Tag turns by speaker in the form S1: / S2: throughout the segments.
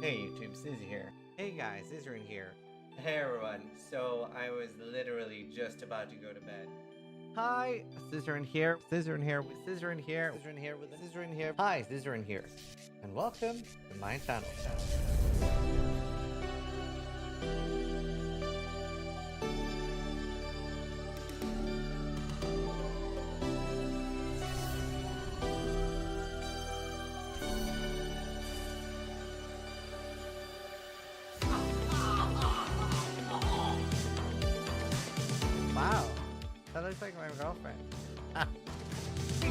S1: Hey YouTube, Sizzy here.
S2: Hey guys, Isrin here.
S1: Hey everyone, so I was literally just about to go to bed.
S2: Hi, Scissorin here. Scissorin here with Scissorin here. Scissorin here with Scissorin here. Hi, Scissorin here. And welcome to my channel. Wow, that looks like my girlfriend.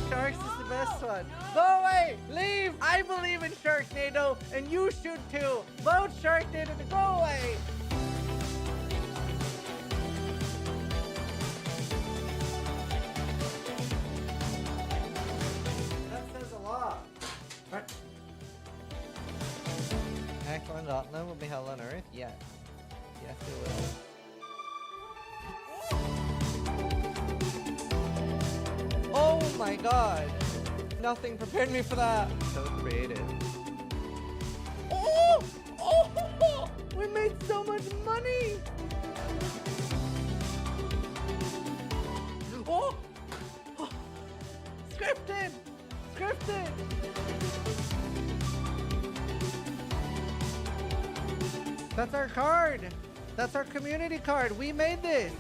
S2: Sharks is the best one. Go away! Leave! I believe in Sharknado, and you should too. Vote Sharknado to go away! That says a lot. What? Excellent Gauntlet will be hell on Earth? Yes. Yes, it will. Oh my god! Nothing prepared me for that! So creative. Oh! Oh! We made so much money! Oh! Oh. Scripted! Scripted! That's our card! That's our community card! We made this!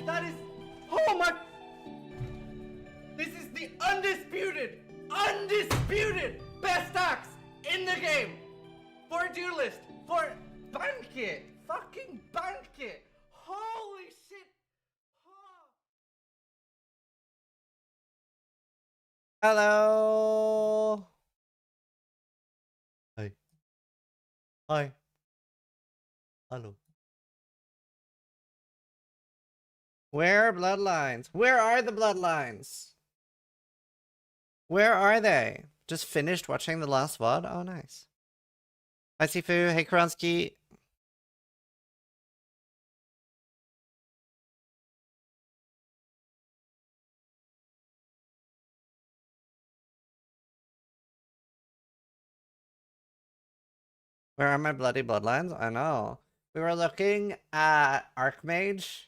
S2: That is, oh my, this is the undisputed best axe in the game for duelist, for banquet, fucking banquet, holy shit. Hello. Hi. Hi. Hello. Where are Bloodlines? Where are the Bloodlines? Where are they? Just finished watching the last VOD? Oh, nice. Hi, Sifu. Hey, Kronsky. Where are my bloody Bloodlines? I know. We were looking at Archmage.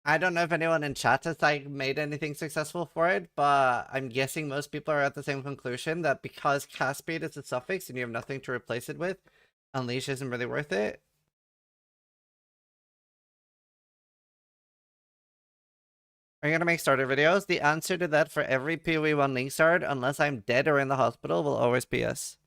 S2: I don't know if anyone in chat has like made anything successful for it, but I'm guessing most people are at the same conclusion that because cast speed is a suffix and you have nothing to replace it with, Unleash isn't really worth it. Are you gonna make starter videos? The answer to that for every PoE1 link start, unless I'm dead or in the hospital, will always be yes.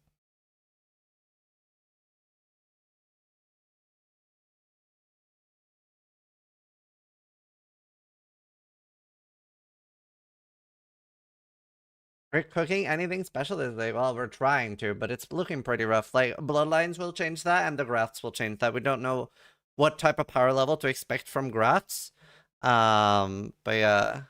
S2: We're cooking anything special this day? Well, we're trying to, but it's looking pretty rough. Like, Bloodlines will change that, and the Grafts will change that. We don't know what type of power level to expect from Grafts. But yeah.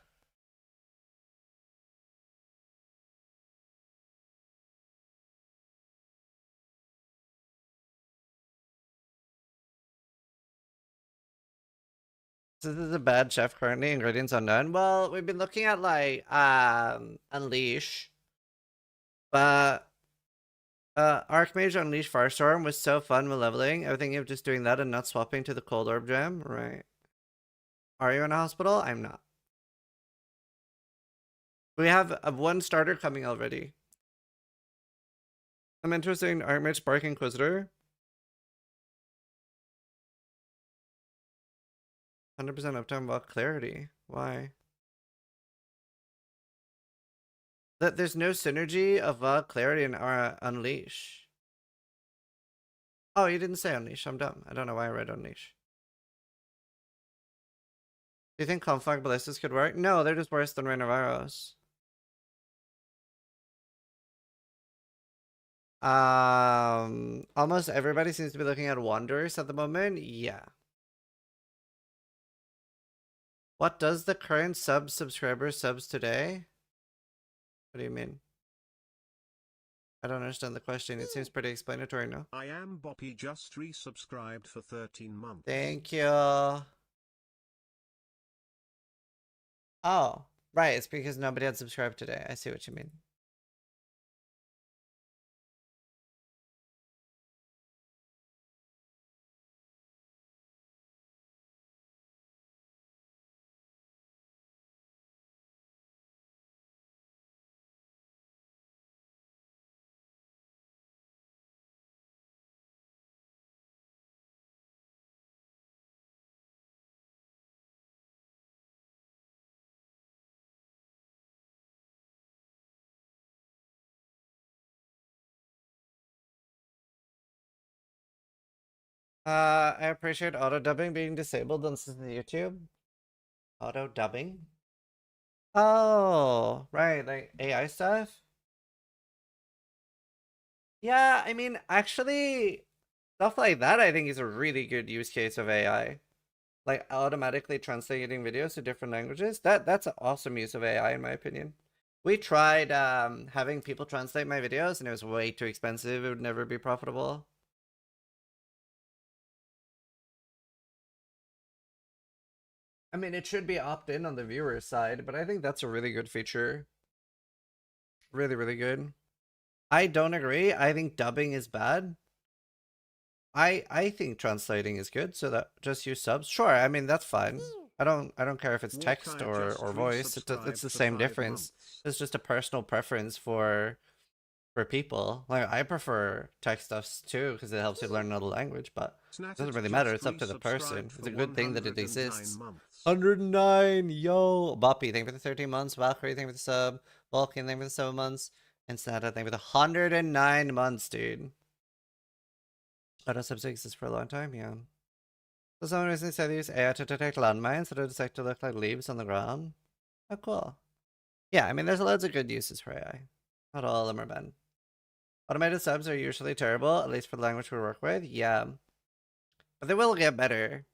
S2: This is a bad chef currently, ingredients unknown. Well, we've been looking at like Unleash. But Archmage Unleash Firestorm was so fun with leveling. I was thinking of just doing that and not swapping to the Cold Orb Gem. Right. Are you in a hospital? I'm not. We have one starter coming already. I'm interested in Archmage Spark Inquisitor. 100% uptime while clarity. Why? That there's no synergy of clarity and Unleash. Oh, you didn't say Unleash. I'm dumb. I don't know why I read Unleash. Do you think Conflict Ballistas could work? No, they're just worse than Rain of Arrows. Almost everybody seems to be looking at Wanderers at the moment. Yeah. What does the current subscriber subs today? What do you mean? I don't understand the question. It seems pretty explanatory now.
S3: I am Boppy, just resubscribed for 13 months.
S2: Thank you. Oh, right. It's because nobody had subscribed today. I see what you mean. I appreciate auto dubbing being disabled on YouTube. Auto dubbing? Oh, right, like AI stuff? Yeah, I mean, actually, stuff like that I think is a really good use case of AI. Like automatically translating videos to different languages. That's an awesome use of AI in my opinion. We tried having people translate my videos and it was way too expensive. It would never be profitable. I mean, it should be opt-in on the viewer side, but I think that's a really good feature. Really, really good. I don't agree. I think dubbing is bad. I think translating is good, so that just use subs. Sure, I mean that's fine. I don't care if it's text or voice. It's the same difference. It's just a personal preference for people. Like I prefer text stuff too because it helps you learn another language, but it doesn't really matter. It's up to the person. It's a good thing that it exists. 109, yo, Boppy, thank you for the 13 months. Valkyrie, thank you for the sub. Vulcan, thank you for the 7 months. And Snata, thank you for the 109 months, dude. Auto subs exists for a long time, yeah. So someone recently said they use AI to detect landmines that are detected to look like leaves on the ground. Oh, cool. Yeah, I mean, there's loads of good uses for AI. Not all of them are bad. Automated subs are usually terrible, at least for the language we work with. Yeah. But they will get better.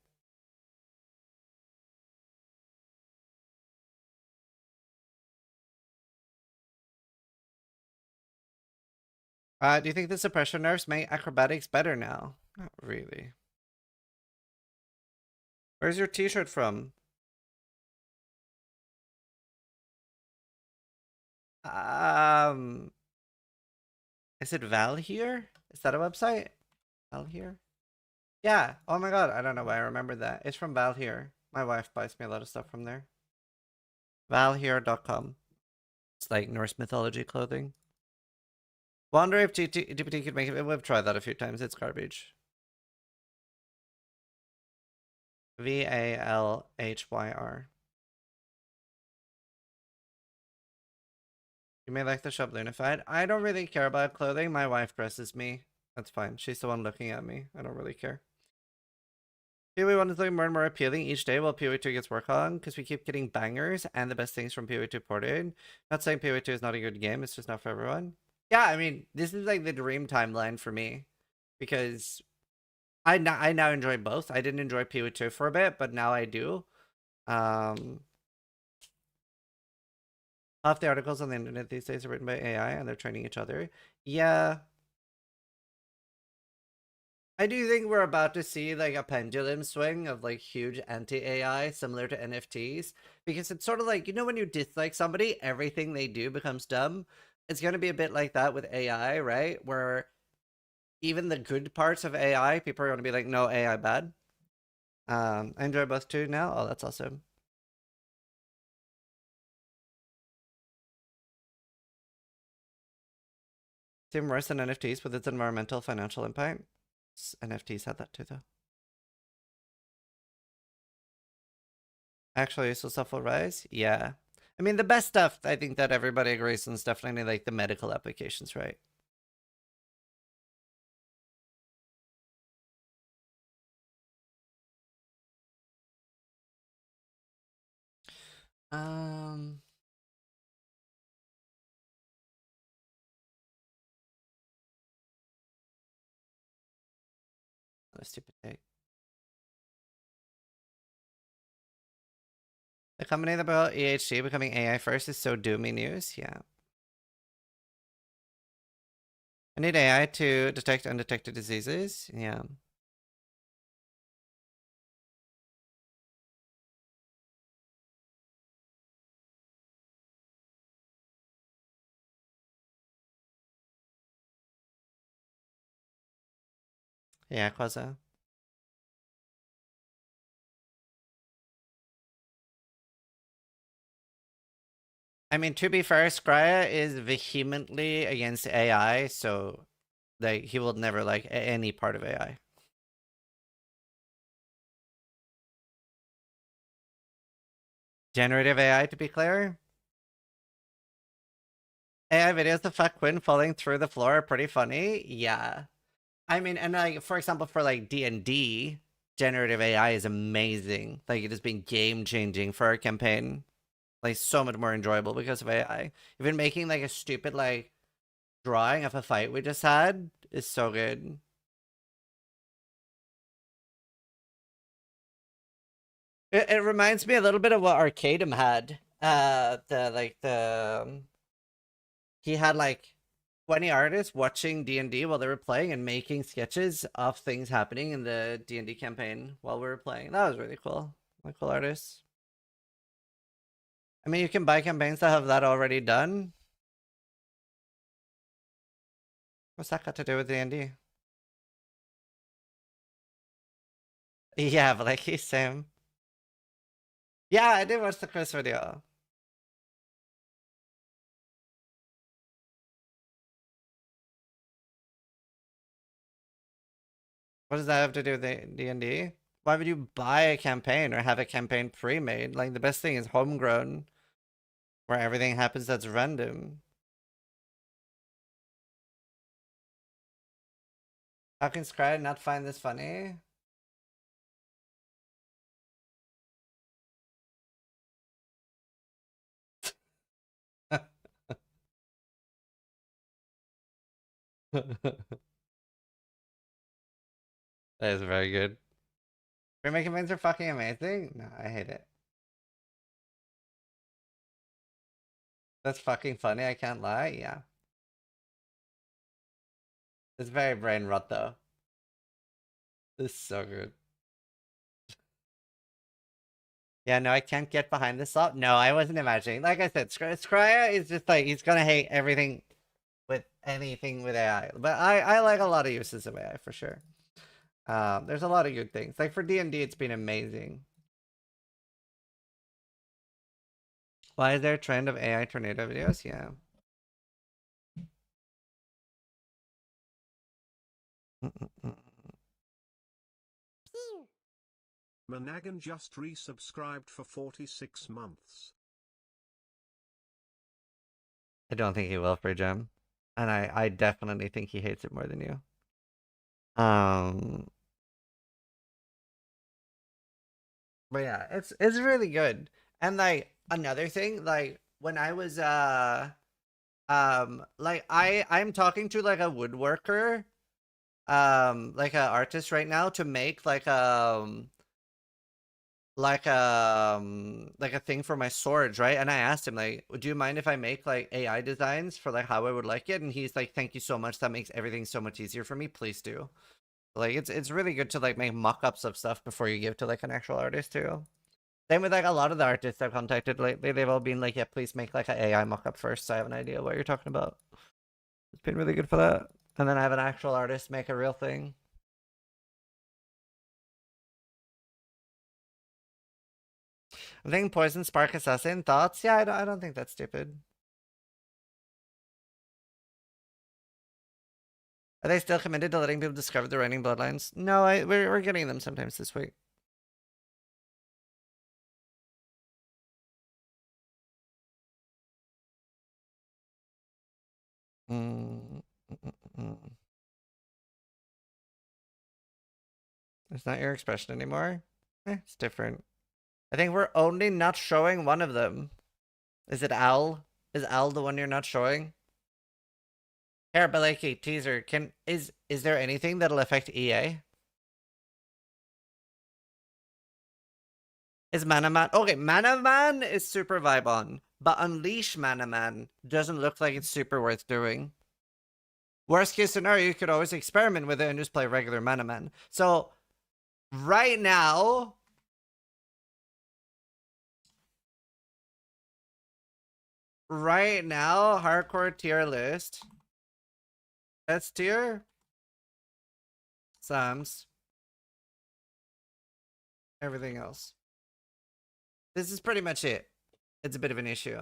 S2: Do you think the suppression nerfs make acrobatics better now? Not really. Where's your t-shirt from? Is it Val here? Is that a website? Val here? Yeah. Oh my god, I don't know why I remember that. It's from Val here. My wife buys me a lot of stuff from there. Valhere.com. It's like Norse mythology clothing. Wonder if GPT could make it. We've tried that a few times. It's garbage. VALHYR. You may like the shop Lunified. I don't really care about clothing. My wife dresses me. That's fine. She's the one looking at me. I don't really care. PoE 1 is looking more and more appealing each day while PoE 2 gets work on because we keep getting bangers and the best things from PoE 2 ported. Not saying PoE 2 is not a good game. It's just not for everyone. Yeah, I mean, this is like the dream timeline for me because I now enjoy both. I didn't enjoy PoE 2 for a bit, but now I do. Half the articles on the internet these days are written by AI and they're training each other. Yeah. I do think we're about to see like a pendulum swing of like huge anti-AI similar to NFTs because it's sort of like, you know, when you dislike somebody, everything they do becomes dumb. It's going to be a bit like that with AI, right? Where even the good parts of AI, people are going to be like, no, AI bad. I enjoy both too now. Oh, that's awesome. Seem worse than NFTs with its environmental financial impact. NFTs had that too, though. Actually, so stuff will rise? Yeah. I mean, the best stuff, I think that everybody agrees on is definitely like the medical applications, right? Um, a stupid take. company that built EHC becoming AI first is so doomy news. Yeah. I need AI to detect undetected diseases. Yeah. Yeah, Quasi. I mean, to be fair, Scrya is vehemently against AI, so like he will never like any part of AI. Generative AI, to be clear. AI videos of fuck Quinn falling through the floor are pretty funny. Yeah. I mean, and like, for example, for like D&D, generative AI is amazing. Like, it has been game-changing for our campaign. Like, so much more enjoyable because of AI. Even making like a stupid like drawing of a fight we just had is so good. It reminds me a little bit of what Arcadum had. He had like 20 artists watching D&D while they were playing and making sketches of things happening in the D&D campaign while we were playing. That was really cool. Like, cool artists. I mean, you can buy campaigns that have that already done. What's that got to do with D&D? Yeah, but like he's Sam. Yeah, I did watch the Chris video. What does that have to do with D&D? Why would you buy a campaign or have a campaign pre-made? Like, the best thing is homegrown, where everything happens that's random. How can Scry not find this funny? That is very good. Remake campaigns are fucking amazing? No, I hate it. That's fucking funny, I can't lie, yeah. It's very brain rot though. This is so good. Yeah, no, I can't get behind this up. No, I wasn't imagining. Like I said, Scrya is just like, he's gonna hate everything with anything with AI. But I like a lot of uses of AI for sure. There's a lot of good things. Like for D&D, it's been amazing. Why is there a trend of AI tornado videos? Yeah.
S3: Managan just resubscribed for 46 months.
S2: I don't think he will for Gem. And I definitely think he hates it more than you. But yeah, it's really good. And like another thing, like when I was like I'm talking to like a woodworker, like an artist right now to make like like a thing for my storage, right? And I asked him like, would you mind if I make like AI designs for like how I would like it? And he's like, thank you so much, that makes everything so much easier for me, please do. Like it's really good to like make mock-ups of stuff before you give to like an actual artist too. Same with like a lot of the artists I've contacted lately, they've all been like, yeah, please make like an AI mock-up first so I have an idea what you're talking about. It's been really good for that. And then I have an actual artist make a real thing. I'm thinking Poison Spark Assassin. Thoughts? Yeah, I don't think that's stupid. Are they still committed to letting people discover the reigning bloodlines? No, we're getting them sometimes this week. It's not your expression anymore? It's different. I think we're only not showing one of them. Is it Aul? Is Aul the one you're not showing? Here, Baleki, teaser. Is there anything that'll affect EA? Is Mana Man... Okay, Mana Man is super vibe on, but Unleash Mana Man doesn't look like it's super worth doing. Worst case scenario, you could always experiment with it and just play regular Mana Man. So, right now... hardcore tier list. S tier. Sams. Everything else. This is pretty much it. It's a bit of an issue.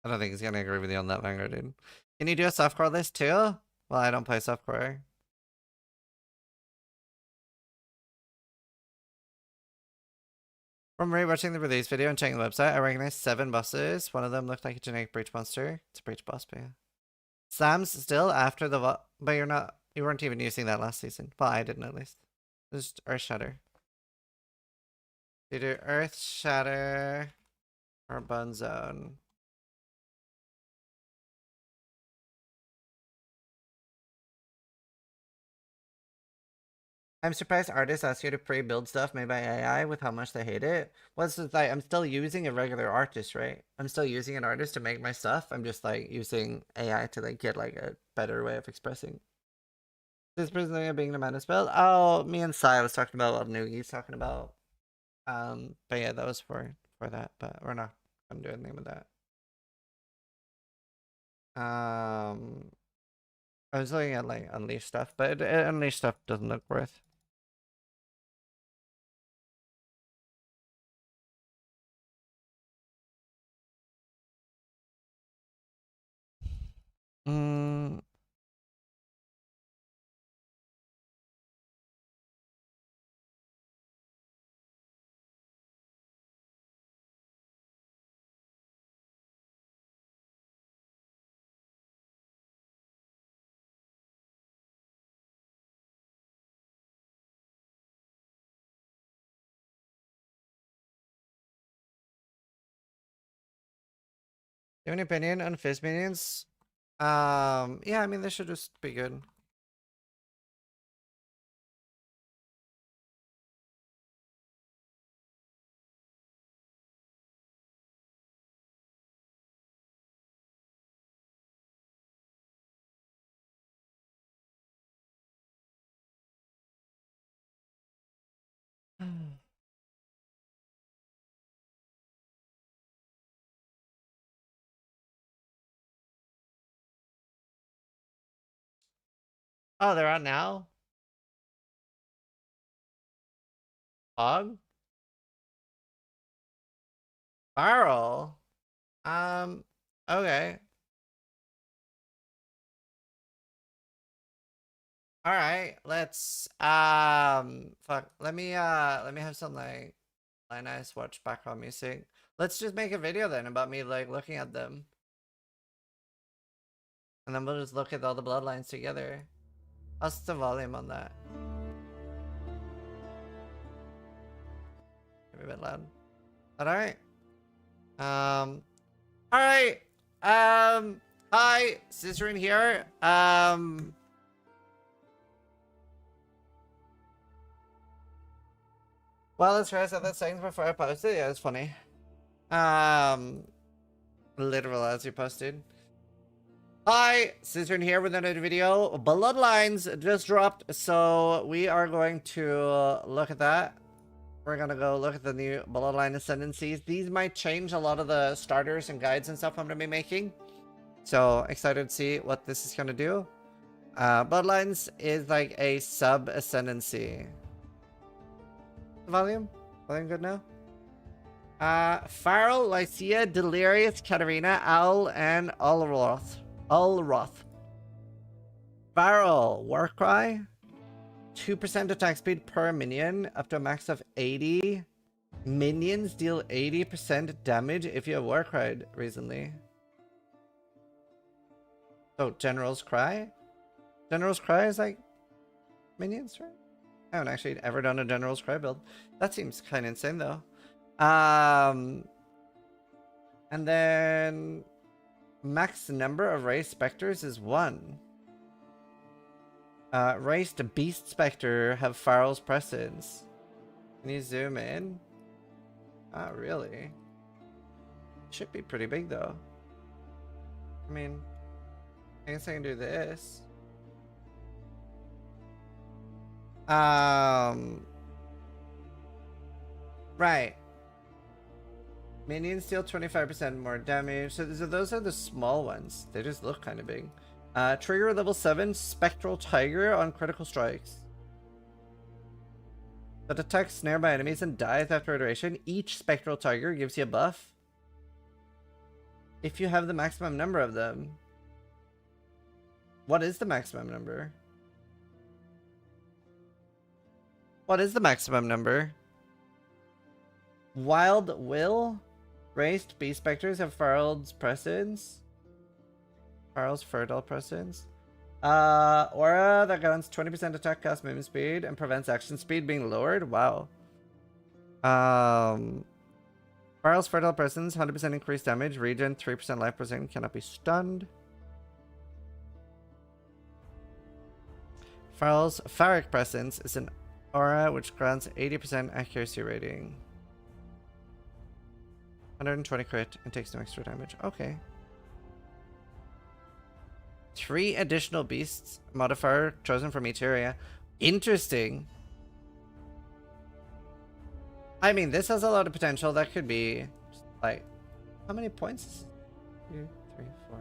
S2: I don't think he's gonna agree with you on that, Vanguard, dude. Can you do a softcore list too? Well, I don't play softcore. From rewatching the release video and checking the website, I recognized 7 bosses. One of them looked like a generic breach monster. It's a breach boss, but yeah. Sam's still after the but you weren't even using that last season. Well, I didn't at least. Just Earth Shatter. You do Earth Shatter or Bone Zone. I'm surprised artists ask you to pre-build stuff made by AI with how much they hate it. What's well, like I'm still using a regular artist, right? I'm still using an artist to make my stuff. I'm just like using AI to like get like a better way of expressing. This person being the madness spell. Oh, me and Sai was talking about what Nugi's talking about. But yeah, that was for that, but we're not gonna do anything with that. I was looking at like Unleash stuff, but Unleash stuff doesn't look worth. Do you have any opinion on Fizz minions? Yeah, I mean, they should just be good. Oh, they're out now? Hog? Farrell? Okay. Alright, let's, fuck, let me have some, like nice watch background music. Let's just make a video then about me, like, looking at them. And then we'll just look at all the bloodlines together. I'll set the volume on that. Maybe a bit loud. Alright. Alright. Hi, Cicerine here. Well, let's try to set that settings before I post it. Yeah, it's funny. Literal as you posted. Hi, Cicerine here with another video. Bloodlines just dropped, so we are going to look at that. We're gonna go look at the new Bloodline Ascendancies. These might change a lot of the starters and guides and stuff I'm gonna be making. So excited to see what this is gonna do. Bloodlines is like a sub-ascendancy. Volume good now? Farrell, Lycia, Delirious, Katarina, Aul, and Olroth. Farrell, Warcry. 2% attack speed per minion, up to a max of 80. Minions deal 80% damage if you have Warcry recently. So, General's Cry? General's Cry is like minions, right? I haven't actually ever done a General's Cry build. That seems kind of insane, though. And then max number of raised Specters is 1. Raised Beast Specter have Farrell's presence. Can you zoom in? Not really. Should be pretty big though. I mean, I guess I can do this. Right. Minions deal 25% more damage. So those are the small ones. They just look kind of big. Trigger level 7 Spectral Tiger on critical strikes. That attacks snare by enemies and dies after iteration. Each Spectral Tiger gives you a buff if you have the maximum number of them. What is the maximum number? What is the maximum number? Wild Will? Raised Beast Specters have Farrell's presence. Farrell's fertile presence. Aura that grants 20% attack cost movement speed and prevents action speed being lowered. Wow. Farrell's fertile presence, 100% increased damage, regen, 3% life percent, cannot be stunned. Farrell's Pharric presence is an aura which grants 80% accuracy rating. 120 crit and takes no extra damage. Okay. 3 additional beasts modifier chosen from each area. Interesting. I mean, this has a lot of potential. That could be like, how many points? 2, 3, 4.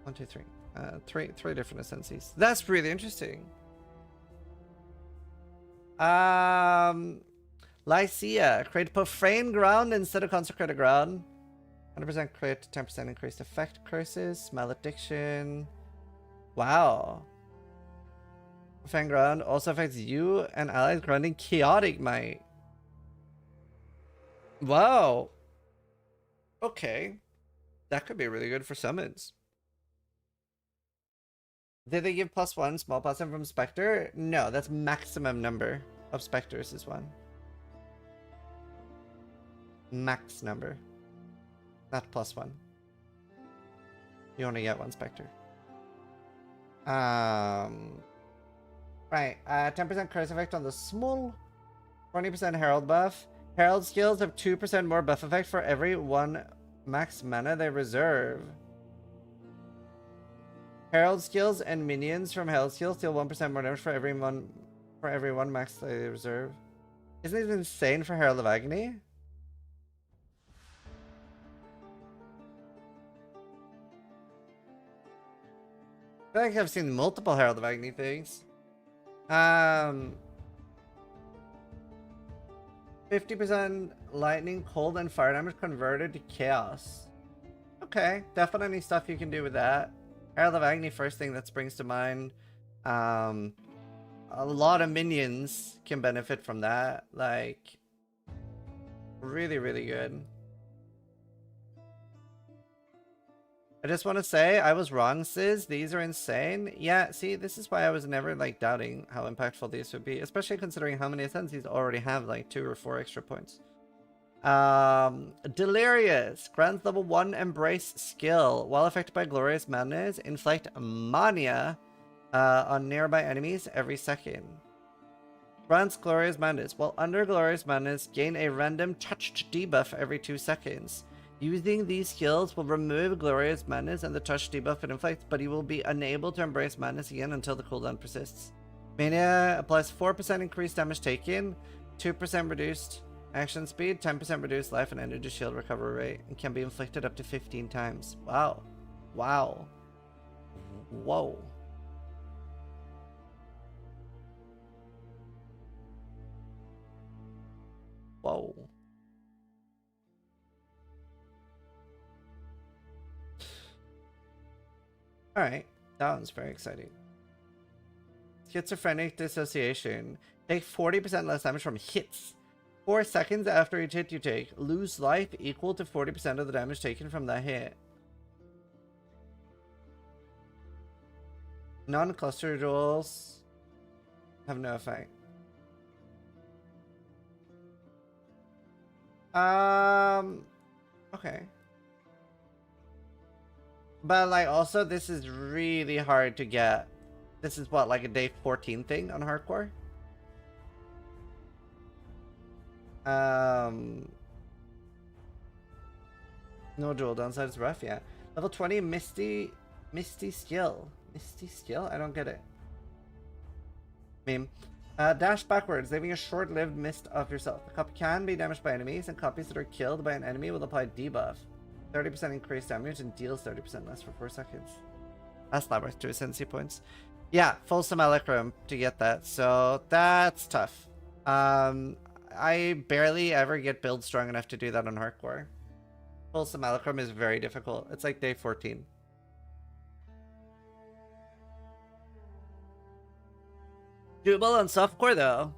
S2: 1, 2, 3. Three different ascendancies. That's really interesting. Lycia, create profane ground instead of consecrated ground. 100% crit, 10% increased effect curses, malediction. Wow. Profane ground also affects you and allies granting chaotic might. Wow. Okay. That could be really good for summons. Did they give +1 small +1 from Specter? No, that's maximum number of Specters is 1. Max number. Not +1. You only get 1 Specter. Right. 10% curse effect on the small. 20% Herald buff. Herald skills have 2% more buff effect for every 1 max mana they reserve. Herald skills and minions from Herald skills deal 1% more damage for every one max they reserve. Isn't it insane for Herald of Agony? I feel like I've seen multiple Herald of Agony things. 50% lightning, cold, and fire damage converted to chaos. Okay, definitely stuff you can do with that. Herald of Agony, first thing that springs to mind. A lot of minions can benefit from that. Like, really, really good. I just want to say, I was wrong, Sis. These are insane. Yeah, see, this is why I was never, like, doubting how impactful these would be. Especially considering how many ascendancies already have, like, 2 or 4 extra points. Delirious. Grants level 1 Embrace skill. While affected by Glorious Madness, inflict mania on nearby enemies every second. Grants Glorious Madness. While under Glorious Madness, gain a random touched debuff every 2 seconds. Using these skills will remove Glorious Madness and the touch debuff it inflicts, but you will be unable to embrace Madness again until the cooldown persists. Mania applies 4% increased damage taken, 2% reduced action speed, 10% reduced life and energy shield recovery rate, and can be inflicted up to 15 times. Wow. Wow. Whoa. Whoa. Alright, that one's very exciting. Schizophrenic Dissociation. Take 40% less damage from hits. 4 seconds after each hit you take, lose life equal to 40% of the damage taken from that hit. Non-cluster duels have no effect. Okay. But like also this is really hard to get. This is what, like a day 14 thing on hardcore? No dual downside is rough, yeah. Level 20 Misty skill. Misty skill? I don't get it. Meme. Dash backwards, leaving a short-lived mist of yourself. The copy can be damaged by enemies, and copies that are killed by an enemy will apply debuff. 30% increased damage and deals 30% less for 4 seconds. That's not worth 2 ascendancy points. Yeah, full simulacrum to get that, so that's tough. I barely ever get build strong enough to do that on hardcore. Full simulacrum is very difficult. It's like day 14. Doable on softcore though.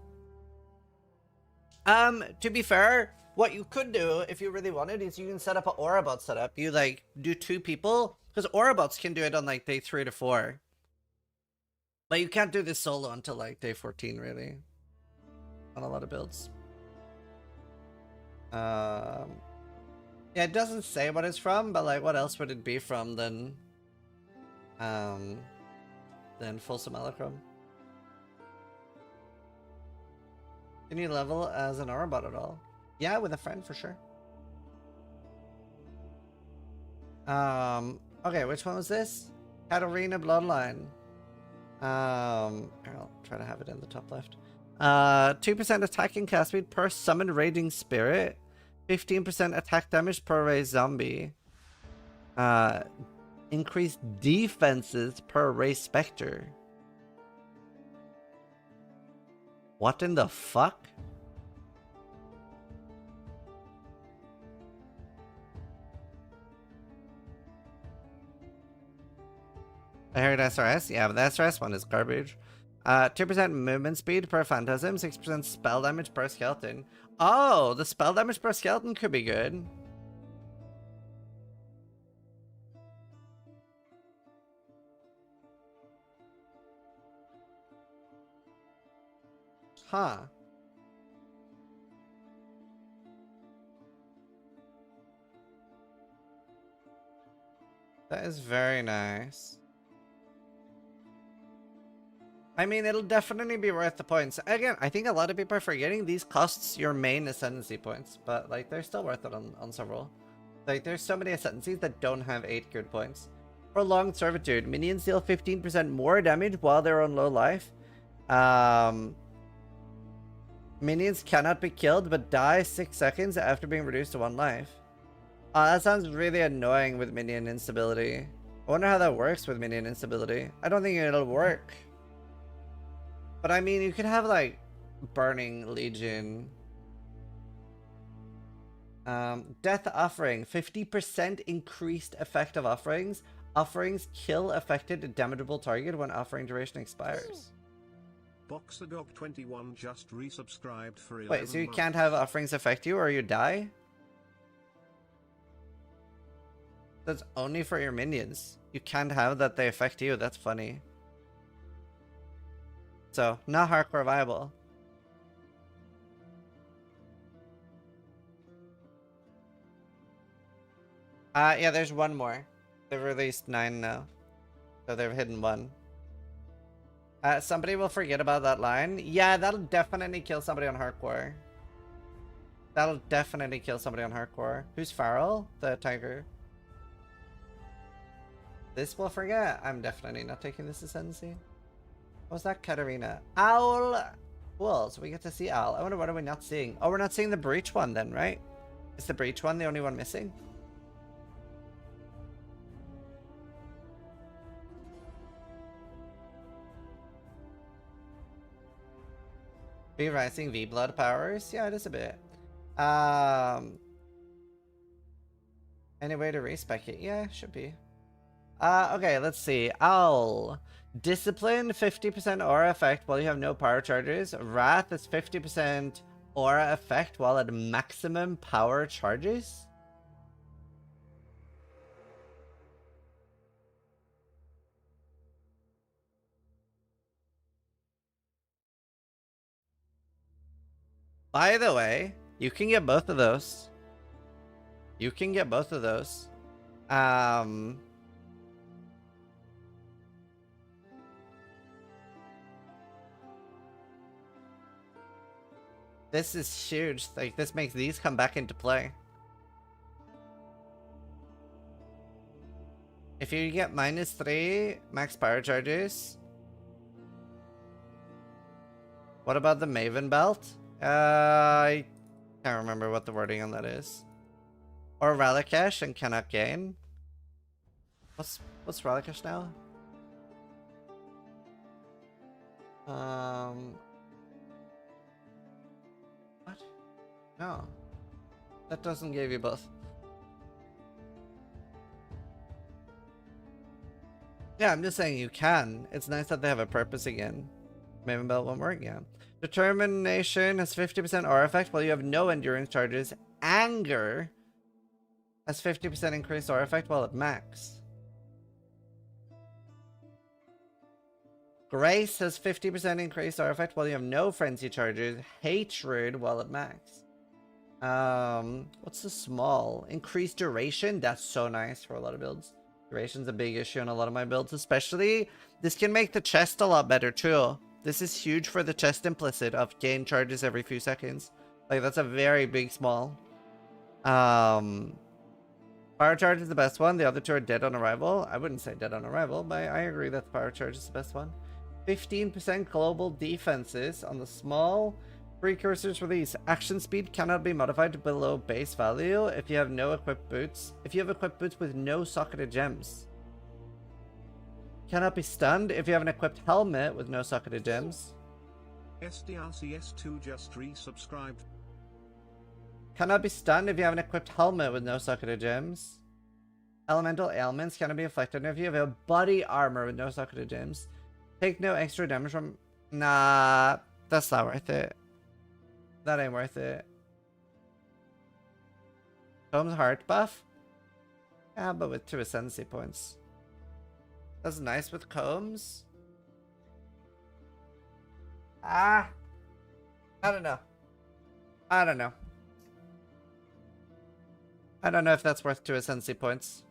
S2: To be fair, what you could do if you really wanted is you can set up an Aurabot setup. You like do 2 people, because Aurabots can do it on like day 3 to 4. But you can't do this solo until like day 14 really. On a lot of builds. Yeah, it doesn't say what it's from, but like what else would it be from than full simulacrum? Can you level as an Aurabot at all? Yeah, with a friend for sure. Okay, which one was this? Katarina Bloodline. I'll try to have it in the top left. 2% attack and cast speed per summoned raging spirit. 15% attack damage per raised zombie. Increased defenses per raised specter. What in the fuck? I heard SRS? Yeah, but the SRS one is garbage. 2% movement speed per phantasm, 6% spell damage per skeleton. Oh, the spell damage per skeleton could be good. Huh. That is very nice. I mean, it'll definitely be worth the points. Again, I think a lot of people are forgetting these costs your main ascendancy points, but like they're still worth it on several. Like there's so many ascendancies that don't have 8 good points. Prolonged servitude. Minions deal 15% more damage while they're on low life. Minions cannot be killed but die 6 seconds after being reduced to 1 life. That sounds really annoying with minion instability. I wonder how that works with minion instability. I don't think it'll work. But I mean, you could have like Burning Legion. Death Offering. 50% increased effect of offerings. Offerings kill affected damageable target when offering duration expires.
S3: BoxerDog21 just resubscribed for 11
S2: Wait, so you
S3: months.
S2: can't have offerings affect you or you die? That's only for your minions. You can't have that they affect you. That's funny. So, not hardcore viable. Yeah, there's one more. They've released 9 now. So they've hidden 1. Somebody will forget about that line. Yeah, that'll definitely kill somebody on hardcore. That'll definitely kill somebody on hardcore. Who's Farrell? The tiger. This will forget. I'm definitely not taking this ascendancy. What was that? Katarina. Aul. Cool, so we get to see Aul. I wonder what are we not seeing? Oh, we're not seeing the breach one then, right? Is the breach one the only one missing? V Rising V Blood powers? Yeah, it is a bit. Any way to respec it? Yeah, should be. Okay, let's see. Aul. Discipline, 50% aura effect while you have no power charges. Wrath is 50% aura effect while at maximum power charges. By the way, you can get both of those. You can get both of those. This is huge. Like, this makes these come back into play. If you get -3 max power charges. What about the Maven belt? I can't remember what the wording on that is. Or Ralikesh and cannot gain. What's Ralikesh now? What? No. That doesn't give you both. Yeah, I'm just saying you can. It's nice that they have a purpose again. Maven belt won't work, yeah. Determination has 50% aura effect while you have no endurance charges. Anger has 50% increased aura effect while at max. Grace has 50% increased aura effect while you have no frenzy charges. Hatred while at max. What's the small? Increased duration? That's so nice for a lot of builds. Duration's a big issue in a lot of my builds, especially. This can make the chest a lot better too. This is huge for the chest implicit of gain charges every few seconds. Like, that's a very big small. Power charge is the best one. The other two are dead on arrival. I wouldn't say dead on arrival, but I agree that the power charge is the best one. 15% global defenses on the small. Precursors release. Action speed cannot be modified to below base value if you have no equipped boots. If you have equipped boots with no socketed gems. Cannot be stunned if you have an equipped helmet with no socketed gems.
S3: SDRCS2 just resubscribed.
S2: Cannot be stunned if you have an equipped helmet with no socketed gems. Elemental ailments cannot be afflicted if you have a body armor with no socketed gems. Take no extra damage from... Nah, that's not worth it. That ain't worth it. Combs heart buff? Yeah, but with 2 ascendancy points. That's nice with combs. I don't know. I don't know. I don't know if that's worth 2 ascendancy points.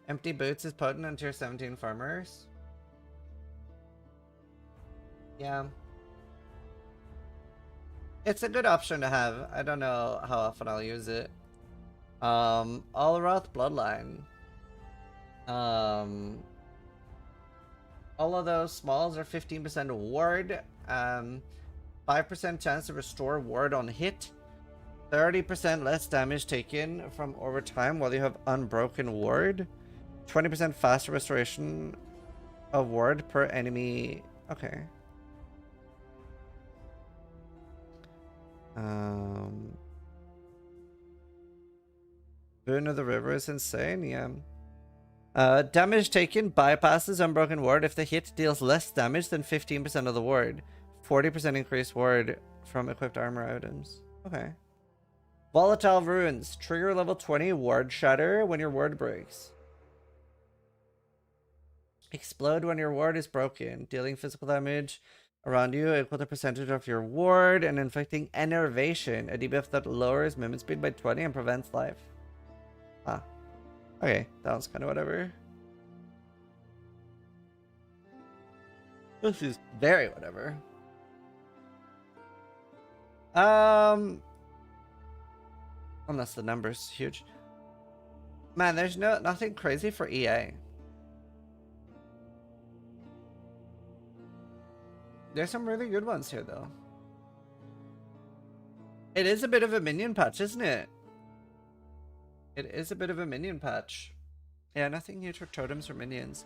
S2: Empty boots is potent on tier 17 farmers. Yeah. It's a good option to have. I don't know how often I'll use it. Olroth Bloodline. All of those smalls are 15% ward. 5% chance to restore ward on hit. 30% less damage taken from over time while you have unbroken ward. 20% faster restoration of ward per enemy. Okay. Boon of the River is insane, yeah. Damage taken bypasses unbroken ward if the hit deals less damage than 15% of the ward. 40% increased ward from equipped armor items. Okay. Volatile Ruins. Trigger level 20 ward shatter when your ward breaks. Explode when your ward is broken, dealing physical damage around you equal to percentage of your ward, and inflicting enervation, a debuff that lowers movement speed by 20 and prevents life. Ah. Okay, that was kind of whatever. This is very whatever. Unless the number's huge. Man, there's nothing crazy for EA. There's some really good ones here, though. It is a bit of a minion patch, isn't it? It is a bit of a minion patch. Yeah, nothing huge for totems or minions.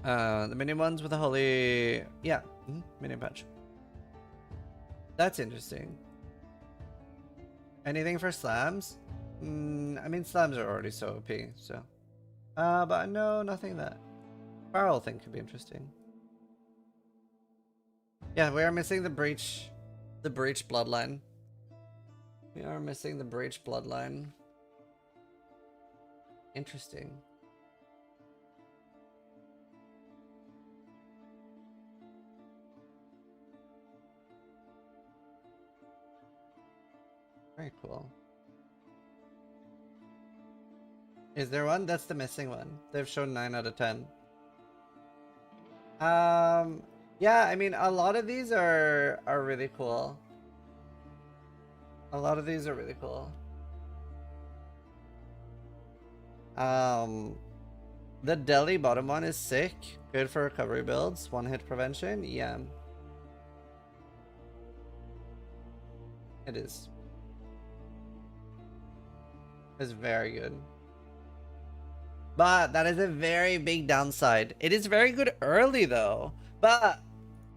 S2: The minion ones with the holy... Yeah, minion patch. That's interesting. Anything for slams? I mean, slams are already so OP, so... but no, nothing that... Farrell thing could be interesting. Yeah, we are missing the breach bloodline. We are missing the breach bloodline. Interesting. Very cool. Is there one? That's the missing one. They've shown 9 out of 10. Yeah, I mean, a lot of these are really cool. A lot of these are really cool. The Delhi bottom one is sick. Good for recovery builds. 1-hit prevention. Yeah. It is. It's very good. But that is a very big downside. It is very good early though. But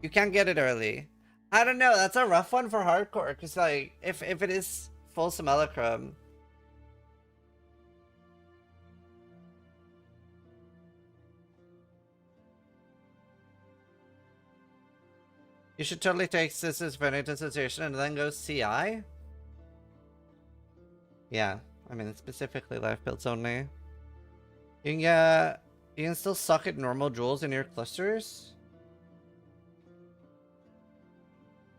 S2: you can't get it early. I don't know. That's a rough one for hardcore. Because like, if it is full simulacrum. You should totally take this as Finite Association and then go CI. Yeah, I mean, it's specifically life builds only. You can still socket normal jewels in your clusters.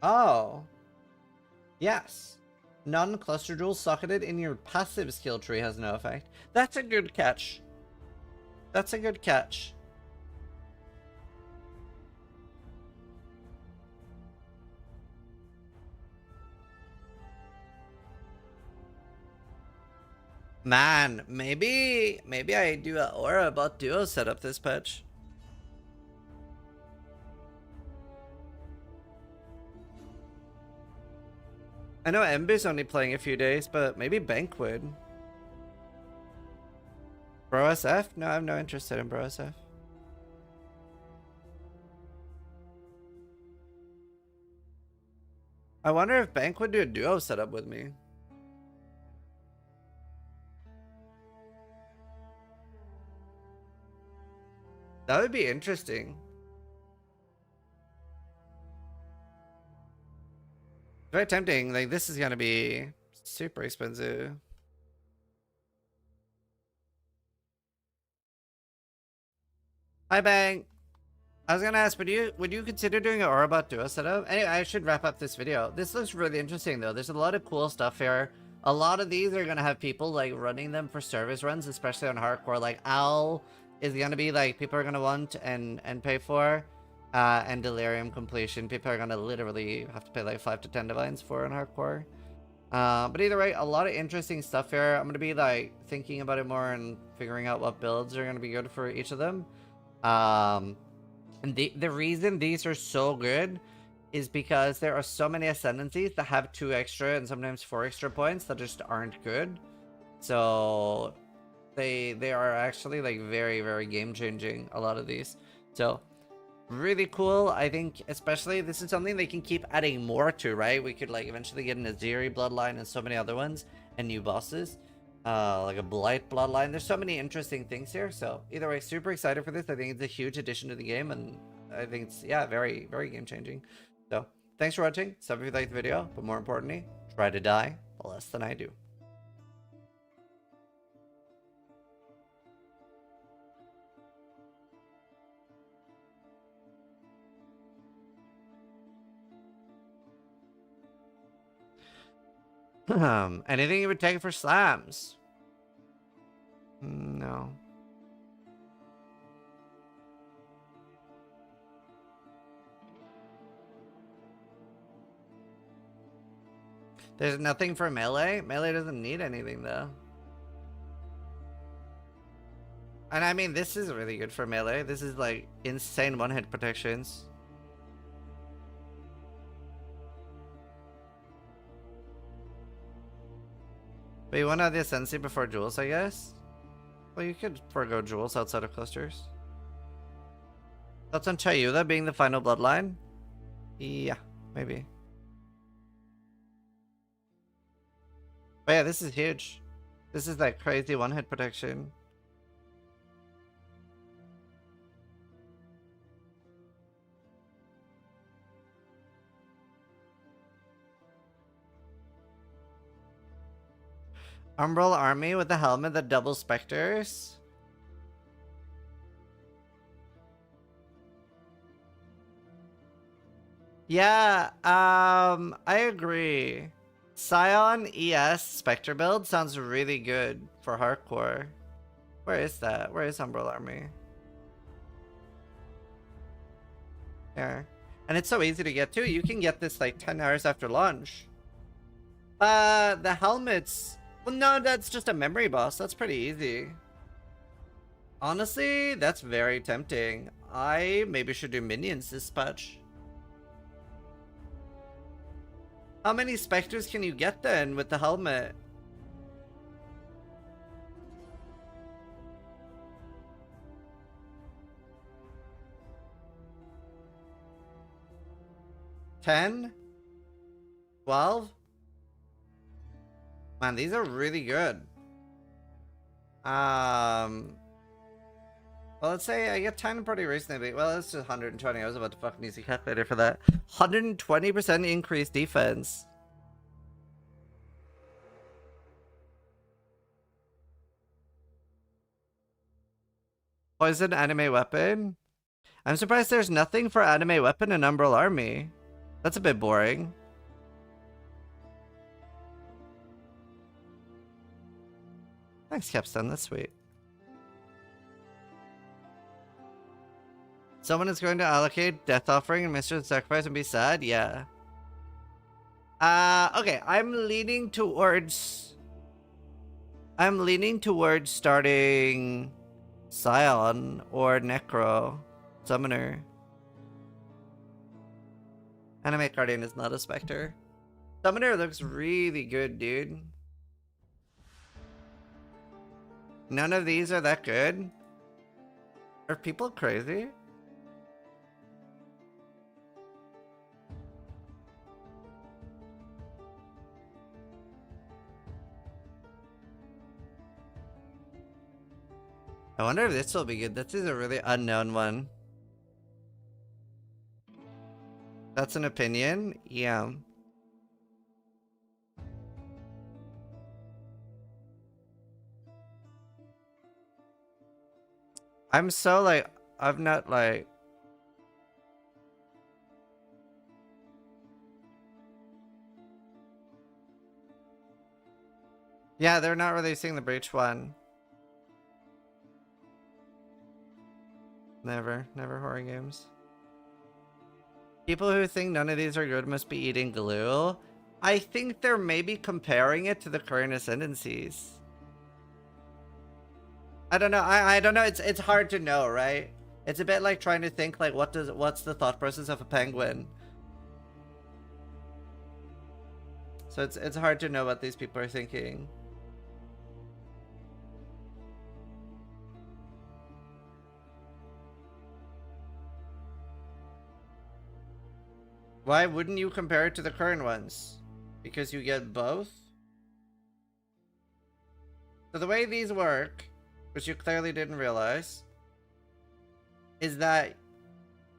S2: Oh. Yes. Non-cluster jewels socketed in your passive skill tree has no effect. That's a good catch. That's a good catch. Man, maybe I do a aura about duo setup this patch. I know Emby's only playing a few days, but maybe Bank would. Bro SF? No, I have no interest in Bro SF. I wonder if Bank would do a duo setup with me. That would be interesting. Very tempting. Like, this is gonna be super expensive. Hi, Bang. I was gonna ask, would you consider doing an Orobot duo setup? Anyway, I should wrap up this video. This looks really interesting though. There's a lot of cool stuff here. A lot of these are gonna have people like running them for service runs, especially on hardcore. Like Owl is gonna be like people are gonna want and pay for. And Delirium completion, people are gonna literally have to pay like 5 to 10 divines for in hardcore. But either way, a lot of interesting stuff here. I'm gonna be like thinking about it more and figuring out what builds are gonna be good for each of them. And the reason these are so good is because there are so many ascendancies that have 2 extra and sometimes 4 extra points that just aren't good. So they are actually like very, very game changing, a lot of these. So really cool. I think especially this is something they can keep adding more to, right? We could like eventually get an Aziri bloodline and so many other ones and new bosses. Like a Blight bloodline. There's so many interesting things here. So either way, super excited for this. I think it's a huge addition to the game, and I think it's, yeah, very, very game changing. So thanks for watching. Sub if you liked the video, but more importantly, try to die less than I do. Anything you would take for slams? No. There's nothing for melee? Melee doesn't need anything though. And I mean, this is really good for melee. This is like insane one-hit protections. But you want to have the Ascendancy before Jewels, I guess? Well, you could forego Jewels outside of clusters. Thoughts on Chayuda being the final bloodline? Yeah, maybe. But yeah, this is huge. This is like crazy one-hit protection. Umbral army with the helmet that doubles Specters. Yeah, I agree. Scion ES Specter build sounds really good for hardcore. Where is that? Where is Umbrella Army? There. And it's so easy to get too. You can get this like 10 hours after launch. The helmets. Well, no, that's just a memory boss. That's pretty easy. Honestly, that's very tempting. I maybe should do minions this patch. How many Specters can you get then with the helmet? $10? $12? Man, these are really good. Well, let's say I get 10 pretty reasonably. Well, it's just 120. I was about to fucking use a calculator for that. 120% increased defense. Poison anime weapon? I'm surprised there's nothing for anime weapon in Umbrella Army. That's a bit boring. Thanks, Capstone. That's sweet. Someone is going to allocate Death Offering and Mistress of Sacrifice and be sad? Yeah. Okay. I'm leaning towards starting Scion or Necro Summoner. Animate Guardian is not a Specter. Summoner looks really good, dude. None of these are that good? Are people crazy? I wonder if this will be good. This is a really unknown one. That's an opinion? Yeah. I'm so like, I'm not like... Yeah, they're not releasing the Breach one. Never horror games. People who think none of these are good must be eating glue. I think they're maybe comparing it to the current ascendancies. I don't know. I don't know. It's hard to know, right? It's a bit like trying to think like what's the thought process of a penguin. So it's hard to know what these people are thinking. Why wouldn't you compare it to the current ones? Because you get both? So the way these work, which you clearly didn't realize, is that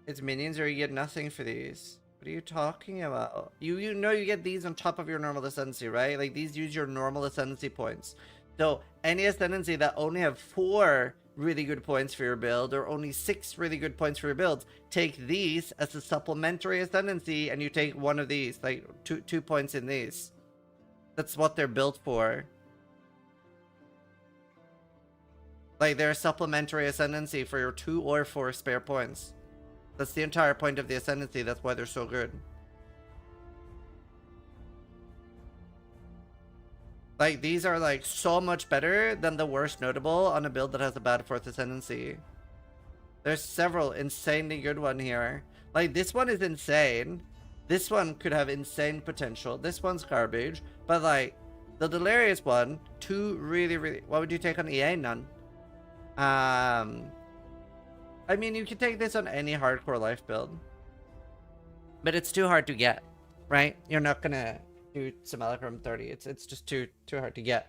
S2: it's minions or you get nothing for these. What are you talking about? You know you get these on top of your normal ascendancy, right? Like these use your normal ascendancy points. So any ascendancy that only have 4 really good points for your build or only 6 really good points for your builds, take these as a supplementary ascendancy and you take one of these, like two points in these. That's what they're built for. Like they're a supplementary ascendancy for your 2 or 4 spare points. That's the entire point of the ascendancy. That's why they're so good. Like, these are, like, so much better than the worst notable on a build that has a bad 4th ascendancy. There's several insanely good ones here. Like, this one is insane. This one could have insane potential. This one's garbage. But, like, the Delirious one, 2 really... What would you take on EA? None. I mean, you could take this on any hardcore life build. But it's too hard to get, right? You're not gonna... do Simulacrum 30. It's just too hard to get.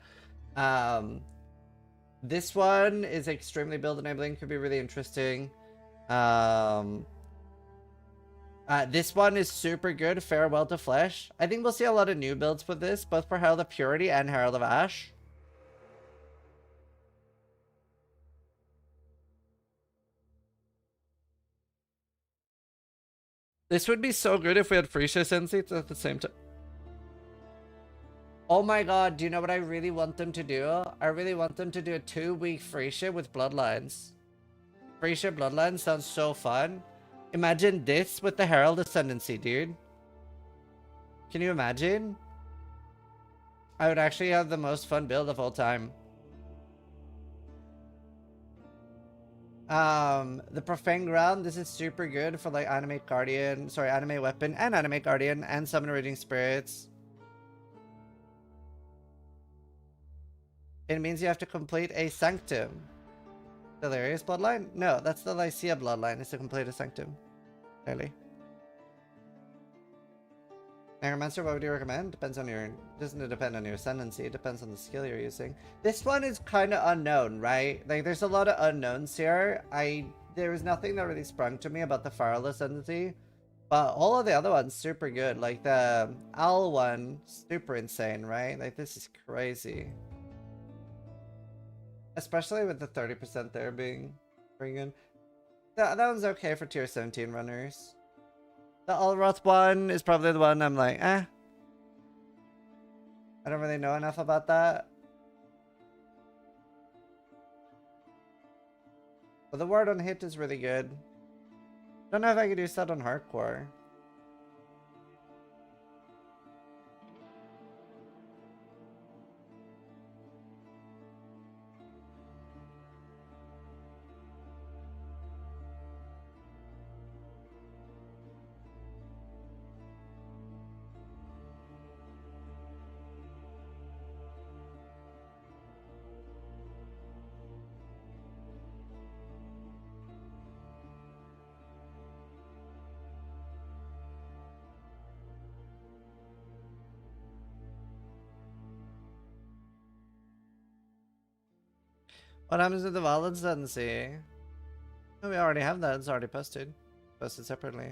S2: This one is extremely build enabling, could be really interesting. This one is super good. Farewell to Flesh. I think we'll see a lot of new builds with this, both for Herald of Purity and Herald of Ash. This would be so good if we had Freesia Sensei at the same time. Oh my god, do you know what I really want them to do? I really want them to do a 2-week free ship with Bloodlines. Free ship Bloodlines sounds so fun. Imagine this with the Herald Ascendancy, dude. Can you imagine? I would actually have the most fun build of all time. The Profane Ground, this is super good for like Animate Guardian, sorry, Animate Weapon and Animate Guardian and Summon Raging Spirits. It means you have to complete a Sanctum. Delirious Bloodline? No, that's the Lycia Bloodline, is to complete a Sanctum. Clearly. Necromancer, what would you recommend? Depends on your... Doesn't depend on your ascendancy, it depends on the skill you're using. This one is kind of unknown, right? Like, there's a lot of unknowns here. There was nothing that really sprung to me about the Farrell Ascendancy. But all of the other ones, super good. Like, the Aul one, super insane, right? Like, this is crazy. Especially with the 30% there being in. That one's okay for tier 17 runners. The Olroth one is probably the one I'm like, eh. I don't really know enough about that. But the word on hit is really good. Don't know if I could use that on hardcore. What happens with the Violence Ascendancy? Oh, we already have that. It's already posted. Posted separately.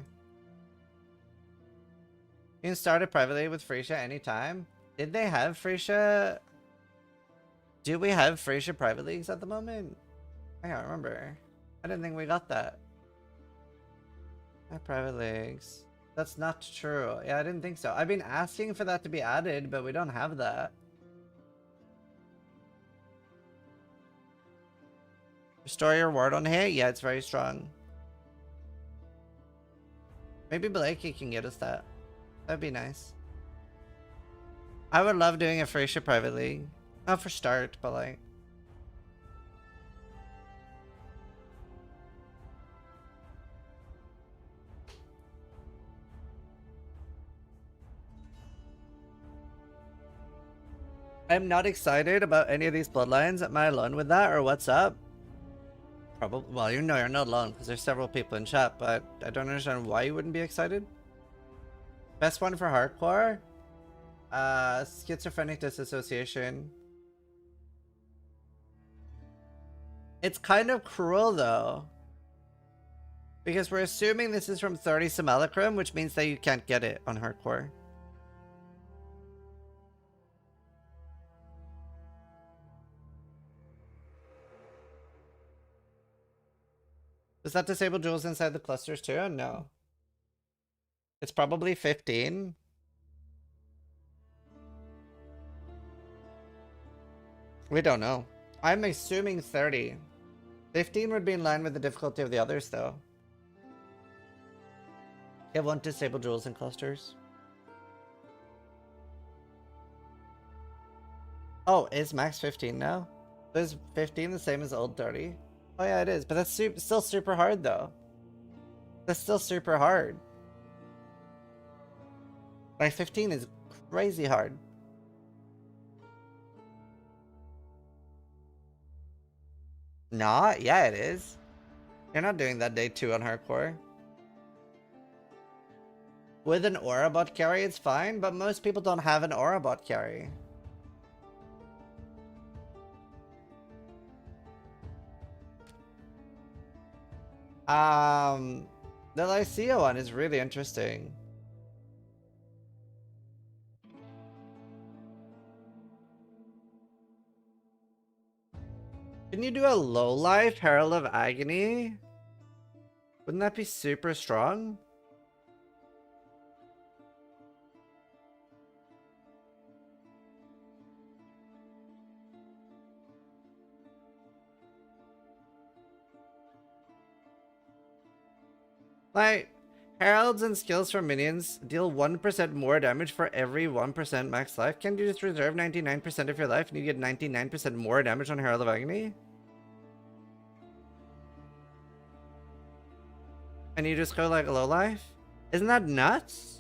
S2: You can start it privately with Frisia anytime. Did they have Frisia? Do we have Frisia private leagues at the moment? I can't remember. I didn't think we got that. Private leagues. That's not true. Yeah, I didn't think so. I've been asking for that to be added, but we don't have that. Restore your ward on hit? Yeah, it's very strong. Maybe Blakey can get us that. That'd be nice. I would love doing a Frisia private league. Not for start, but like... I'm not excited about any of these bloodlines. Am I alone with that, or what's up? Probably. Well, you know you're not alone, because there's several people in chat, but I don't understand why you wouldn't be excited. Best one for hardcore? Schizophrenic Disassociation. It's kind of cruel, though. Because we're assuming this is from 30 Simulacrum, which means that you can't get it on hardcore. Does that disable jewels inside the clusters too? No. It's probably 15. We don't know. I'm assuming 30. 15 would be in line with the difficulty of the others, though. It won't disable jewels in clusters. Oh, is max 15 now? Is 15 the same as old 30? Oh yeah, it is, but that's still super hard, though. That's still super hard. Like, 15 is crazy hard. Not? Yeah, it is. You're not doing that day 2 on hardcore. With an aura bot carry, it's fine, but most people don't have an aura bot carry. The Lycia one is really interesting. Can you do a low life Herald of Agony? Wouldn't that be super strong? Like, heralds and skills for minions deal 1% more damage for every 1% max life. Can't you just reserve 99% of your life and you get 99% more damage on Herald of Agony? And you just go like low life? Isn't that nuts?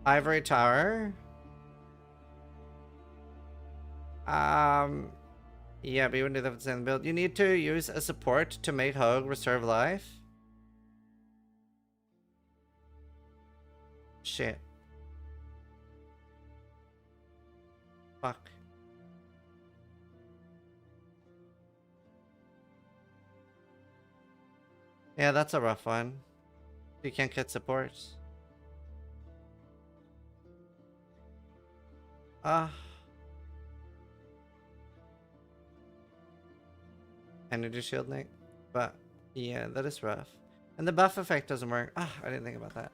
S2: Ivory Tower. Yeah, but you wouldn't do that for the same build. You need to use a support to make Hogue reserve life. Shit. Fuck. Yeah, that's a rough one. You can't get support. Energy shield Nick. But yeah, that is rough. And the buff effect doesn't work. I didn't think about that.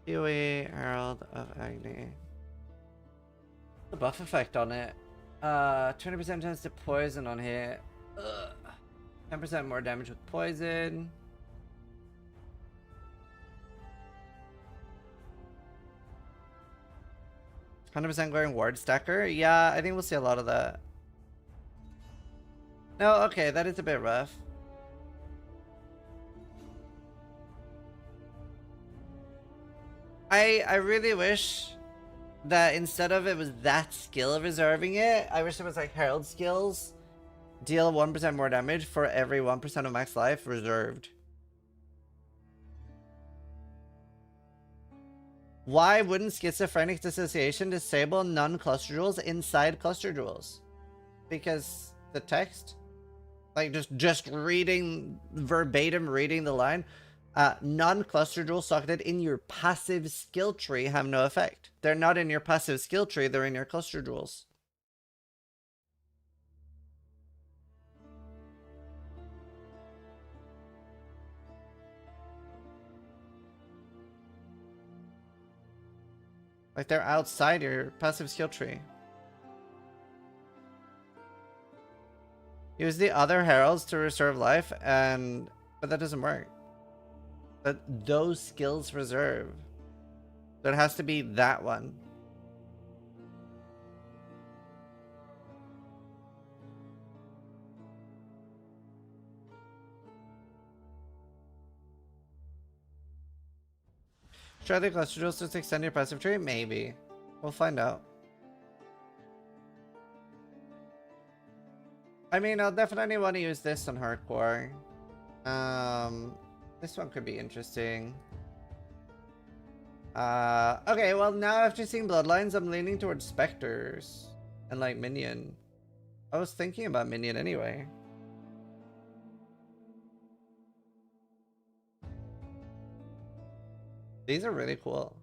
S2: Huey, Herald of Agony. The buff effect on it. 20% chance to poison on here. 10% more damage with poison. %% going ward stacker. Yeah, I think we'll see a lot of that. No, okay, that is a bit rough. I really wish that instead of it was that skill reserving it, I wish it was like Herald skills. Deal 1% more damage for every 1% of max life reserved. Why wouldn't Schizophrenic Dissociation disable non-cluster jewels inside cluster jewels? Because the text, like just reading verbatim, reading the line, non-cluster jewels socketed in your passive skill tree have no effect. They're not in your passive skill tree, they're in your cluster jewels. Like they're outside your passive skill tree. Use the other heralds to reserve life, but that doesn't work. But those skills reserve. So it has to be that one. Try the cluster jewels to extend your passive tree? Maybe. We'll find out. I mean, I'll definitely want to use this on hardcore. This one could be interesting. Okay, well now after seeing Bloodlines, I'm leaning towards Specters and like Minion. I was thinking about Minion anyway. These are really cool.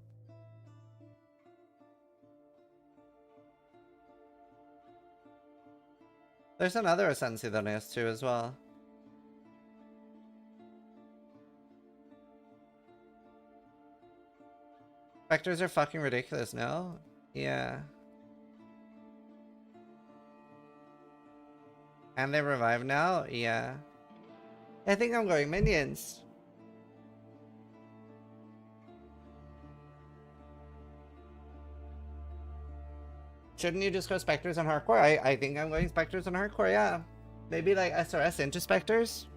S2: There's another Ascensi that has too as well. Specters are fucking ridiculous now. Yeah. And they revive now? Yeah. I think I'm going Minions. Shouldn't you just go Specters on hardcore? I think I'm going Specters on hardcore, yeah. Maybe like SRS into Specters?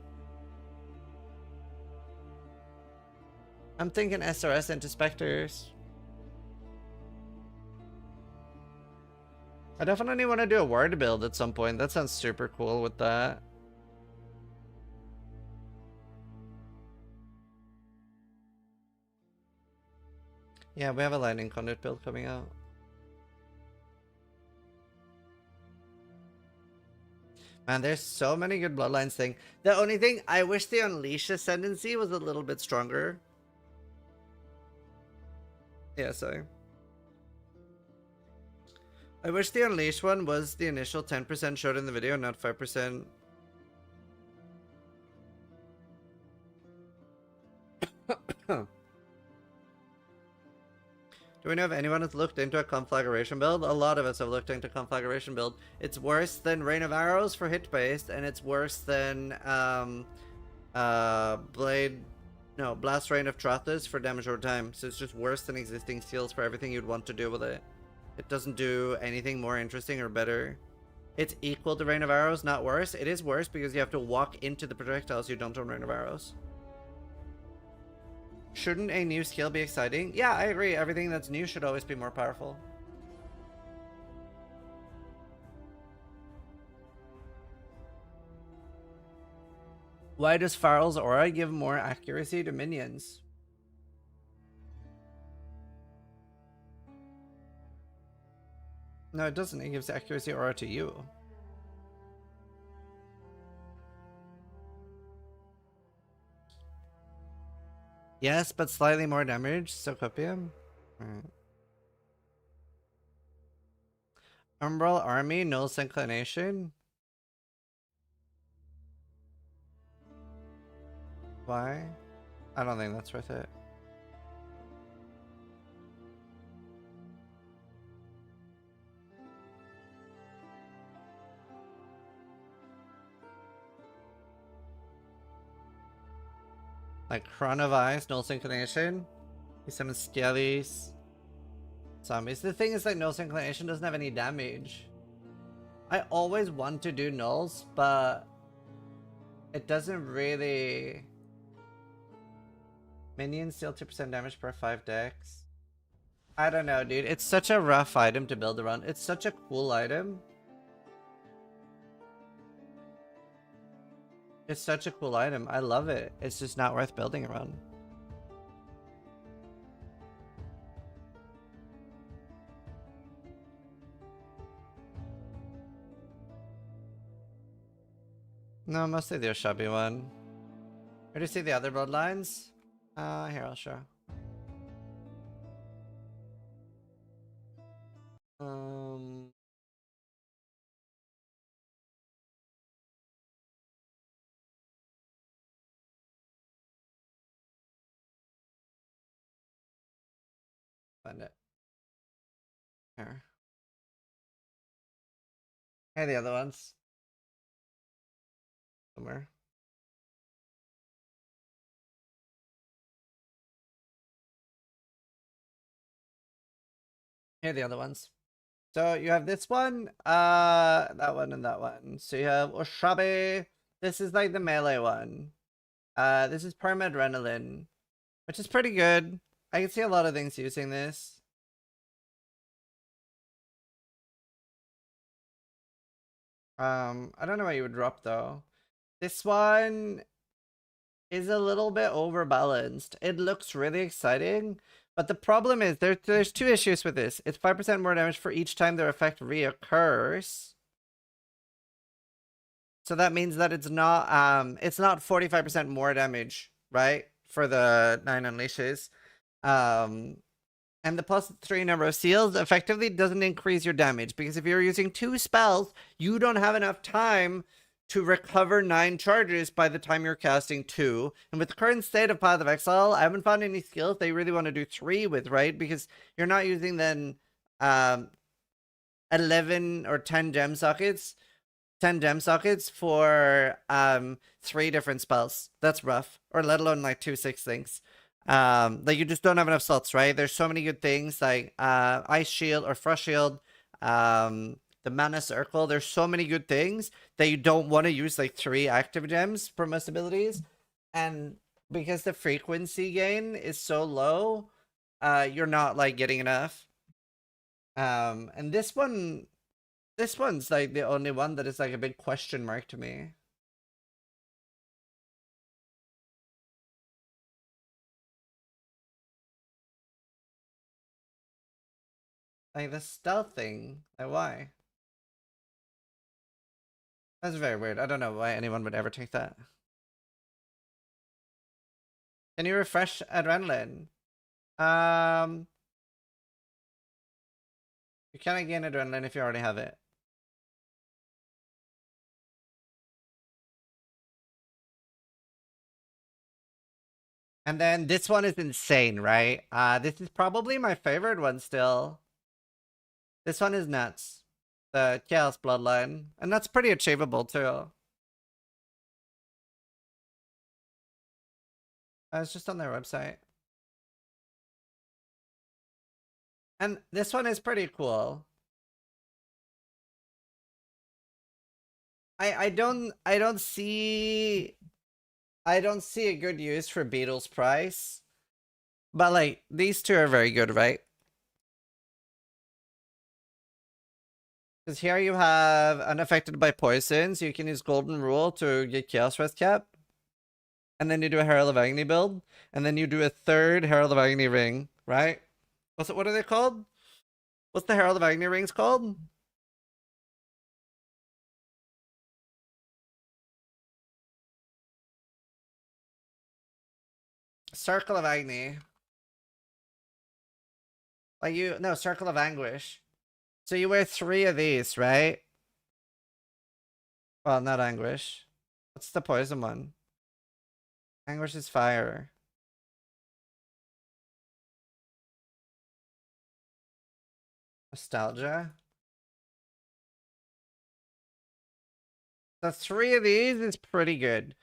S2: I'm thinking SRS into Specters. I definitely want to do a ward build at some point. That sounds super cool with that. Yeah, we have a lightning conduit build coming out. Man, there's so many good Bloodlines things. The only thing, I wish the Unleash Ascendancy was a little bit stronger. Yeah, sorry. I wish the Unleash one was the initial 10% showed in the video, not 5%. Do Do we know if anyone has looked into a conflagration build? A lot of us have looked into conflagration build. It's worse than Rain of Arrows for hit based, and it's worse than Blast Rain of Trothus for damage over time. So it's just worse than existing seals for everything you'd want to do with it. It doesn't do anything more interesting or better. It's equal to Rain of Arrows, not worse. It is worse because you have to walk into the projectiles you don't on Rain of Arrows. Shouldn't a new skill be exciting? Yeah, I agree. Everything that's new should always be more powerful. Why does Farrell's aura give more accuracy to minions? No, it doesn't. It gives accuracy aura to you. Yes, but slightly more damage. So copium. Right. Umbral Army, Null's Inclination. Why? I don't think that's worth it. Like Crown of Ice, Null Inclination. You summon Skellies. Zombies. The thing is that Null's Inclination doesn't have any damage. I always want to do Nulls, but it doesn't really... Minions deal 2% damage per 5 decks. I don't know, dude. It's such a rough item to build around. It's such a cool item. It's such a cool item. I love it. It's just not worth building around. No, mostly the Oshabi one. Where do you see the other Bloodlines? Here, I'll show. Find it. Here. Here are the other ones. Somewhere. Here are the other ones. So you have this one, that one, and that one. So you have Oshabi. This is like the melee one. This is Perma-Adrenaline, which is pretty good. I can see a lot of things using this. I don't know what you would drop though. This one is a little bit overbalanced. It looks really exciting, but the problem is there's two issues with this. It's 5% more damage for each time their effect reoccurs. So that means that it's not 45% more damage, right? For the 9 unleashes. And the +3 number of seals effectively doesn't increase your damage, because if you're using 2 spells, you don't have enough time to recover 9 charges by the time you're casting 2. And with the current state of Path of Exile, I haven't found any skills they really want to do 3 with, right? Because you're not using then 11 or 10 gem sockets. 10 gem sockets for 3 different spells. That's rough. Or let alone like 2 6 things. Like you just don't have enough slots, right? There's so many good things like Ice Shield or Frost Shield, the Mana Circle. There's so many good things that you don't want to use like 3 active gems for most abilities. And because the frequency gain is so low, you're not like getting enough. And this one's like the only one that is like a big question mark to me. Like the stealth thing, like why? That's very weird. I don't know why anyone would ever take that. Can you refresh Adrenaline? You cannot gain Adrenaline if you already have it. And then this one is insane, right? This is probably my favorite one still. This one is nuts. The Chaos Bloodline. And that's pretty achievable too. It's just on their website. And this one is pretty cool. I don't see a good use for Beetle's price. But like these two are very good, right? Because here you have unaffected by poison, so you can use Golden Rule to get Chaos Rest Cap. And then you do a Herald of Agony build. And then you do a third Herald of Agony ring, right? What are they called? What's the Herald of Agony rings called? Circle of Agony. Like no, Circle of Anguish. So you wear 3 of these, right? Well, not Anguish. What's the poison one? Anguish is fire. Nostalgia. The 3 of these is pretty good.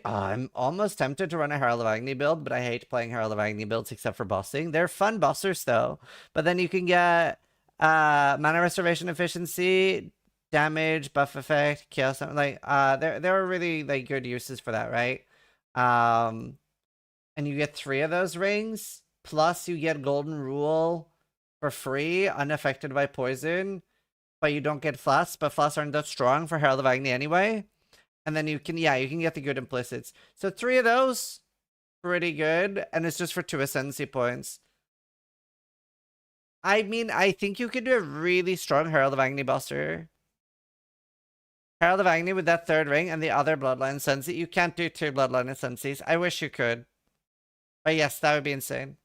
S2: I'm almost tempted to run a Herald of Agony build, but I hate playing Herald of Agony builds except for bossing. They're fun bossers though. But then you can get mana restoration efficiency, damage, buff effect, chaos, like there are really like good uses for that, right? And you get 3 of those rings, plus you get Golden Rule for free, unaffected by poison, but you don't get Flask, but Flasks aren't that strong for Herald of Agony anyway. And then you can get the good implicits. So 3 of those, pretty good, and it's just for 2 ascendancy points. I mean, I think you could do a really strong Herald of Agony buster. Herald of Agony with that 3rd ring and the other Bloodline Ascendancy. You can't do 2 Bloodline Ascendancies. I wish you could. But yes, that would be insane.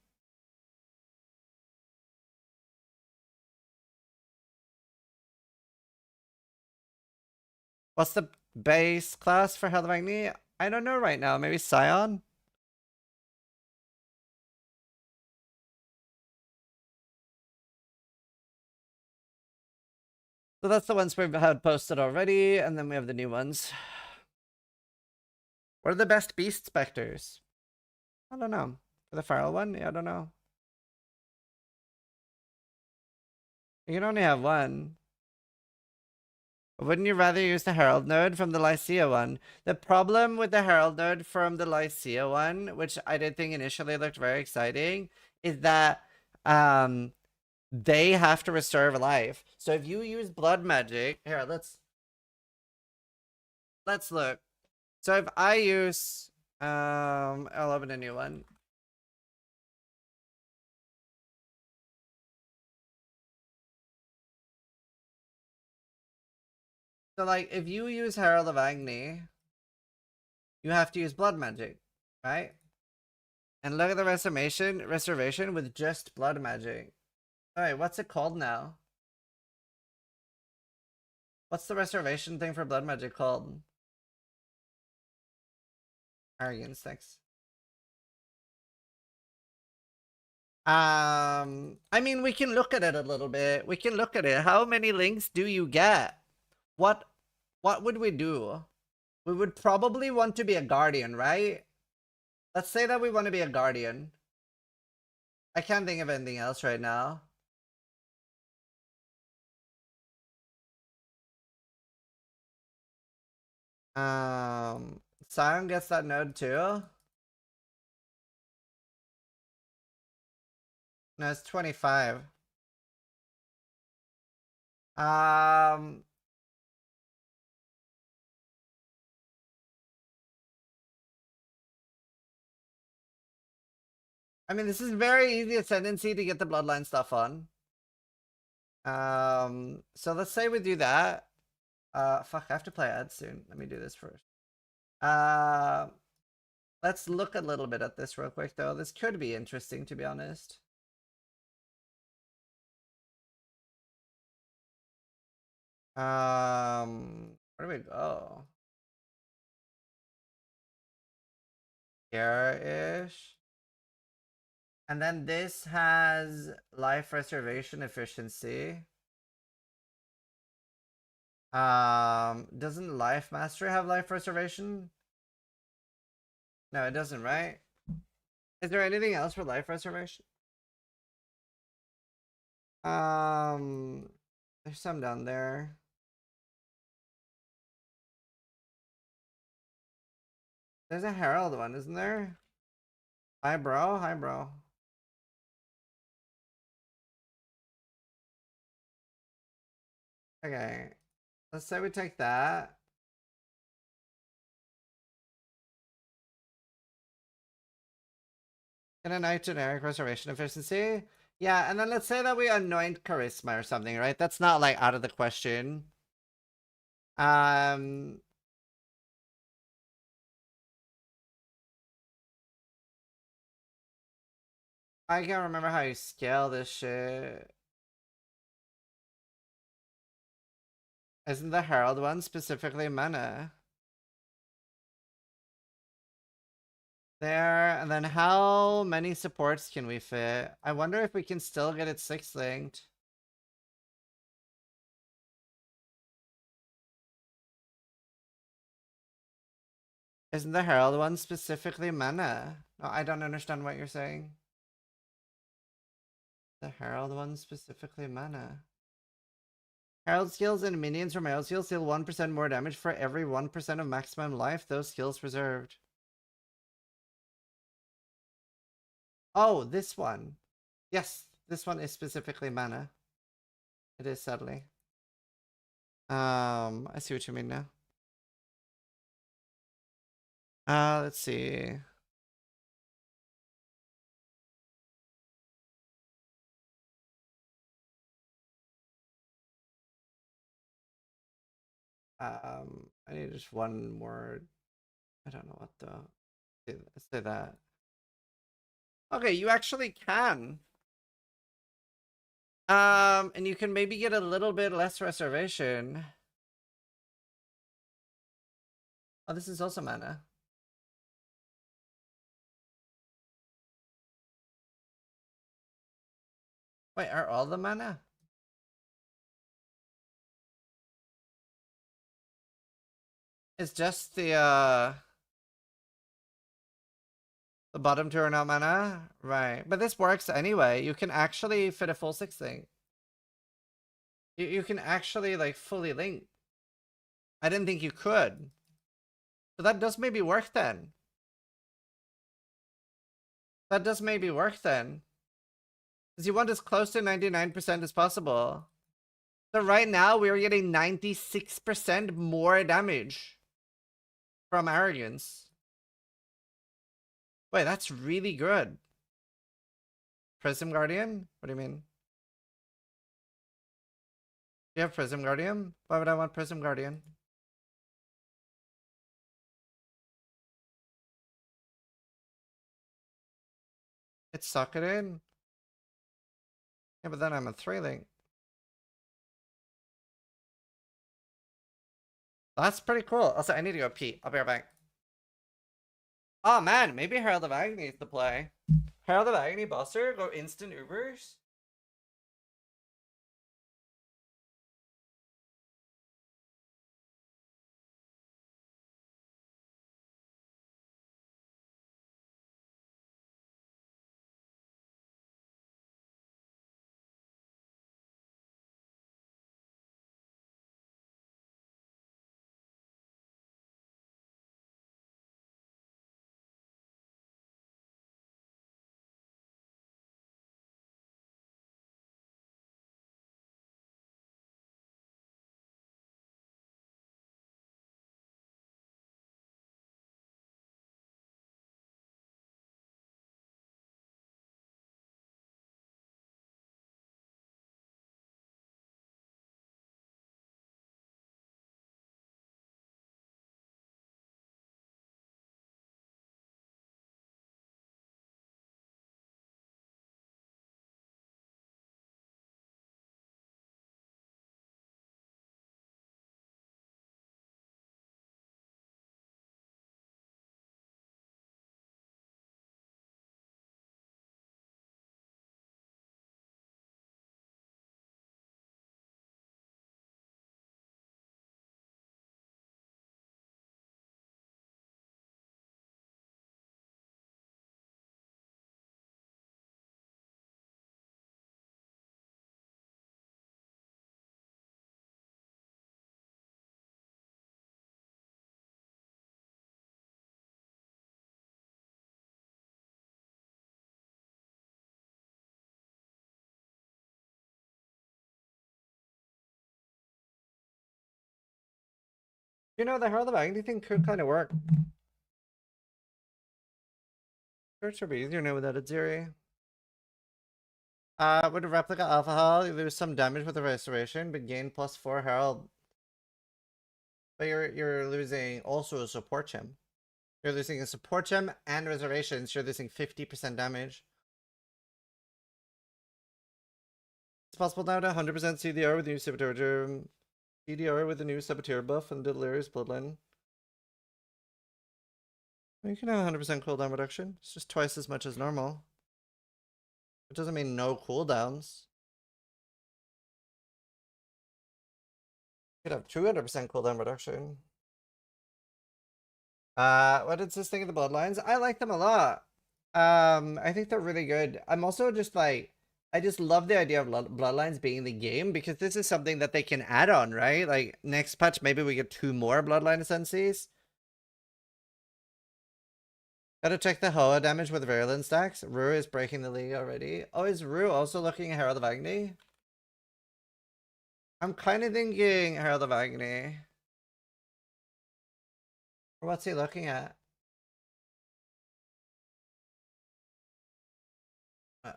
S2: What's the base class for Herald of Agony? I don't know right now. Maybe Scion? So that's the ones we've had posted already, and then we have the new ones. What are the best beast specters? I don't know. For the Farrell one? Yeah, I don't know. You can only have one. Wouldn't you rather use the Herald node from the Lycia one? The problem with the Herald node from the Lycia one, which I did think initially looked very exciting, is that they have to restore life. So if you use blood magic, here, let's look. So if I use I'll open a new one. So like if you use Herald of Agony, you have to use blood magic, right? And look at the restoration with just blood magic. Alright, what's it called now? What's the restoration thing for blood magic called? Arrogance, thanks. I mean, we can look at it a little bit. We can look at it. How many links do you get? What would we do? We would probably want to be a guardian, right? Let's say that we want to be a guardian. I can't think of anything else right now. Sion gets that node too? No, it's 25. I mean, this is very easy ascendancy to get the bloodline stuff on. So let's say we do that. Fuck, I have to play ads soon. Let me do this first. Let's look a little bit at this real quick, though. This could be interesting, to be honest. Where do we go? here-ish. And then this has life reservation efficiency. Doesn't Life Mastery have life reservation? No, it doesn't, right? Is there anything else for life reservation? There's some down there. There's a Herald one, isn't there? Hi, bro. Hi, bro. Okay. Let's say we take that. Get a nice generic reservation efficiency. Yeah, and then let's say that we anoint charisma or something, right? That's not like out of the question. I can't remember how you scale this shit. Isn't the Herald one specifically mana? There, and then how many supports can we fit? I wonder if we can still get it 6 linked. Isn't the Herald one specifically mana? No, I don't understand what you're saying. The Herald one specifically mana. Herald skills and minions from Herald skills deal 1% more damage for every 1% of maximum life. Those skills reserved. Oh, this one. Yes, this one is specifically mana. It is, sadly. I see what you mean now. Let's see. I need just one more. I don't know what the. Let's say that. Okay, you actually can. And you can maybe get a little bit less reservation. Oh, this is also mana. Wait, are all the mana? It's just the bottom two are not mana? Right. But this works anyway. You can actually fit a full 6 thing. You can actually like fully link. I didn't think you could. So that does maybe work then. That does maybe work then. Because you want as close to 99% as possible. So right now we're getting 96% more damage from Arrogance. Wait, that's really good. Prism Guardian? What do you mean? Do you have Prism Guardian? Why would I want Prism Guardian? It's socketed? Yeah, but then I'm a 3-link. That's pretty cool. Also, I need to go pee. I'll be right back. Oh man, maybe Herald of Agony is the play. Herald of Agony Buster, go instant Ubers. You know, the Herald of Agony thing could kind of work. Search would be easier now without a Ziri. With a replica alpha hull, you lose some damage with the restoration, but gain +4 Herald. But you're losing also a support gem. You're losing a support gem and reservations. You're losing 50% damage. It's possible now to 100% CDR with the new Saboteur. CDR with the new Saboteur buff and Delirious Bloodline. You can have 100% cooldown reduction. It's just twice as much as normal. It doesn't mean no cooldowns. You could have 200% cooldown reduction. What is this thing of the Bloodlines? I like them a lot. I think they're really good. I'm also just like, I just love the idea of Bloodlines being in the game because this is something that they can add on, right? Like next patch, maybe we get 2 more Bloodline Ascensies. Gotta check the Hoa damage with Virulent stacks. Rue is breaking the league already. Oh, is Rue also looking at Herald of Agony? I'm kind of thinking Herald of Agony. Or what's he looking at?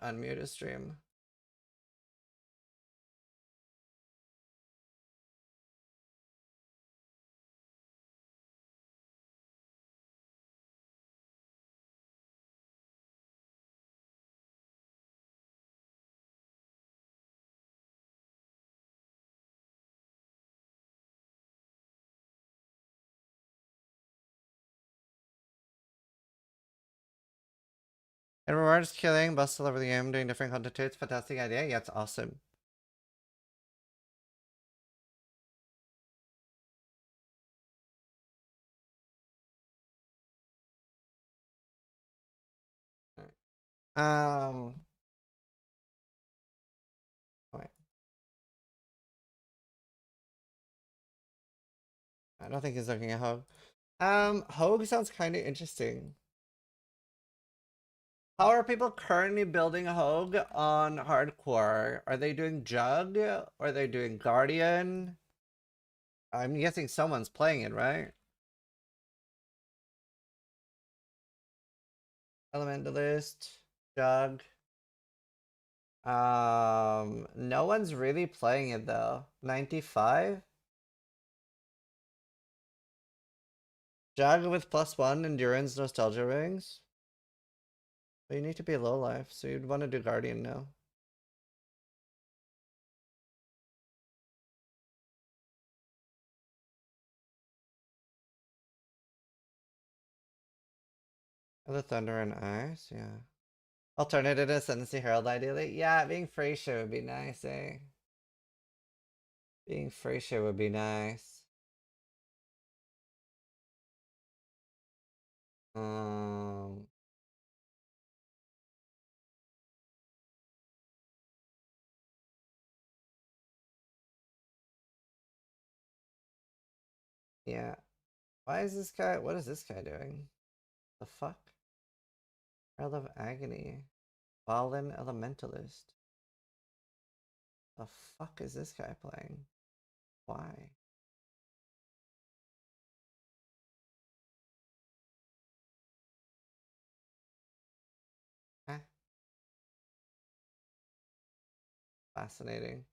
S2: Unmute his stream. It rewards killing, bust all over the game, doing different content too. It's a fantastic idea. Yeah, it's awesome. Wait. I don't think he's looking at Hogue. Hogue sounds kind of interesting. How are people currently building Hogue on hardcore? Are they doing Jug? Or are they doing Guardian? I'm guessing someone's playing it, right? Elementalist, Jug. No one's really playing it though. 95? Jug with +1 endurance nostalgia rings. But you need to be low life, so you'd want to do Guardian now. The Thunder and Ice, yeah. Alternative Ascendancy Herald, ideally. Yeah, being Freysia would be nice, eh? Being Freysia would be nice. Yeah. Why is this guy? What is this guy doing? The fuck? Herald of Agony. Fallen Elementalist. The fuck is this guy playing? Why? Eh. Fascinating.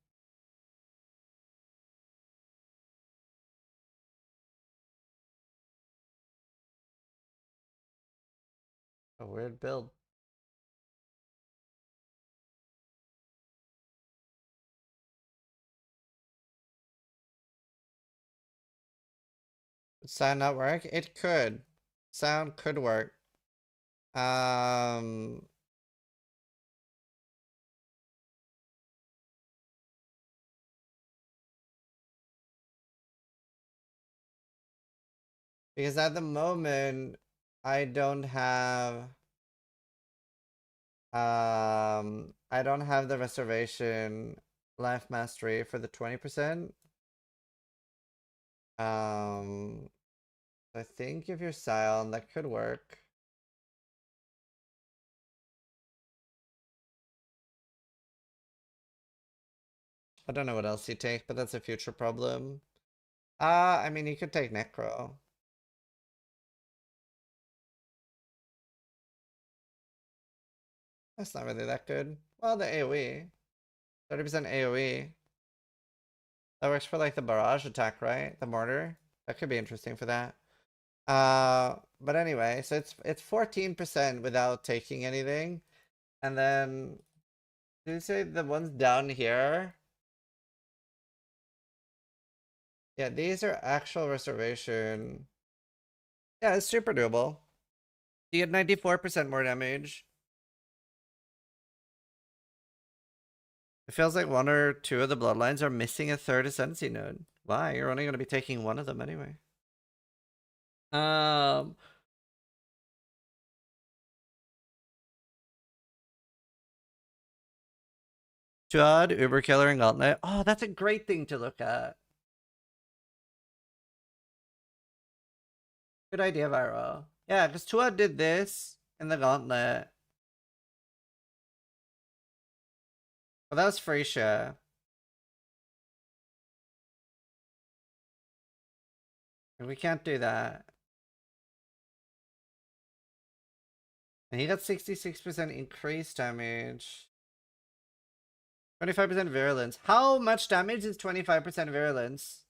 S2: A weird build. Would sound not work? It could. Sound could work. Because at the moment, I don't have I don't have the reservation life mastery for the 20%. I think if you're Scion, that could work. I don't know what else you take, but that's a future problem. I mean, you could take Necro. That's not really that good. Well, the AoE. 30% AoE. That works for like the barrage attack, right? The mortar. That could be interesting for that. But anyway, so it's 14% without taking anything. And then did you say the ones down here? Yeah, these are actual restoration. Yeah, it's super doable. You get 94% more damage. It feels like one or two of the bloodlines are missing a third ascendancy node. Why? You're only going to be taking one of them anyway. Tuad, Uber Killer, and Gauntlet. Oh, that's a great thing to look at. Good idea, Viral. Yeah, because Tuad did this in the Gauntlet. Well, that was Freysia. We can't do that. And he got 66% increased damage. 25% virulence. How much damage is 25% virulence?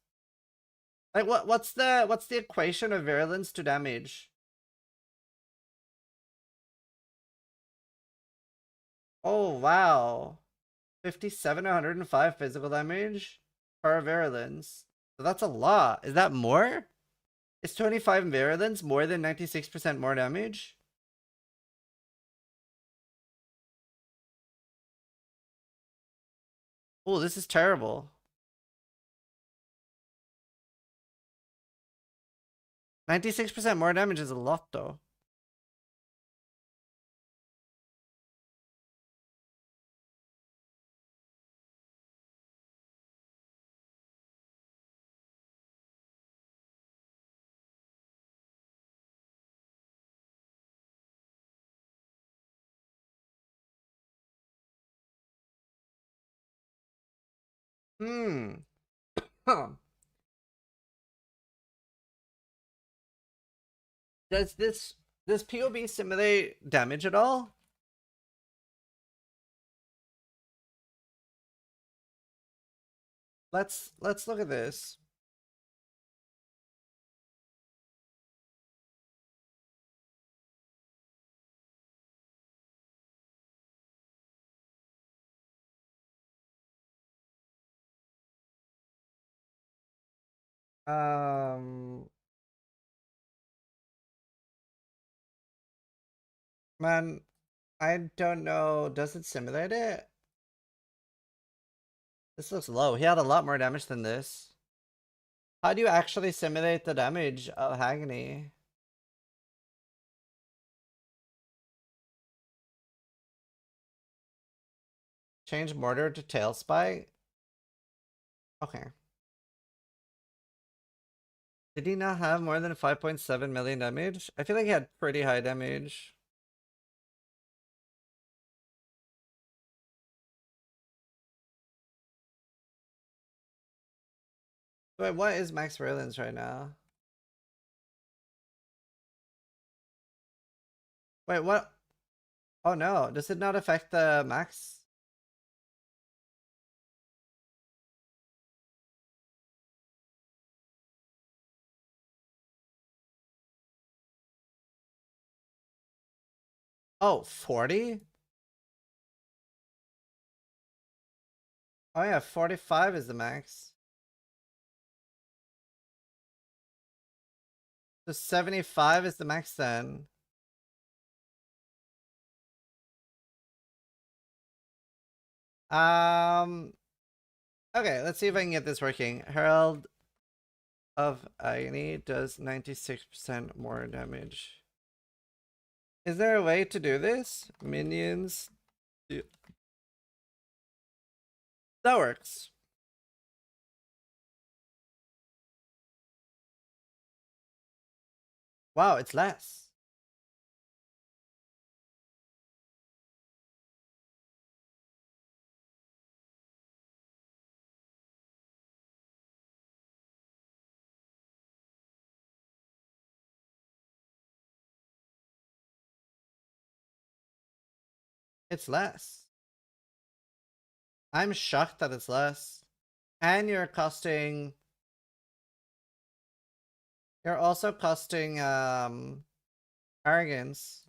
S2: Like what's the equation of virulence to damage? Oh wow. 57 105 physical damage per virulence. So that's a lot. Is that more? Is 25 virulence more than 96% more damage? Oh, this is terrible. 96% more damage is a lot though. Huh. Does POB simulate damage at all? Let's look at this. Man, I don't know. Does it simulate it? This looks low. He had a lot more damage than this. How do you actually simulate the damage of Agony? Change mortar to tail spike? Okay. Did he not have more than 5.7 million damage? I feel like he had pretty high damage. Wait, what is max virulence right now? Wait, what? Oh no, does it not affect the max? Oh, 40? Oh yeah, 45 is the max. So 75 is the max then. Okay, let's see if I can get this working. Herald of Agony does 96% more damage. Is there a way to do this? Minions. That works. Wow, it's less. It's less. I'm shocked that it's less. And you're costing... You're also costing, arrogance.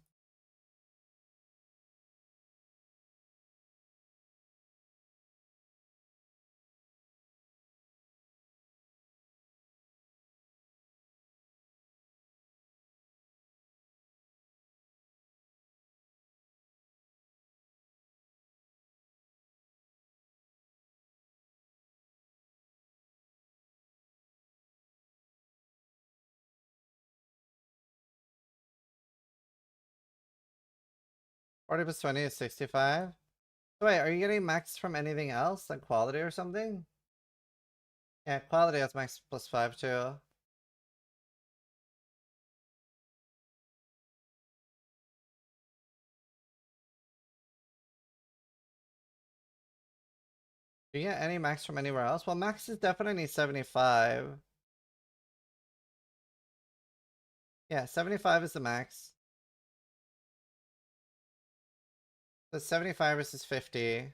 S2: Forty plus 20 is 65. So wait, are you getting max from anything else? Like quality or something? Yeah, quality has max plus 5 too. Do you get any max from anywhere else? Well, max is definitely 75. Yeah, 75 is the max. So 75 versus 50.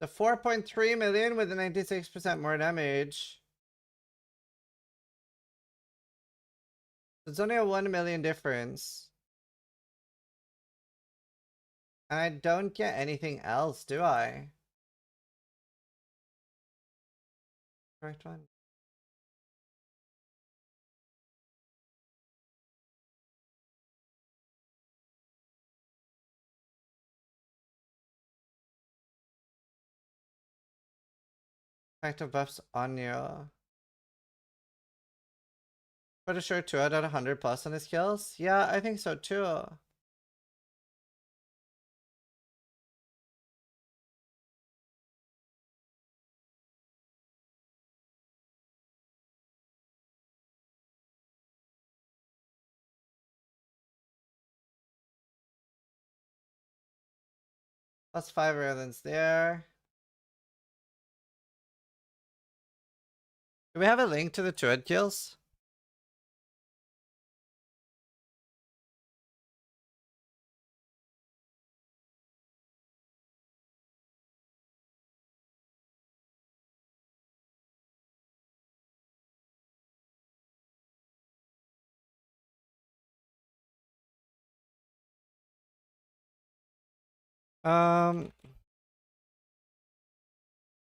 S2: The 4.3 million with the 96% more damage. It's only a 1 million difference. And I don't get anything else, do I? Correct one. Active buffs on you. Pretty sure 2 out of 100 plus on his kills? Yeah, I think so too. Plus 5 islands there. Do we have a link to the 2-head kills?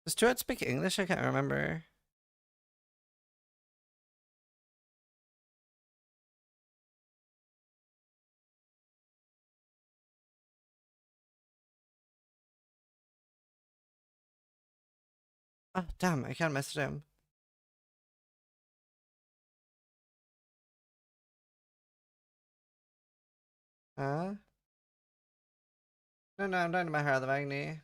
S2: Does 2-head speak English? I can't remember. Oh, damn, I can't message him. Huh? No, I'm down to my hair the Magni.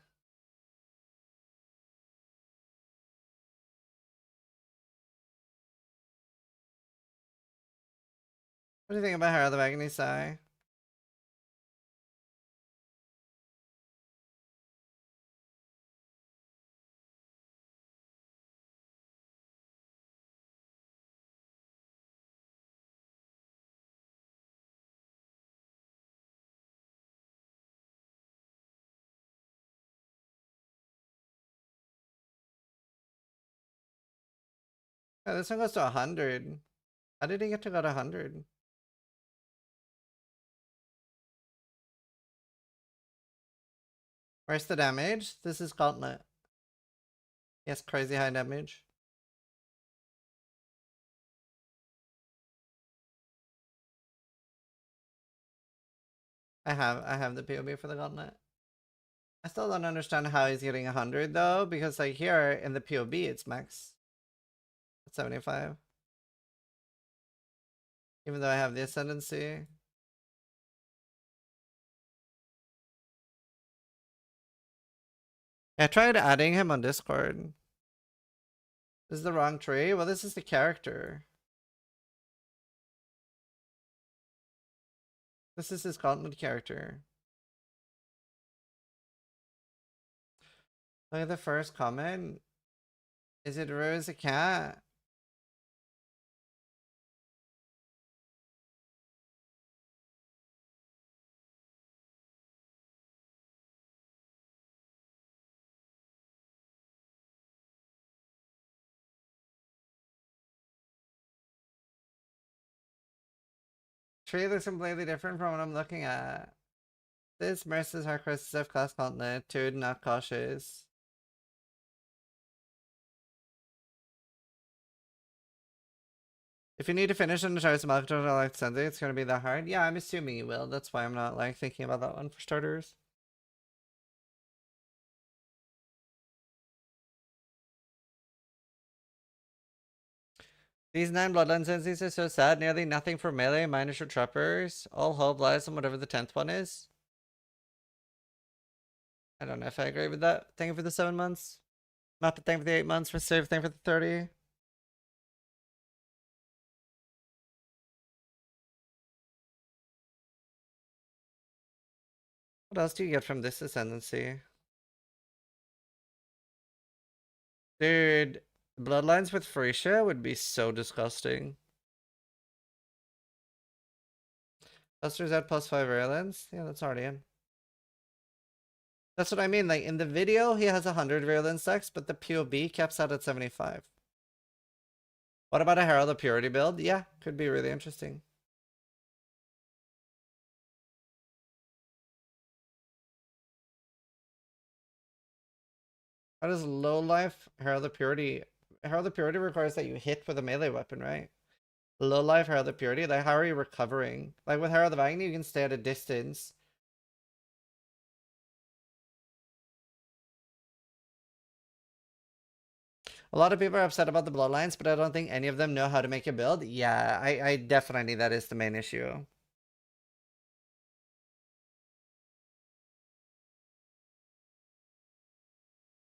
S2: What do you think about Hair of the Magni, Sai? Oh, this one goes to 100. How did he get to go to 100? Where's the damage? This is Gauntlet. Yes, crazy high damage. I have the POB for the Gauntlet. I still don't understand how he's getting 100 though, because like here in the POB it's max at 75. Even though I have the ascendancy. I tried adding him on Discord. This is the wrong tree? Well, this is the character. This is his Gauntlet character. Look at the first comment. Is it Rose a cat? Tree looks completely different from what I'm looking at. This Mercy's hardcore SF class Gauntlet, Tude not cautious. If you need to finish on the Charles Malcolm like Sunday, it's gonna be that hard. Yeah, I'm assuming you will. That's why I'm not like thinking about that one for starters. These 9 Bloodlines instances are so sad. Nearly nothing for melee, minus for trappers. All hope lies on whatever the 10th one is. I don't know if I agree with that. Thank you for the 7 months. Muppet, thank you for the 8 months. For Save, thank you for the 30. What else do you get from this ascendancy? Dude, Bloodlines with Frisia would be so disgusting. Buster's at +5 virulence? Yeah, that's already in. That's what I mean. Like, in the video, he has 100 virulence decks, but the POB caps out at 75. What about a Herald of Purity build? Yeah, could be really interesting. How does low life Herald of Purity? Herald of Purity requires that you hit with a melee weapon, right? Low life Herald of Purity, like how are you recovering? Like with Herald of Agony, you can stay at a distance. A lot of people are upset about the Bloodlines, but I don't think any of them know how to make a build. Yeah, I definitely, that is the main issue.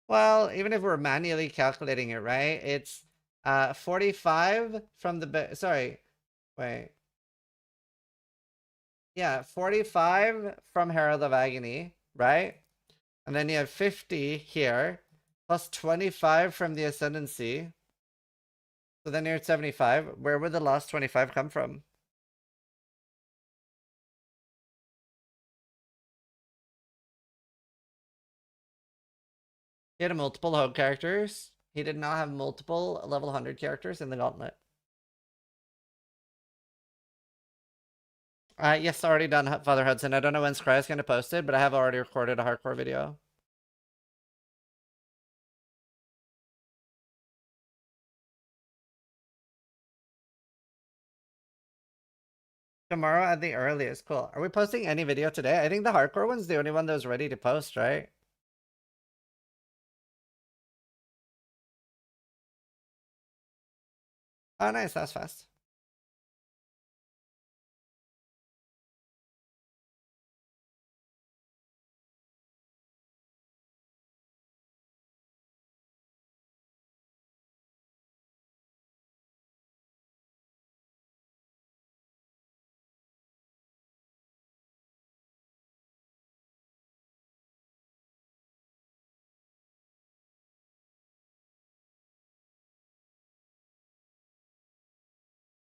S2: Well, even if we're manually calculating it, right? It's 45 from the sorry. Wait. Yeah, 45 from Herald of Agony, right? And then you have 50 here, plus 25 from the Ascendancy. So then you're at 75. Where would the last 25 come from? He had multiple Hogue characters. He did not have multiple level 100 characters in the Gauntlet. Yes, already done, Father Hudson. I don't know when Scry is going to post it, but I have already recorded a hardcore video. Tomorrow at the earliest. Cool. Are we posting any video today? I think the hardcore one's the only one that was ready to post, right? Oh, nice. That's fast.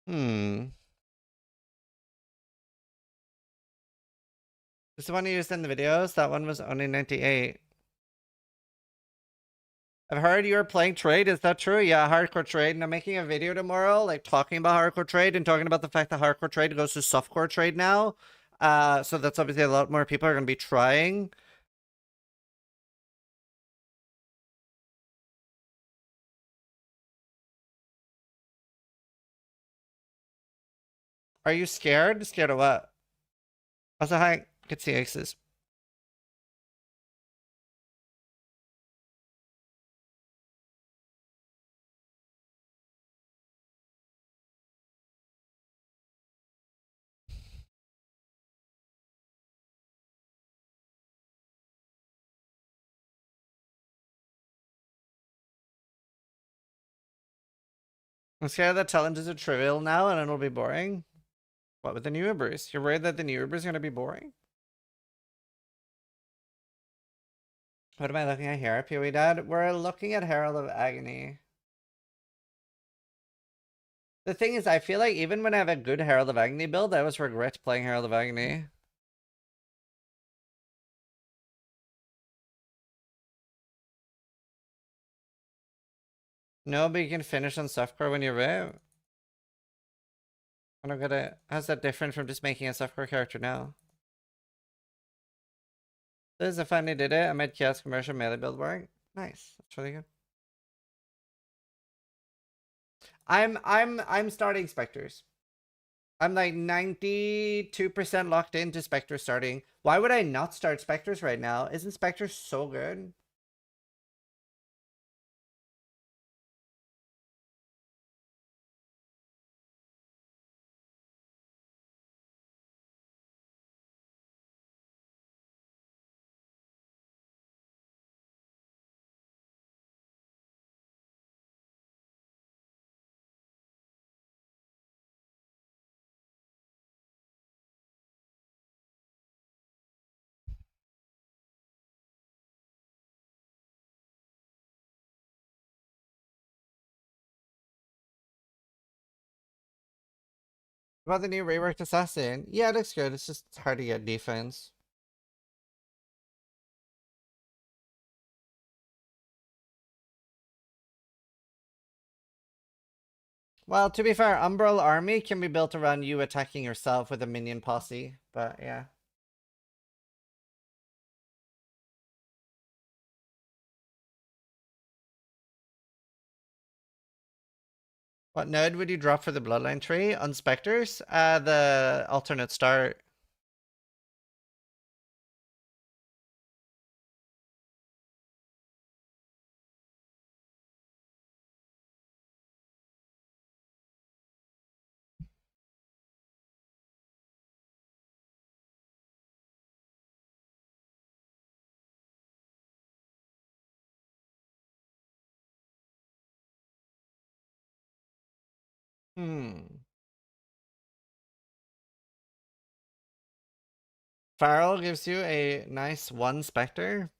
S2: Hmm. This is the one you used in the videos? That one was only 98. I've heard you're playing trade. Is that true? Yeah, hardcore trade. And I'm making a video tomorrow, like talking about hardcore trade and talking about the fact that hardcore trade goes to softcore trade now. So that's obviously a lot more people are going to be trying. Are you scared? Scared of what? Also, hi. Good to see Aces. I'm scared that challenges are trivial now and it'll be boring. What with the new Ubers? You're worried that the new Ubers are going to be boring? What am I looking at here, PoE Dad? We're looking at Herald of Agony. The thing is, I feel like even when I have a good Herald of Agony build, I always regret playing Herald of Agony. No, but you can finish on softcore when you're out. I don't get it. How's that different from just making a software character now? This I finally did it. I made Chaos Commercial melee build work. Nice. That's really good. I'm starting Specters. I'm like 92% locked into Spectre starting. Why would I not start Specters right now? Isn't Spectre so good? What about the new reworked assassin? Yeah, it looks good. It's just hard to get defense. Well, to be fair, Umbral Army can be built around you attacking yourself with a minion posse, but yeah. What node would you drop for the Bloodline tree? On Specters? The alternate start. Farrell gives you a nice 1 Specter.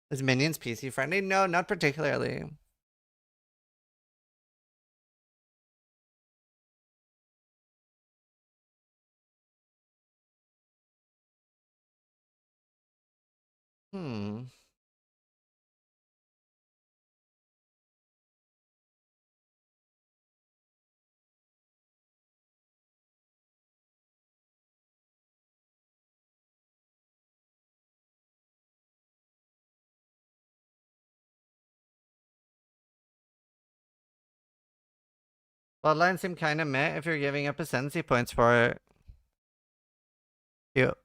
S2: Is minions PC friendly? No, not particularly. Bloodlines seem kinda meh if you're giving up ascendancy points for it. Yep.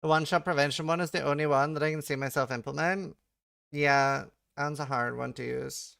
S2: The one-shot prevention one is the only one that I can see myself implement. Yeah, that one's a hard one to use.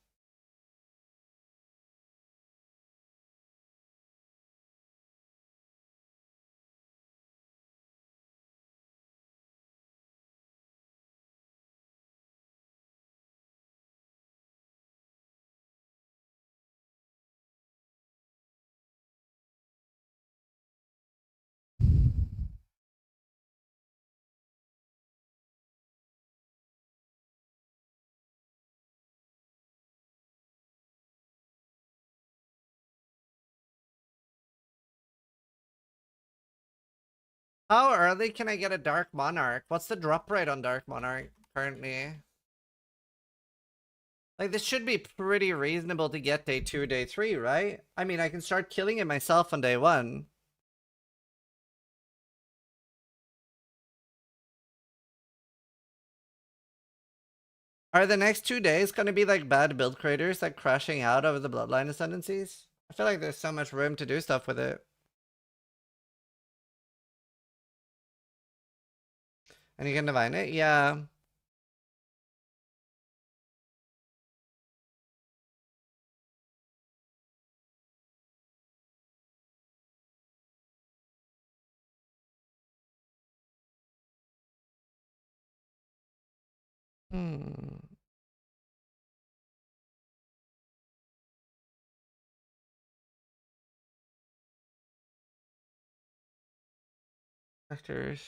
S2: How early can I get a Dark Monarch? What's the drop rate on Dark Monarch currently? Like, this should be pretty reasonable to get day 2, day 3, right? I mean, I can start killing it myself on day 1. Are the next 2 days gonna be like bad build creators like crashing out over the Bloodline ascendancies? I feel like there's so much room to do stuff with it. And you can divine it? Yeah. Hmm. Specters.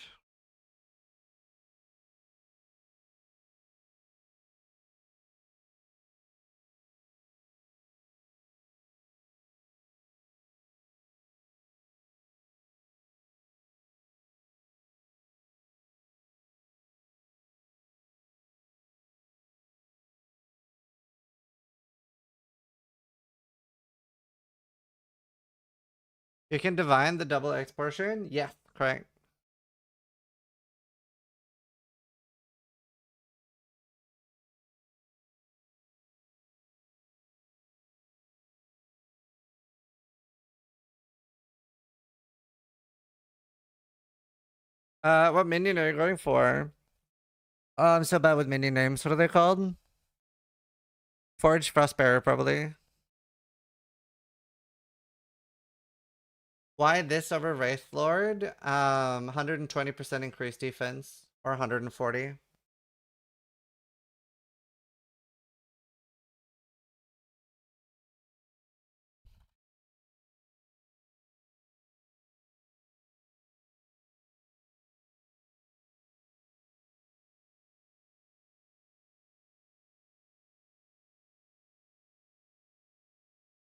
S2: You can divine the double X portion? Yes, correct. What minion are you going for? Oh, I'm so bad with minion names. What are they called? Forge Frostbearer, probably. Why this over Wraith Lord? 120% increased defense. Or 140.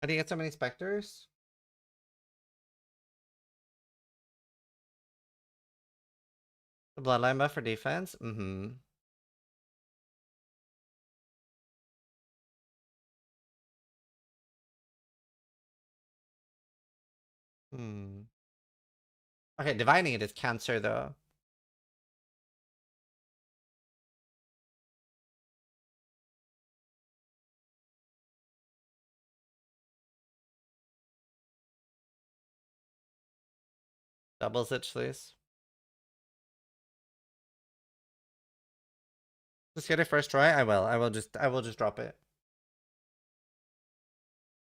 S2: How do you get so many Specters? The Bloodline buff for defense? Mm-hmm. Hmm. Okay, divining it is cancer, though. Doubles it, please. Just get it first try? I will. I will just drop it.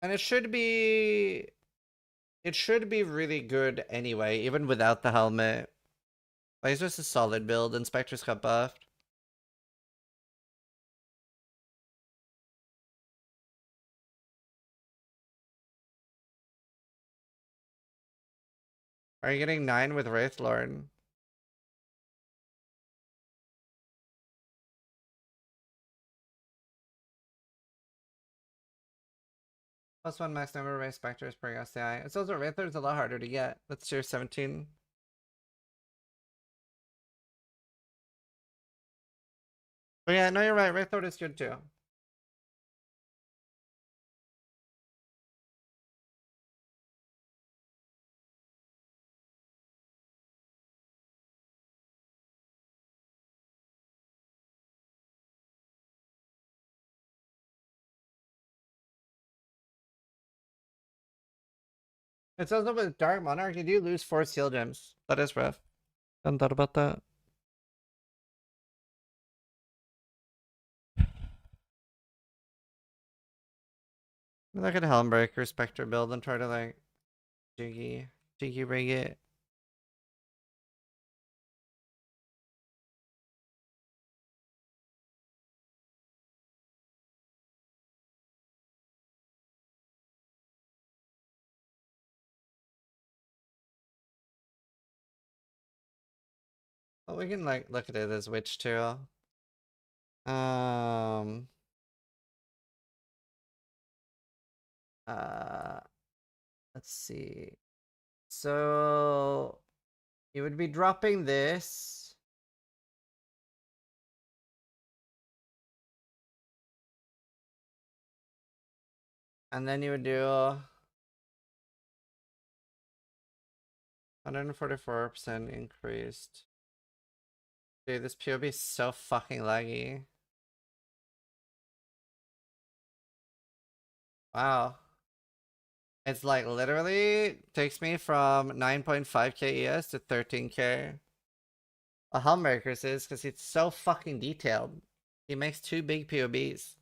S2: And it should be really good anyway, even without the helmet. Like, it's just a solid build, and Specters got buffed. Are you getting 9 with Wraith Lord? +1 max number of Wraith Specters per SCI. It's also Wraith Lord's a lot harder to get. That's tier 17. But yeah, no, you're right. Wraith Lord is good too. It's also with Dark Monarch, you do lose 4 seal gems. That is rough. Hadn't thought about that. Look at Helmbreaker Spectre build and try to like jiggy rig it. Well, we can like look at it as witch too. Um uh let's see. So you would be dropping this. And then you would do 144% increased. Dude, this POB is so fucking laggy. Wow. It's like literally takes me from 9.5k ES to 13k. A Helmbreaker's is because it's so fucking detailed. He makes 2 big POBs.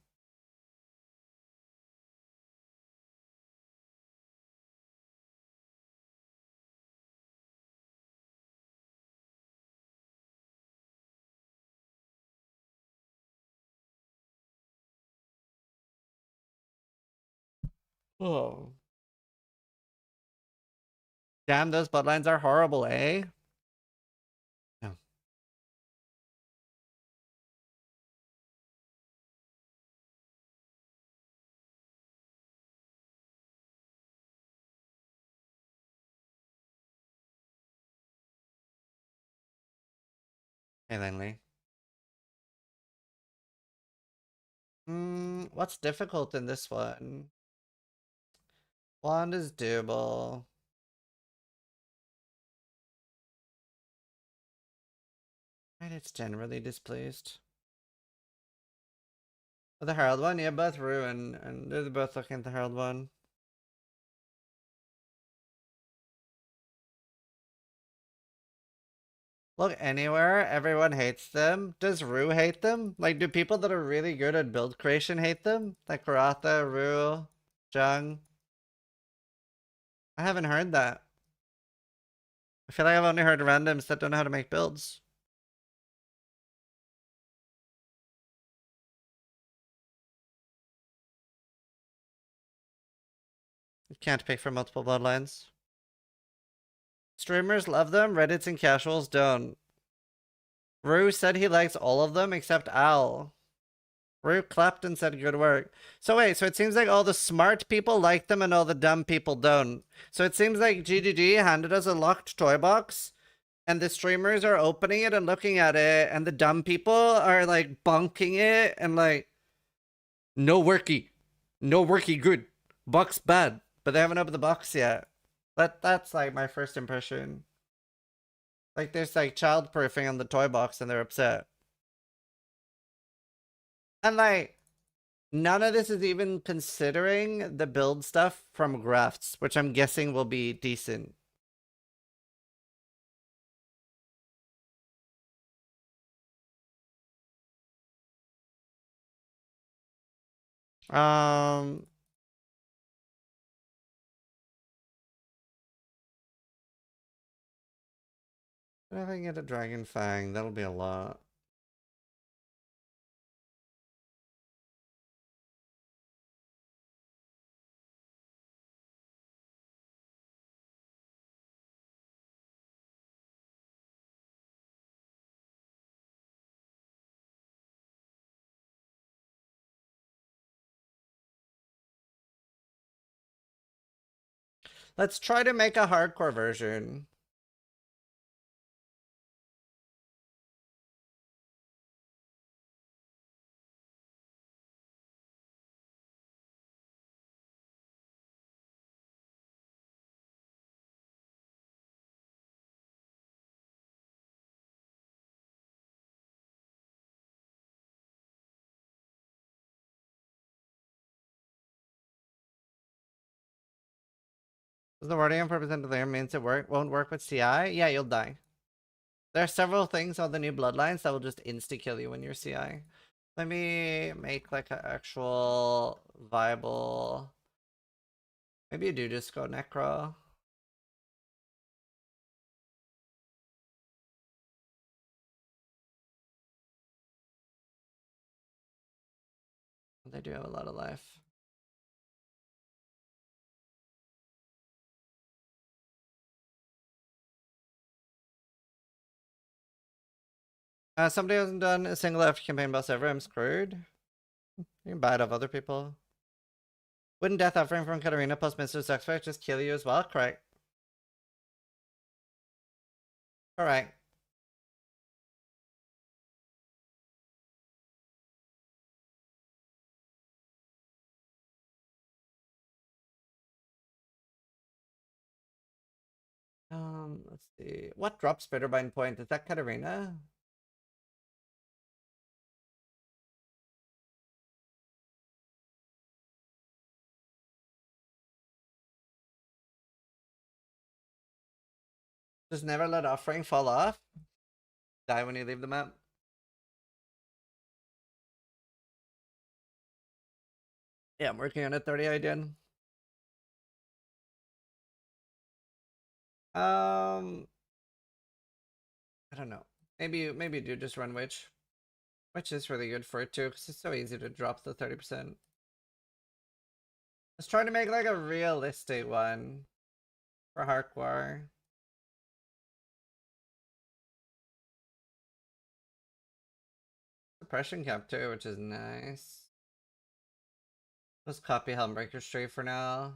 S2: Oh. Damn, those bloodlines are horrible, eh? No. Hey, Langley. What's difficult in this one? Blonde is doable. Right, it's generally displaced. Oh, the Herald one? Yeah, both Ruin, and they're both looking at the Herald one. Look anywhere, everyone hates them. Does Rue hate them? Like, do people that are really good at build creation hate them? Like Karatha, Rue, Jung? I haven't heard that. I feel like I've only heard randoms that don't know how to make builds. You can't pick from multiple bloodlines. Streamers love them, Reddits and casuals don't. Rue said he likes all of them except Aul. Rue clapped and said good work. So wait, so it seems like all the smart people like them and all the dumb people don't. So it seems like GGG handed us a locked toy box and the streamers are opening it and looking at it and the dumb people are like bonking it and like, no worky. No worky good. Box bad. But they haven't opened the box yet. That's like my first impression. Like there's like childproofing on the toy box and they're upset. And like, none of this is even considering the build stuff from Grafts, which I'm guessing will be decent. If I can get a Dragon Fang, that'll be a lot. Let's try to make a hardcore version. Does the wording for percent Delirium means it won't work with CI? Yeah, you'll die. There are several things on the new Bloodlines that will just insta-kill you when you're CI. Let me make like an actual viable... Maybe you do just go Necro. They do have a lot of life. Somebody hasn't done a single after campaign boss ever. I'm screwed. You can buy it off other people. Wouldn't death offering from Katarina plus Mr. Sexpack just kill you as well? Correct. Correct. Let's see. What drops Bitterbind point? Is that Katarina? Just never let offering fall off? Die when you leave the map? Yeah, I'm working on it 30 again. I don't know. Maybe do just run Witch. Witch is really good for it too, because it's so easy to drop the 30%. Let's try to make like a realistic one for hardcore. Suppression cap too, which is nice. Let's copy Helmbreaker straight for now.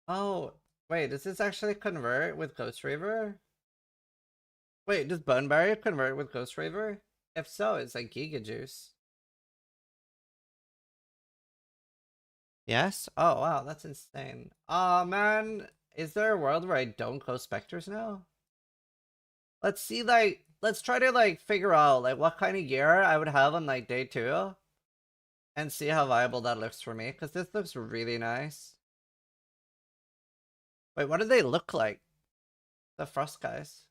S2: Oh, wait, does this actually convert with Ghost Raver? Wait, does Bone Barrier convert with Ghost Raver? If so, it's like Giga Juice. Yes? Oh wow, that's insane. Aw man, is there a world where I don't go Specters now? Let's see, like, let's try to like figure out like what kind of gear I would have on like day 2. And see how viable that looks for me, because this looks really nice. Wait, what do they look like? The Frost guys.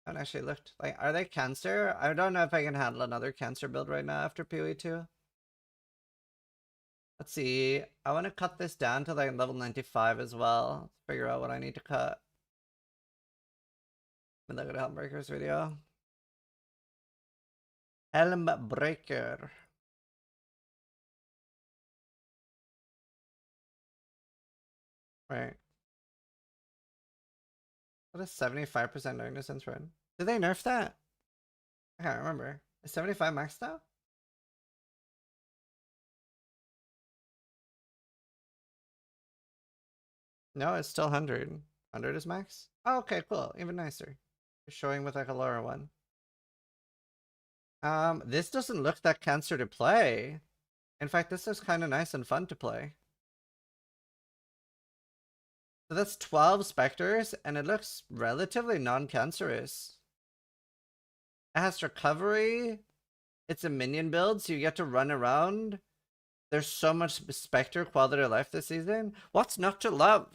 S2: I haven't actually looked. Like, are they Cancer? I don't know if I can handle another Cancer build right now after PoE 2. Let's see. I want to cut this down to like level 95 as well. Let's figure out what I need to cut. Let me look at Helmbreaker's video. Helmbreaker. Right. What is 75% darkness and spread? Did they nerf that? I can't remember. Is 75 max now? No, it's still 100. 100 is max? Oh, okay, cool. Even nicer. You're showing with like a lower one. This doesn't look that Cancer to play. In fact, this looks kind of nice and fun to play. So that's 12 Specters, and it looks relatively non-cancerous. It has recovery. It's a minion build, so you get to run around. There's so much Specter quality of life this season. What's not to love?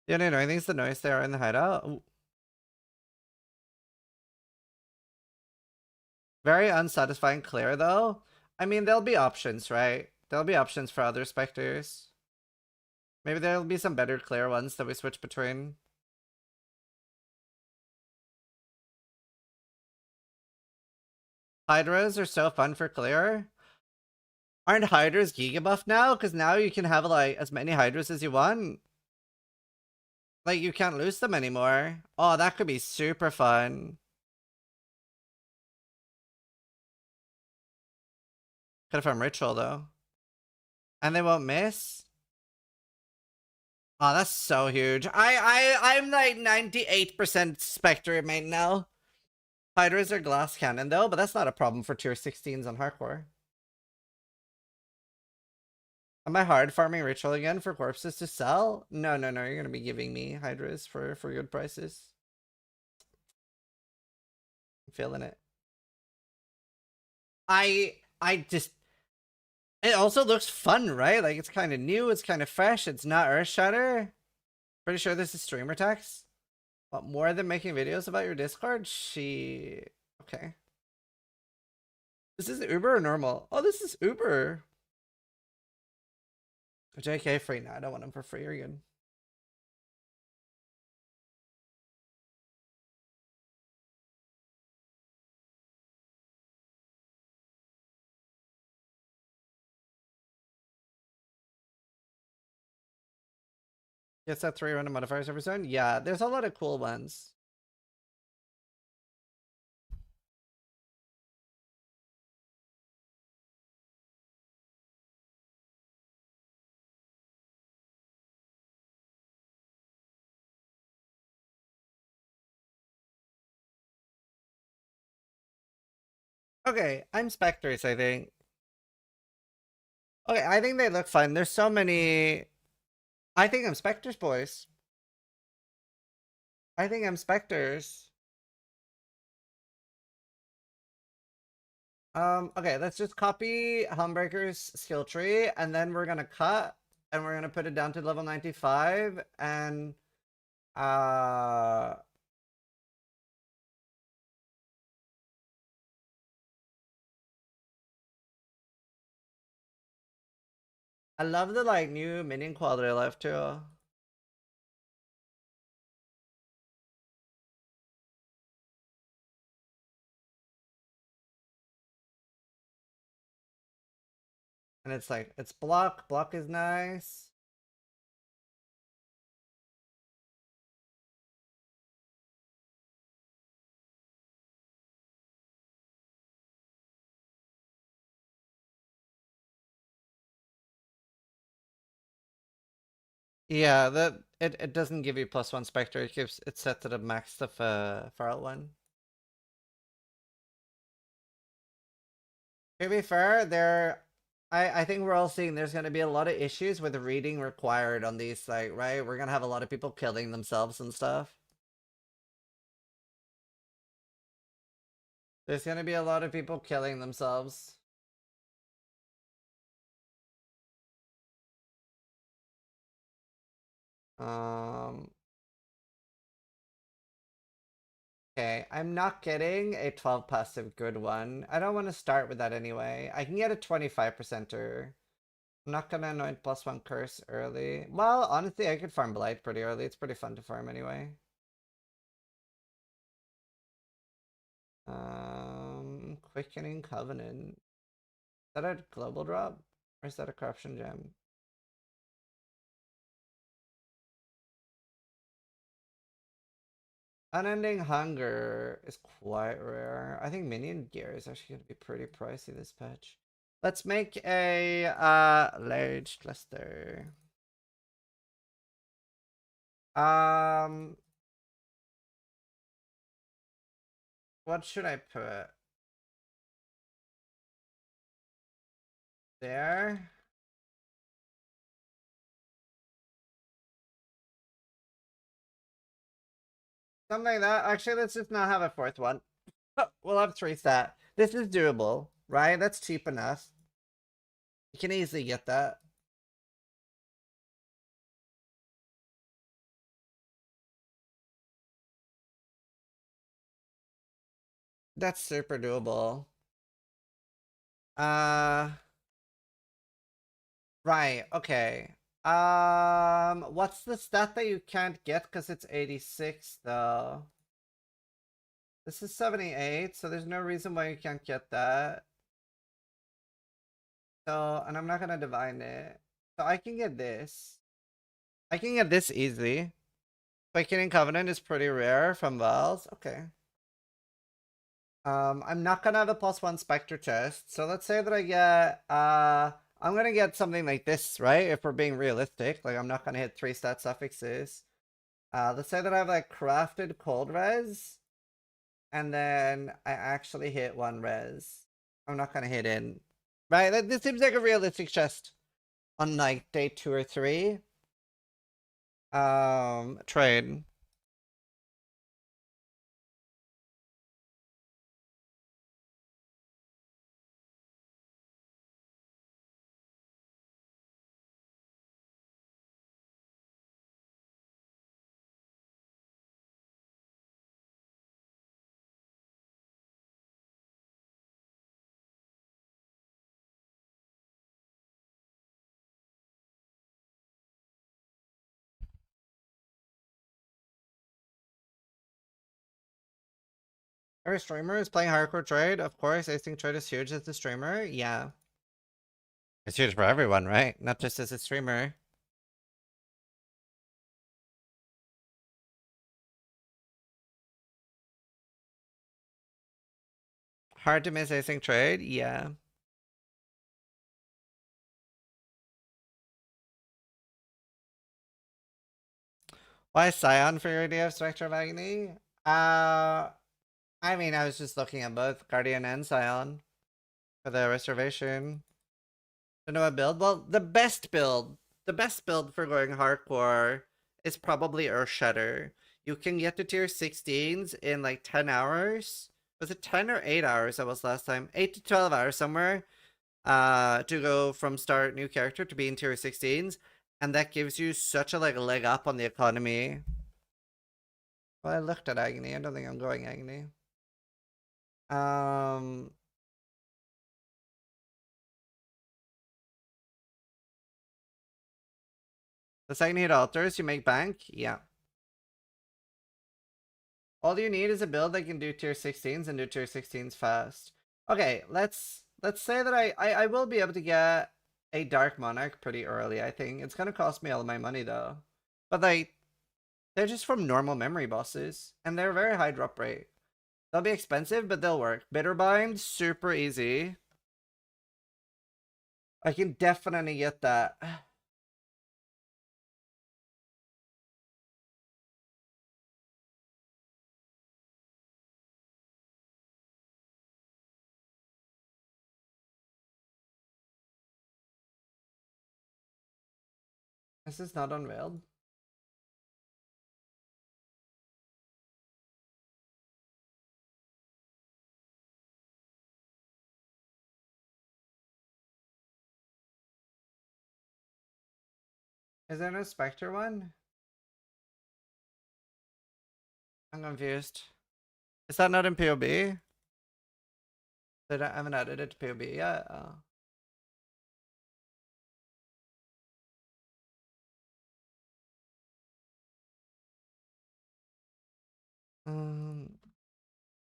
S2: The only annoying thing is the noise they are in the hideout. Ooh. Very unsatisfying clear, though. I mean, there'll be options, right? There'll be options for other Specters. Maybe there'll be some better clear ones that we switch between. Hydras are so fun for clear. Aren't Hydras Giga buff now? Because now you can have like as many Hydras as you want. Like you can't lose them anymore. Oh, that could be super fun. Could farm Ritual though. And they won't miss? Oh, that's so huge. I'm like 98% Spectre main now. Hydras are glass cannon though, but that's not a problem for tier 16s on hardcore. Am I hard farming Ritual again for corpses to sell? No, you're gonna be giving me Hydras for good prices. I'm feeling it. I just, it also looks fun, right? Like it's kind of new, it's kind of fresh, it's not Earthshatter. Pretty sure this is streamer tax. What, more than making videos about your Discord? Okay. This is Uber or normal? Oh, this is Uber. JK free? No, I don't want them for free. You're good. Gets that 3 random modifiers every zone? Yeah, there's a lot of cool ones. Okay, I'm Specters, I think. Okay, I think they look fun. There's so many. I think I'm Specters, boys. I think I'm Specters. Okay, let's just copy Helmbreaker's skill tree, and then we're gonna cut, and we're gonna put it down to level 95, and I love the like new minion quality life too. And it's like, it's block. Block is nice. Yeah, it doesn't give you +1 Specter. It gives it set to the max of Farrell one. To be fair, I think we're all seeing there's gonna be a lot of issues with reading required on these, like, right? We're gonna have a lot of people killing themselves and stuff. There's gonna be a lot of people killing themselves. Okay, I'm not getting a 12 passive good one. I don't want to start with that anyway. I can get a 25%er. I'm not gonna anoint +1 curse early. Well, honestly, I could farm Blight pretty early. It's pretty fun to farm anyway. Quickening Covenant. Is that a global drop? Or is that a corruption gem? Unending Hunger is quite rare. I think minion gear is actually going to be pretty pricey this patch. Let's make a large cluster. What should I put? There. Something like that. Actually, let's just not have a fourth one. We'll have 3 stat. This is doable, right? That's cheap enough. You can easily get that. That's super doable. Right, okay. What's the stat that you can't get because it's 86 though? This is 78, so there's no reason why you can't get that. So, and I'm not gonna divine it. So I can get this. I can get this easily. Quickening Covenant is pretty rare from Vals. Okay. I'm not gonna have a +1 Specter chest. So let's say that I get, I'm gonna get something like this, right? If we're being realistic, like I'm not gonna hit 3 stat suffixes. Let's say that I have like crafted cold res, and then I actually hit 1 res. I'm not gonna hit in, right? This seems like a realistic chest on like day 2 or 3. Trade. Every streamer is playing hardcore trade, of course. Async trade is huge as a streamer. Yeah. It's huge for everyone, right? Not just as a streamer. Hard to miss async trade? Yeah. Why Scion for your idea of Spectre of Agony? I mean, I was just looking at both Guardian and Scion for the reservation. To know a build? Well, the best build for going hardcore is probably Earthshatter. You can get to tier 16s in like 10 hours. Was it 10 or 8 hours that was last time? 8 to 12 hours somewhere. To go from start new character to be in tier 16s. And that gives you such a like leg up on the economy. Well, I looked at Agony. I don't think I'm going Agony. The second you hit altars, you make bank? Yeah. All you need is a build that can do tier 16s and do tier 16s fast. Okay, let's say that I will be able to get a Dark Monarch pretty early, I think. It's gonna cost me all of my money though. But like, they're just from normal memory bosses, and they're very high drop rate. They'll be expensive, but they'll work. Bitterbind, super easy. I can definitely get that. This is not unveiled. Is there no Specter one? I'm confused. Is that not in POB? I haven't added it to POB yet. Oh.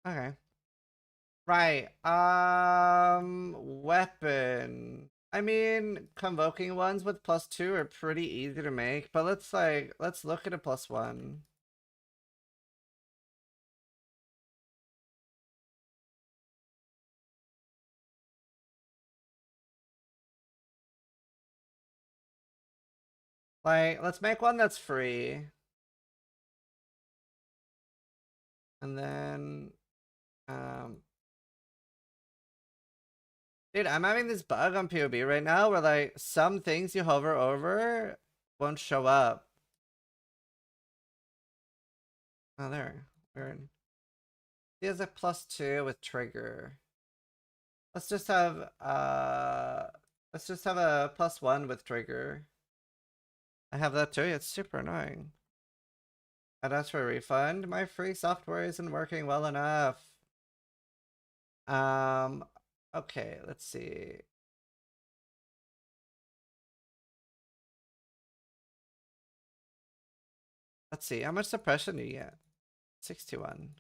S2: Okay. Right. Weapon. I mean, convoking ones with +2 are pretty easy to make, but let's look at a +1. Like, let's make one that's free. And then, dude, I'm having this bug on POB right now where like some things you hover over won't show up. Oh, there. Weird. He has a +2 with trigger. Let's just have a +1 with trigger. I have that too. It's super annoying. I'd ask for a refund. My free software isn't working well enough. Okay, let's see. Let's see, how much suppression do you get? 61.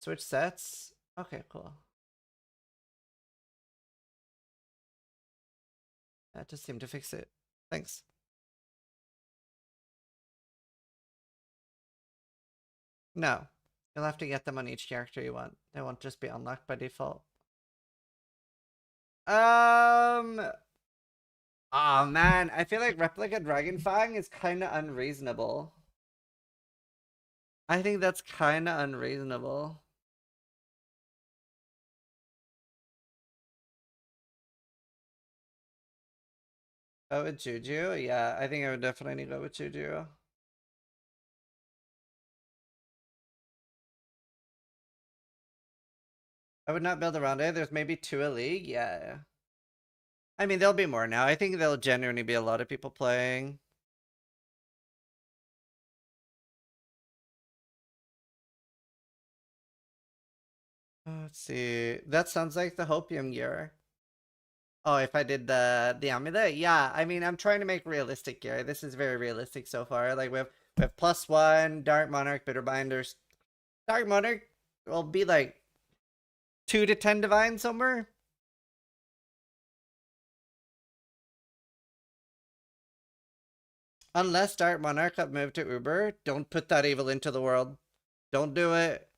S2: Switch sets? Okay, cool. That just seemed to fix it. Thanks. No. You'll have to get them on each character you want. They won't just be unlocked by default. Oh man, I feel like Replica Dragonfang is kinda unreasonable. I think that's kinda unreasonable. Go with Juju? Yeah, I think I would definitely go with Juju. I would not build around it. There's maybe 2 a league. Yeah. I mean, there'll be more now. I think there'll genuinely be a lot of people playing. Let's see. That sounds like the Hopium gear. Oh, if I did the amulet? Yeah, I mean, I'm trying to make realistic gear. This is very realistic so far. Like, we have +1, Dark Monarch, Bitterbinders. Dark Monarch will be like 2 to 10 Divine somewhere. Unless Dark Monarch got moved to Uber, don't put that evil into the world. Don't do it.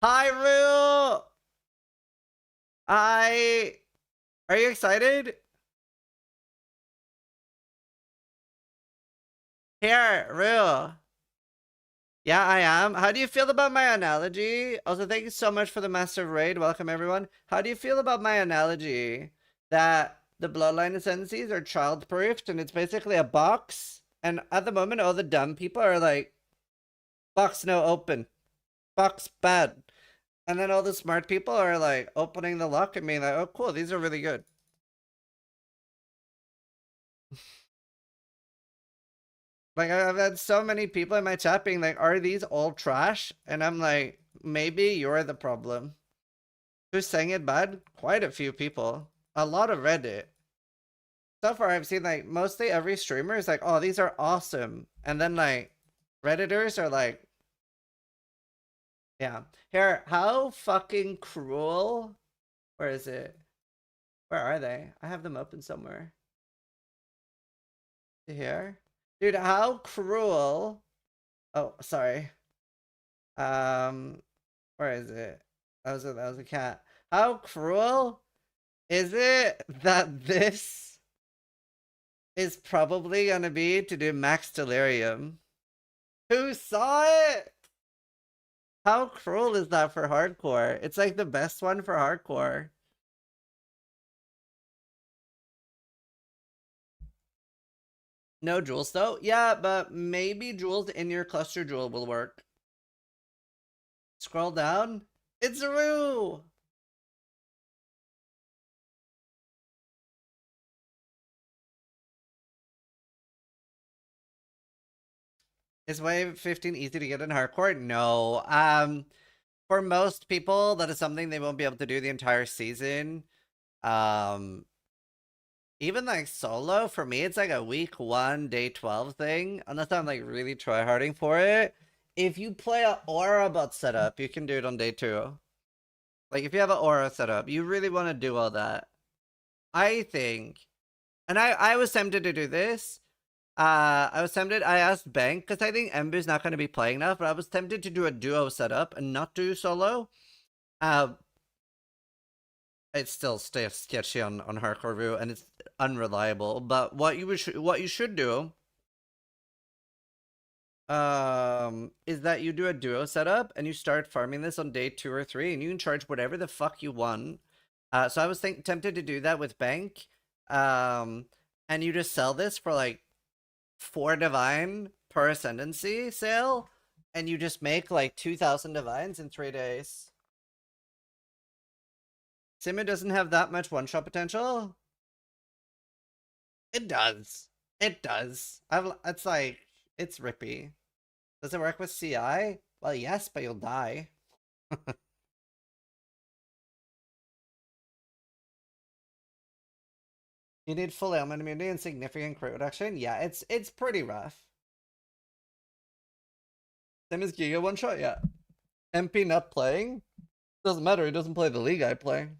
S2: Hyrule! Are you excited? Here, Rue. Yeah, I am. How do you feel about my analogy? Also, thank you so much for the massive raid. Welcome, everyone. How do you feel about my analogy that the bloodline ascendancies are child-proofed and it's basically a box? And at the moment, all the dumb people are like, box no open. Box bad. And then all the smart people are like opening the lock and being like, oh, cool, these are really good. Like, I've had so many people in my chat being like, are these all trash? And I'm like, maybe you're the problem. Who's saying it bad? Quite a few people. A lot of Reddit. So far, I've seen like mostly every streamer is like, oh, these are awesome. And then like, Redditors are like, yeah. Here, how fucking cruel? Where is it? Where are they? I have them open somewhere. Here? Dude, how cruel. Oh, sorry. Where is it? That was a cat. How cruel is it that this is probably gonna be to do max Delirium? Who saw it? How cruel is that for hardcore? It's like the best one for hardcore. No jewels though? Yeah, but maybe jewels in your cluster jewel will work. Scroll down. It's Rue! Is wave 15 easy to get in hardcore? No. For most people, that is something they won't be able to do the entire season. Even like solo, for me, it's like a week 1, day 12 thing. Unless I'm like really tryharding for it. If you play an aura bot setup, you can do it on day 2. Like if you have an aura setup, you really want to do all that. I think. And I was tempted to do this. I asked Bank, because I think Embu's not going to be playing enough, but I was tempted to do a duo setup and not do solo. It's still sketchy on hardcore view, and it's unreliable. But what you should do is that you do a duo setup and you start farming this on day 2 or 3, and you can charge whatever the fuck you want. So I was tempted to do that with Bank. And you just sell this for like 4 divine per ascendancy sale, and you just make like 2,000 divines in 3 days. Simu doesn't have that much one-shot potential. It does. It does. It's like, it's rippy. Does it work with CI? Well, yes, but you'll die. You need full ailment immunity and significant crit reduction? Yeah, it's pretty rough. Same as Giga one shot, yeah. MP not playing? Doesn't matter, he doesn't play the league I play.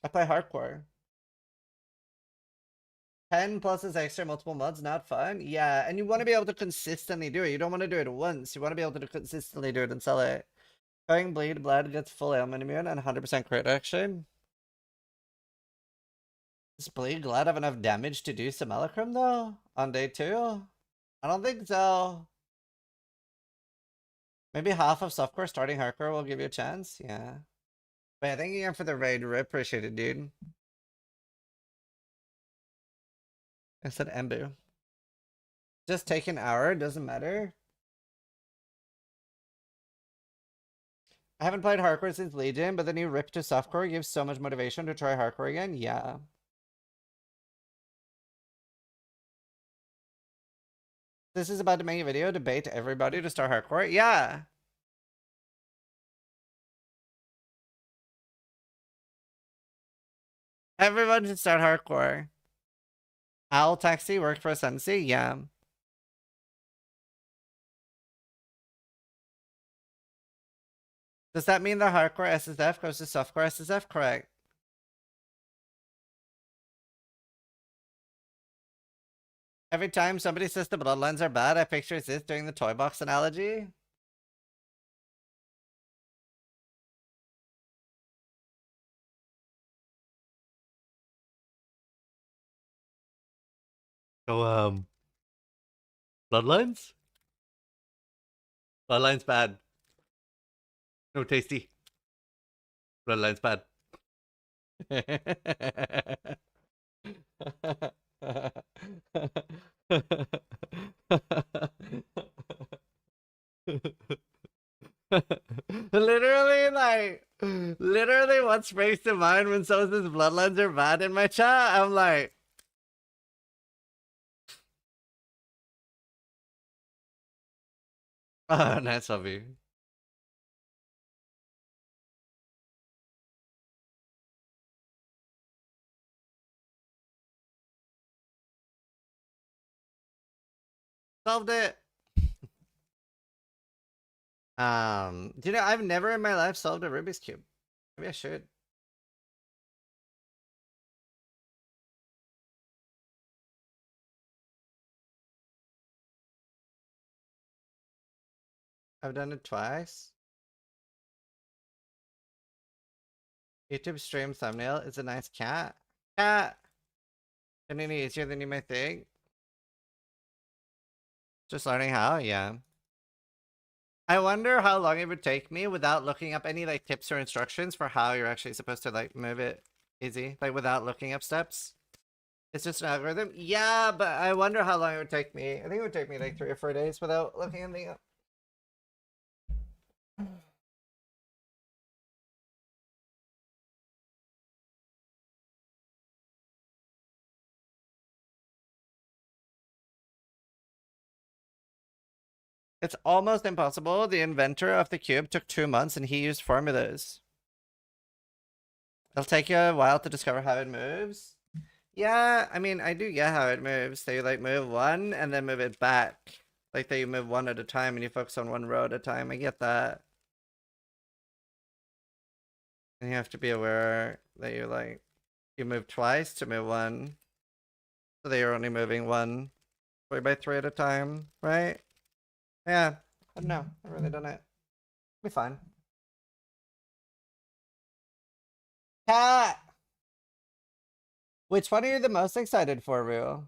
S2: I play hardcore. 10 plus is extra multiple mods, not fun? Yeah, and you want to be able to consistently do it. You don't want to do it once. You want to be able to consistently do it and sell it. Going bleed blood gets full ailment immune and 100% crit action. Is bleed glad have enough damage to do simulacrum though? On day 2? I don't think so. Maybe half of softcore starting hardcore will give you a chance? Yeah. But yeah, thank you again for the raid. Really appreciate it, dude. I said Embu. Just take an hour, doesn't matter. I haven't played hardcore since Legion, but the new rip to softcore gives so much motivation to try hardcore again. Yeah. This is about to make a video to bait everybody to start hardcore. Yeah. Everyone should start hardcore. Owl Taxi worked for Ascendancy? Yeah. Does that mean the hardcore SSF goes to softcore SSF? Correct. Every time somebody says the Bloodlines are bad, I picture this during the toy box analogy. So, Bloodlines? Bloodlines bad. No tasty. Bloodlines bad. literally what springs to mind when someone says Bloodlines are bad in my chat? I'm like, oh, nice hobby. Solved it. Do you know, I've never in my life solved a Rubik's Cube. Maybe I should. I've done it twice. YouTube stream thumbnail is a nice cat. Cat! And any easier than you might think. Just learning how, yeah. I wonder how long it would take me without looking up any like tips or instructions for how you're actually supposed to like move it easy, like without looking up steps. It's just an algorithm. Yeah, but I wonder how long it would take me. I think it would take me like 3 or 4 days without looking anything up. It's almost impossible. The inventor of the cube took 2 months and he used formulas. It'll take you a while to discover how it moves. Yeah, I mean, I do get how it moves. So you like move one and then move it back. Like that you move one at a time and you focus on one row at a time. I get that. And you have to be aware that you move twice to move one. So that you're only moving 1 3x3 at a time, right? Yeah, I don't know. I've really done it. Be fine. Cat! Which one are you the most excited for, Rue?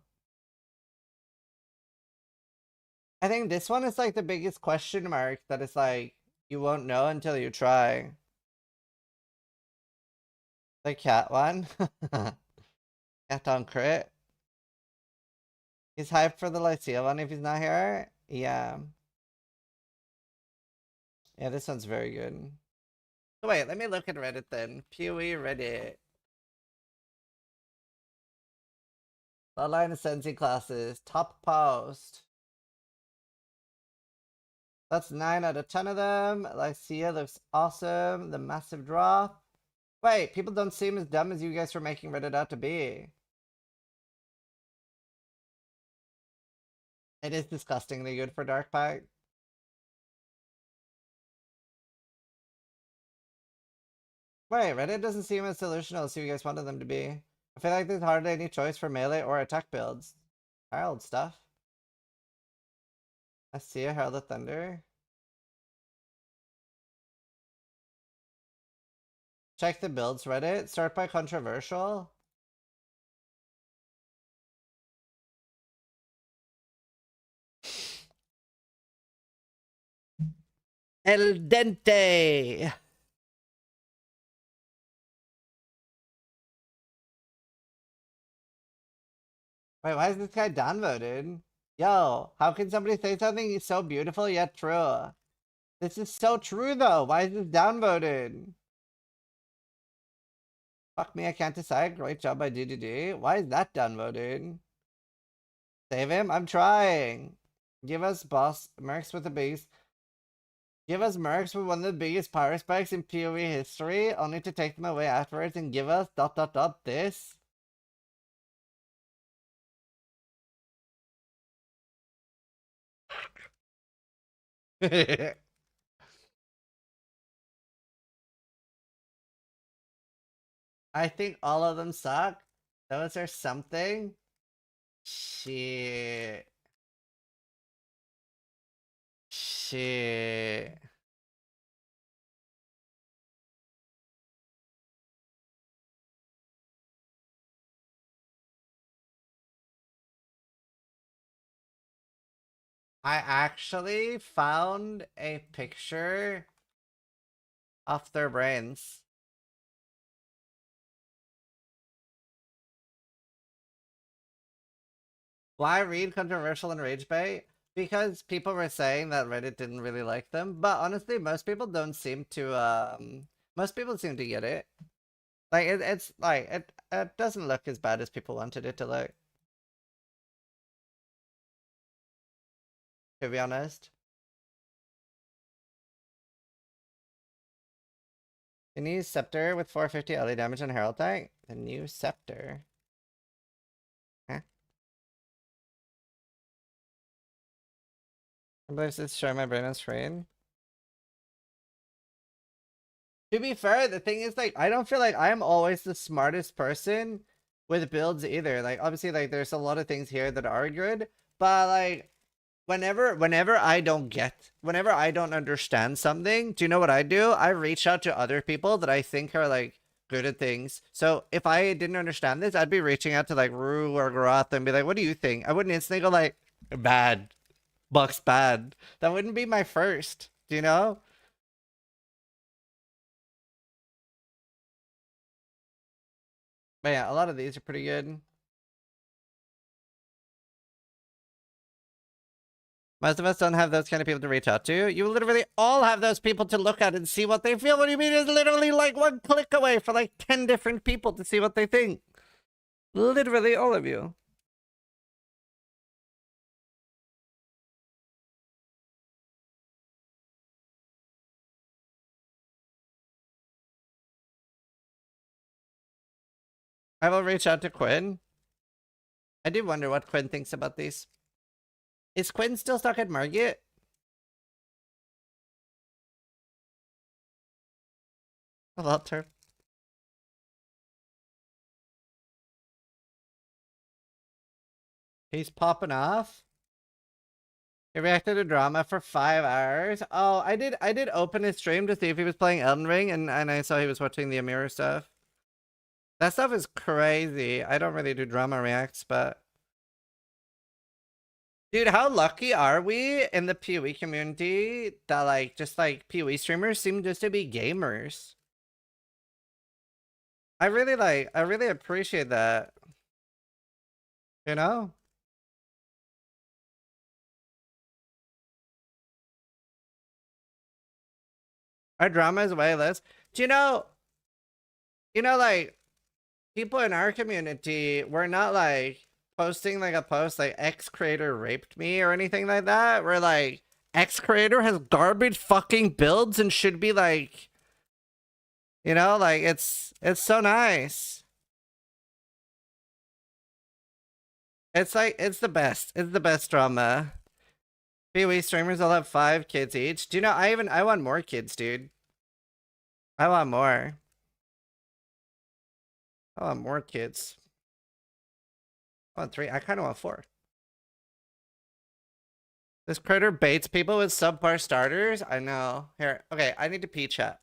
S2: I think this one is like the biggest question mark that is like, you won't know until you try. The cat one? Cat on crit. He's hyped for the Lycia one if he's not here. Yeah. Yeah, this one's very good. So wait, let me look at Reddit then. PoE Reddit. Bloodline Ascension classes. Top post. That's 9 out of 10 of them. Lycia looks awesome. The massive drop. Wait, people don't seem as dumb as you guys were making Reddit out to be. It is disgustingly good for Dark Pact. Wait, Reddit doesn't seem as delusional as you guys wanted them to be. I feel like there's hardly any choice for melee or attack builds. Herald stuff. I see a Herald of Thunder. Check the builds Reddit. Start by controversial. El dente. Wait, why is this guy downvoted? Yo, how can somebody say something so beautiful yet true? This is so true though. Why is this downvoted? Fuck me, I can't decide. Great job by DDD. Why is that downvoted? Save him? I'm trying. Give us boss mercs with the biggest. Give us mercs with one of the biggest power spikes in PoE history, only to take them away afterwards and give us ... this. I think all of them suck. Those are something. Shit. Shit. I actually found a picture of their brains. Why read controversial and rage bait? Because people were saying that Reddit didn't really like them, but honestly, most people don't seem to, most people seem to get it. Like, it's like, it doesn't look as bad as people wanted it to look. To be honest. The new Specter with 450 LA damage and Herald tank? The new Specter. Huh? I believe it's showing my brain on screen. To be fair, the thing is, like, I don't feel like I'm always the smartest person with builds either. Like, obviously, like, there's a lot of things here that are good, but, like, whenever I don't understand something, do you know what I do? I reach out to other people that I think are like good at things. So if I didn't understand this, I'd be reaching out to like Rue or Garoth and be like, what do you think? I wouldn't instantly go like, bad. Buck's bad. That wouldn't be my first. Do you know? But yeah, a lot of these are pretty good. Most of us don't have those kind of people to reach out to. You literally all have those people to look at and see what they feel. What do you mean? It's literally like one click away for like 10 different people to see what they think. Literally all of you. I will reach out to Quinn. I do wonder what Quinn thinks about these. Is Quinn still stuck at Margate? Walter. He's popping off. He reacted to drama for 5 hours. Oh, I did open his stream to see if he was playing Elden Ring, and I saw he was watching the Amira stuff. That stuff is crazy. I don't really do drama reacts, but dude, how lucky are we in the PoE community that like just like PoE streamers seem just to be gamers? I really appreciate that. You know? Our drama is way less. Do you know like people in our community, we're not like posting like a post like X creator raped me or anything like that. We're like X creator has garbage fucking builds and should be like, you know, like it's so nice. It's like it's the best. It's the best drama. PoE streamers all have 5 kids each. Do you know I want more kids, dude. I want more. I want more kids. I want 3. I kind of want 4. This critter baits people with subpar starters. I know. Here, okay, I need to pee chat.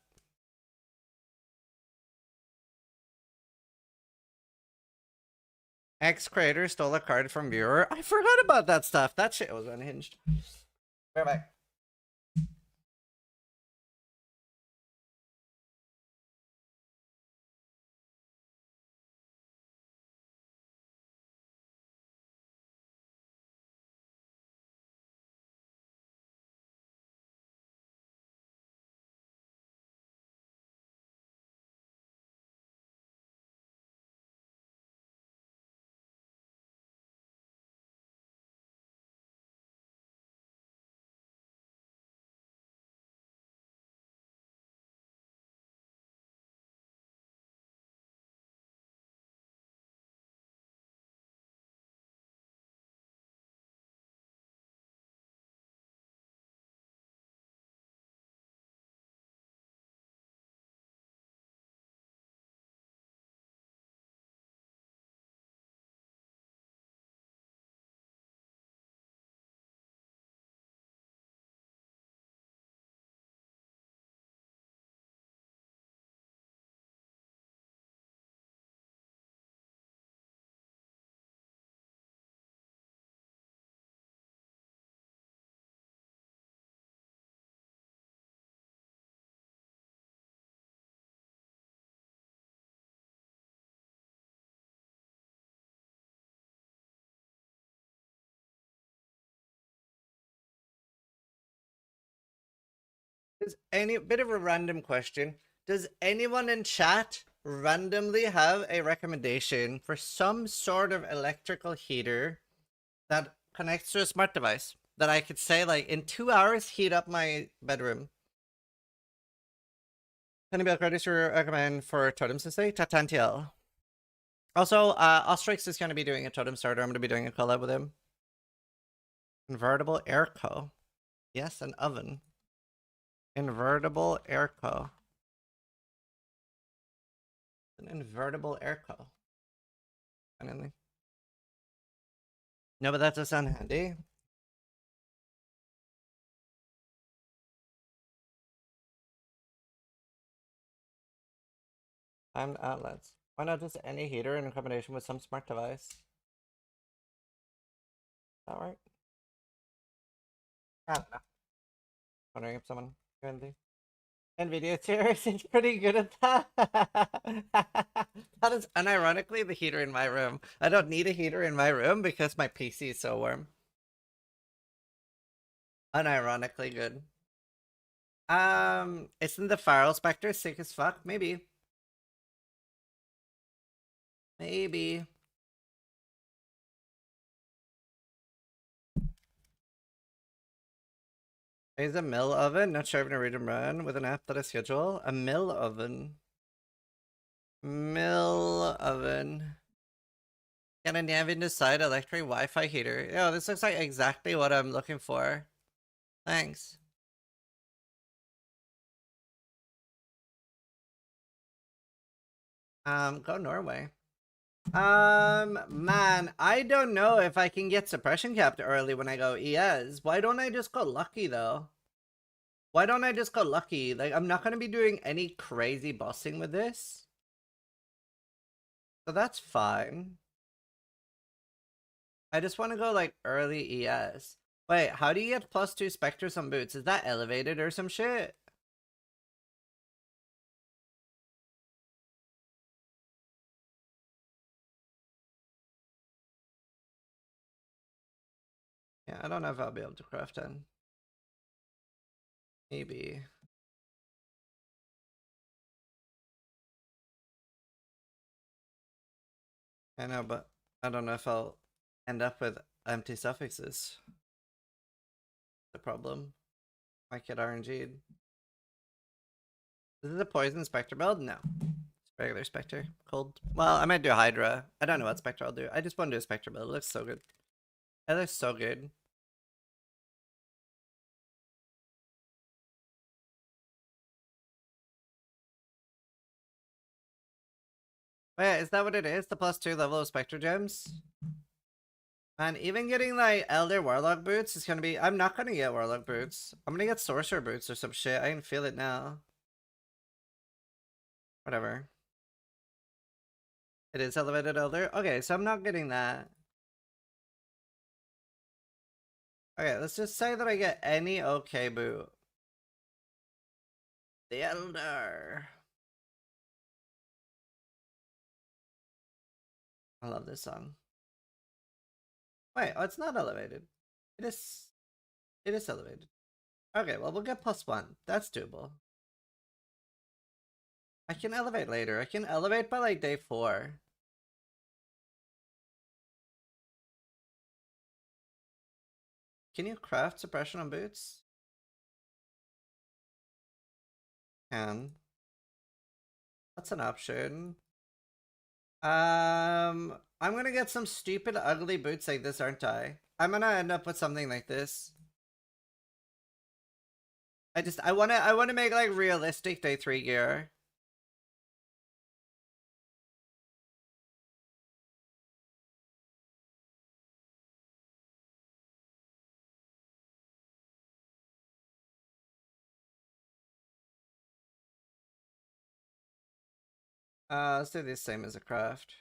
S2: X creator stole a card from viewer. I forgot about that stuff. That shit was unhinged. Right back. Is any bit of a random question? Does anyone in chat randomly have a recommendation for some sort of electrical heater that connects to a smart device that I could say like in 2 hours heat up my bedroom? Anybody ready to recommend for totems to say? Tatantiel. Also, Ostrix is going to be doing a totem starter. I'm going to be doing a collab with him. Invertible airco. Yes, an oven. Invertible airco. An invertible airco. Finally. No, but that does sound handy. Timed outlets. Why not just any heater in combination with some smart device? Is that right? I don't know. Wondering if someone can do. NVIDIA series is pretty good at that. That is unironically the heater in my room. I don't need a heater in my room because my PC is so warm. Unironically good. Isn't the Farrell Specter sick as fuck? Maybe. Maybe. Is a mill oven? Not sure if I'm gonna read and run with an app that I schedule. A mill oven. Mill oven. Can a Navin side electric Wi-Fi heater? Yo, this looks like exactly what I'm looking for. Thanks. Go Norway. Man, I don't know if I can get suppression capped early when I go ES. Why don't I just go lucky though? Why don't I just go lucky? Like, I'm not gonna be doing any crazy bossing with this. So that's fine. I just want to go like early ES. Wait, how do you get +2 Specters on boots? Is that elevated or some shit? Yeah, I don't know if I'll be able to craft 10. Maybe. I know, but I don't know if I'll end up with empty suffixes. The problem. Might get RNG'd. Is this a poison Spectre build? No. It's regular Spectre. Cold. Well, I might do Hydra. I don't know what Spectre I'll do. I just want to do a Spectre build. It looks so good. It looks so good. Wait, is that what it is? The +2 level of Spectre gems? Man, even getting like Elder Warlock boots is gonna be. I'm not gonna get Warlock boots. I'm gonna get Sorcerer boots or some shit. I can feel it now. Whatever. It is elevated Elder? Okay, so I'm not getting that. Okay, let's just say that I get any okay boot. The Elder. I love this song. Wait, oh, it's not elevated. It is elevated. Okay, well, we'll get +1. That's doable. I can elevate later. I can elevate by like day 4. Can you craft suppression on boots? Can. That's an option. I'm gonna get some stupid ugly boots like this, aren't I? I'm gonna end up with something like this. I wanna make like realistic day 3 gear. Let's do the same as a craft.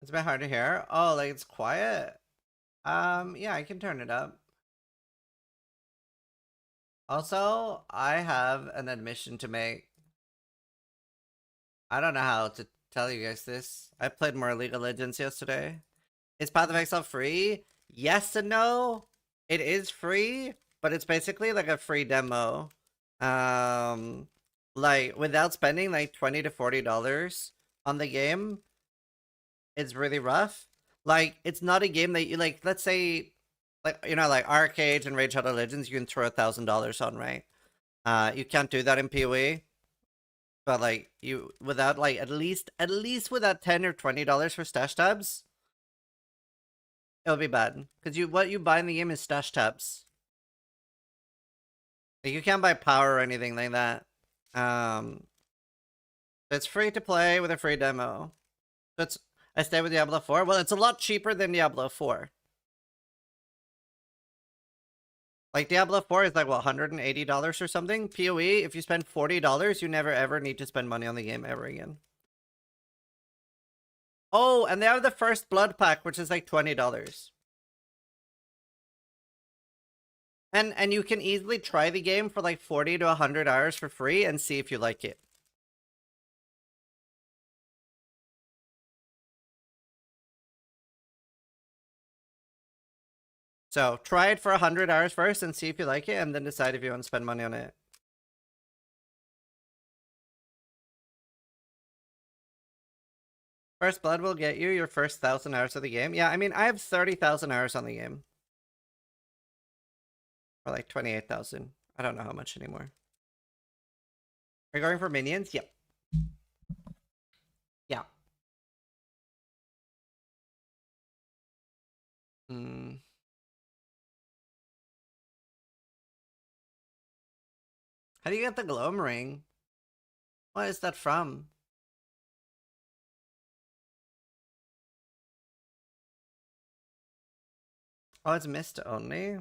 S2: It's a bit hard to hear. Oh, like it's quiet? Yeah, I can turn it up. Also, I have an admission to make. I don't know how to tell you guys this. I played more League of Legends yesterday. Is Path of Exile free? Yes and no. It is free, but it's basically like a free demo. Like without spending like $20 to $40 on the game, it's really rough. Like it's not a game that you like. Let's say, like like Arcade and Raid Shadow Legends, you can throw $1,000 on, right? You can't do that in PoE. But like you without like at least without $10 or $20 for stash tabs, it'll be bad. Because what you buy in the game is stash tabs. Like, you can't buy power or anything like that. It's free to play with a free demo. I stay with Diablo 4. Well, it's a lot cheaper than Diablo 4. Like Diablo 4 is like what, $180 or something? PoE, if you spend $40, you never ever need to spend money on the game ever again. Oh, and they have the first blood pack, which is like $20. And you can easily try the game for like 40 to 100 hours for free and see if you like it. So try it for 100 hours first and see if you like it, and then decide if you want to spend money on it. First blood will get you your first 1,000 hours of the game. Yeah, I mean, I have 30,000 hours on the game. Or like 28,000. I don't know how much anymore. Are you going for minions? Yep. Yeah. Hmm. How do you get the Gloam ring? What is that from? Oh, it's mist only?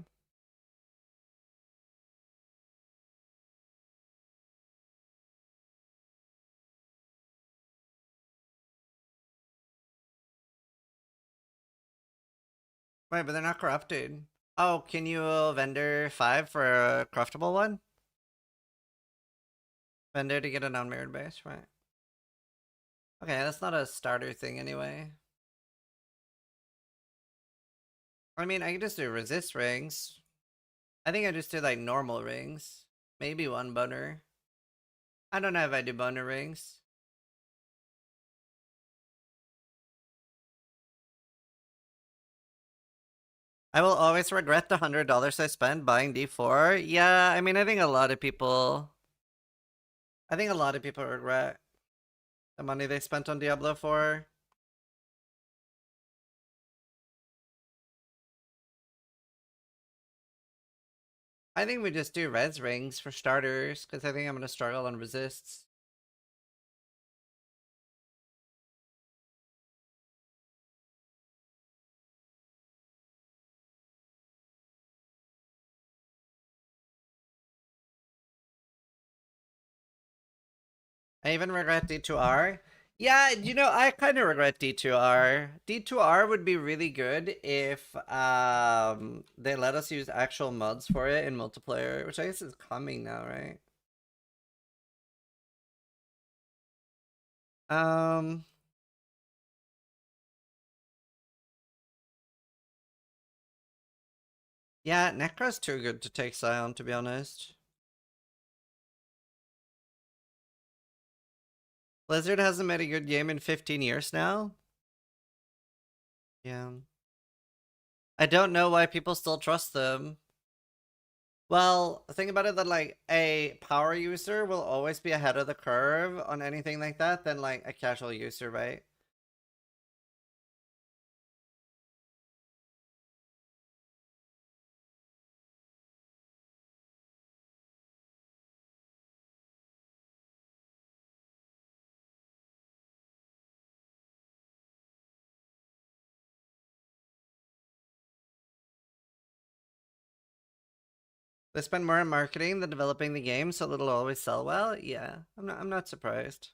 S2: Wait, but they're not corrupted. Oh, can you vendor 5 for a craftable one? Vendor to get a non-mirrored base, right? Okay, that's not a starter thing anyway. I mean, I can just do resist rings. I think I just do like normal rings. Maybe one boner. I don't know if I do boner rings. I will always regret the $100 I spent buying D4. Yeah, I mean, I think a lot of people regret the money they spent on Diablo 4. I think we just do res rings for starters, because I think I'm gonna struggle on resists. I even regret D2R. Yeah, you know, I kind of regret D2R. D2R would be really good if they let us use actual mods for it in multiplayer, which I guess is coming now, right? Yeah, Necro's too good to take Scion, to be honest. Blizzard hasn't made a good game in 15 years now. Yeah. I don't know why people still trust them. Well, think about it that like a power user will always be ahead of the curve on anything like that than like a casual user, right? They spend more on marketing than developing the game, so it'll always sell well. Yeah, I'm not surprised.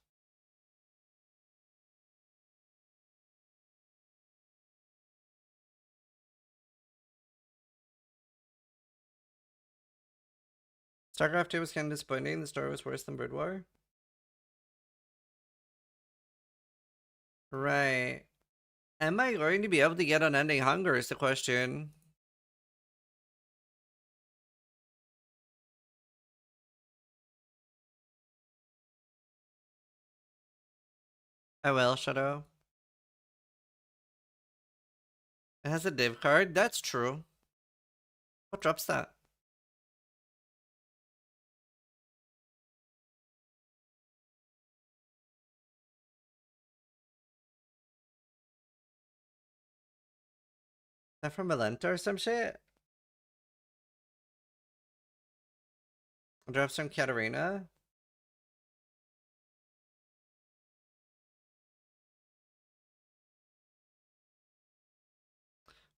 S2: StarCraft 2 was kind of disappointing. The story was worse than Brood War. Right. Am I going to be able to get Unending Hunger is the question. I will, Shadow. It has a div card? That's true. What drops that? Is that from Malenta or some shit? Drops from Katarina?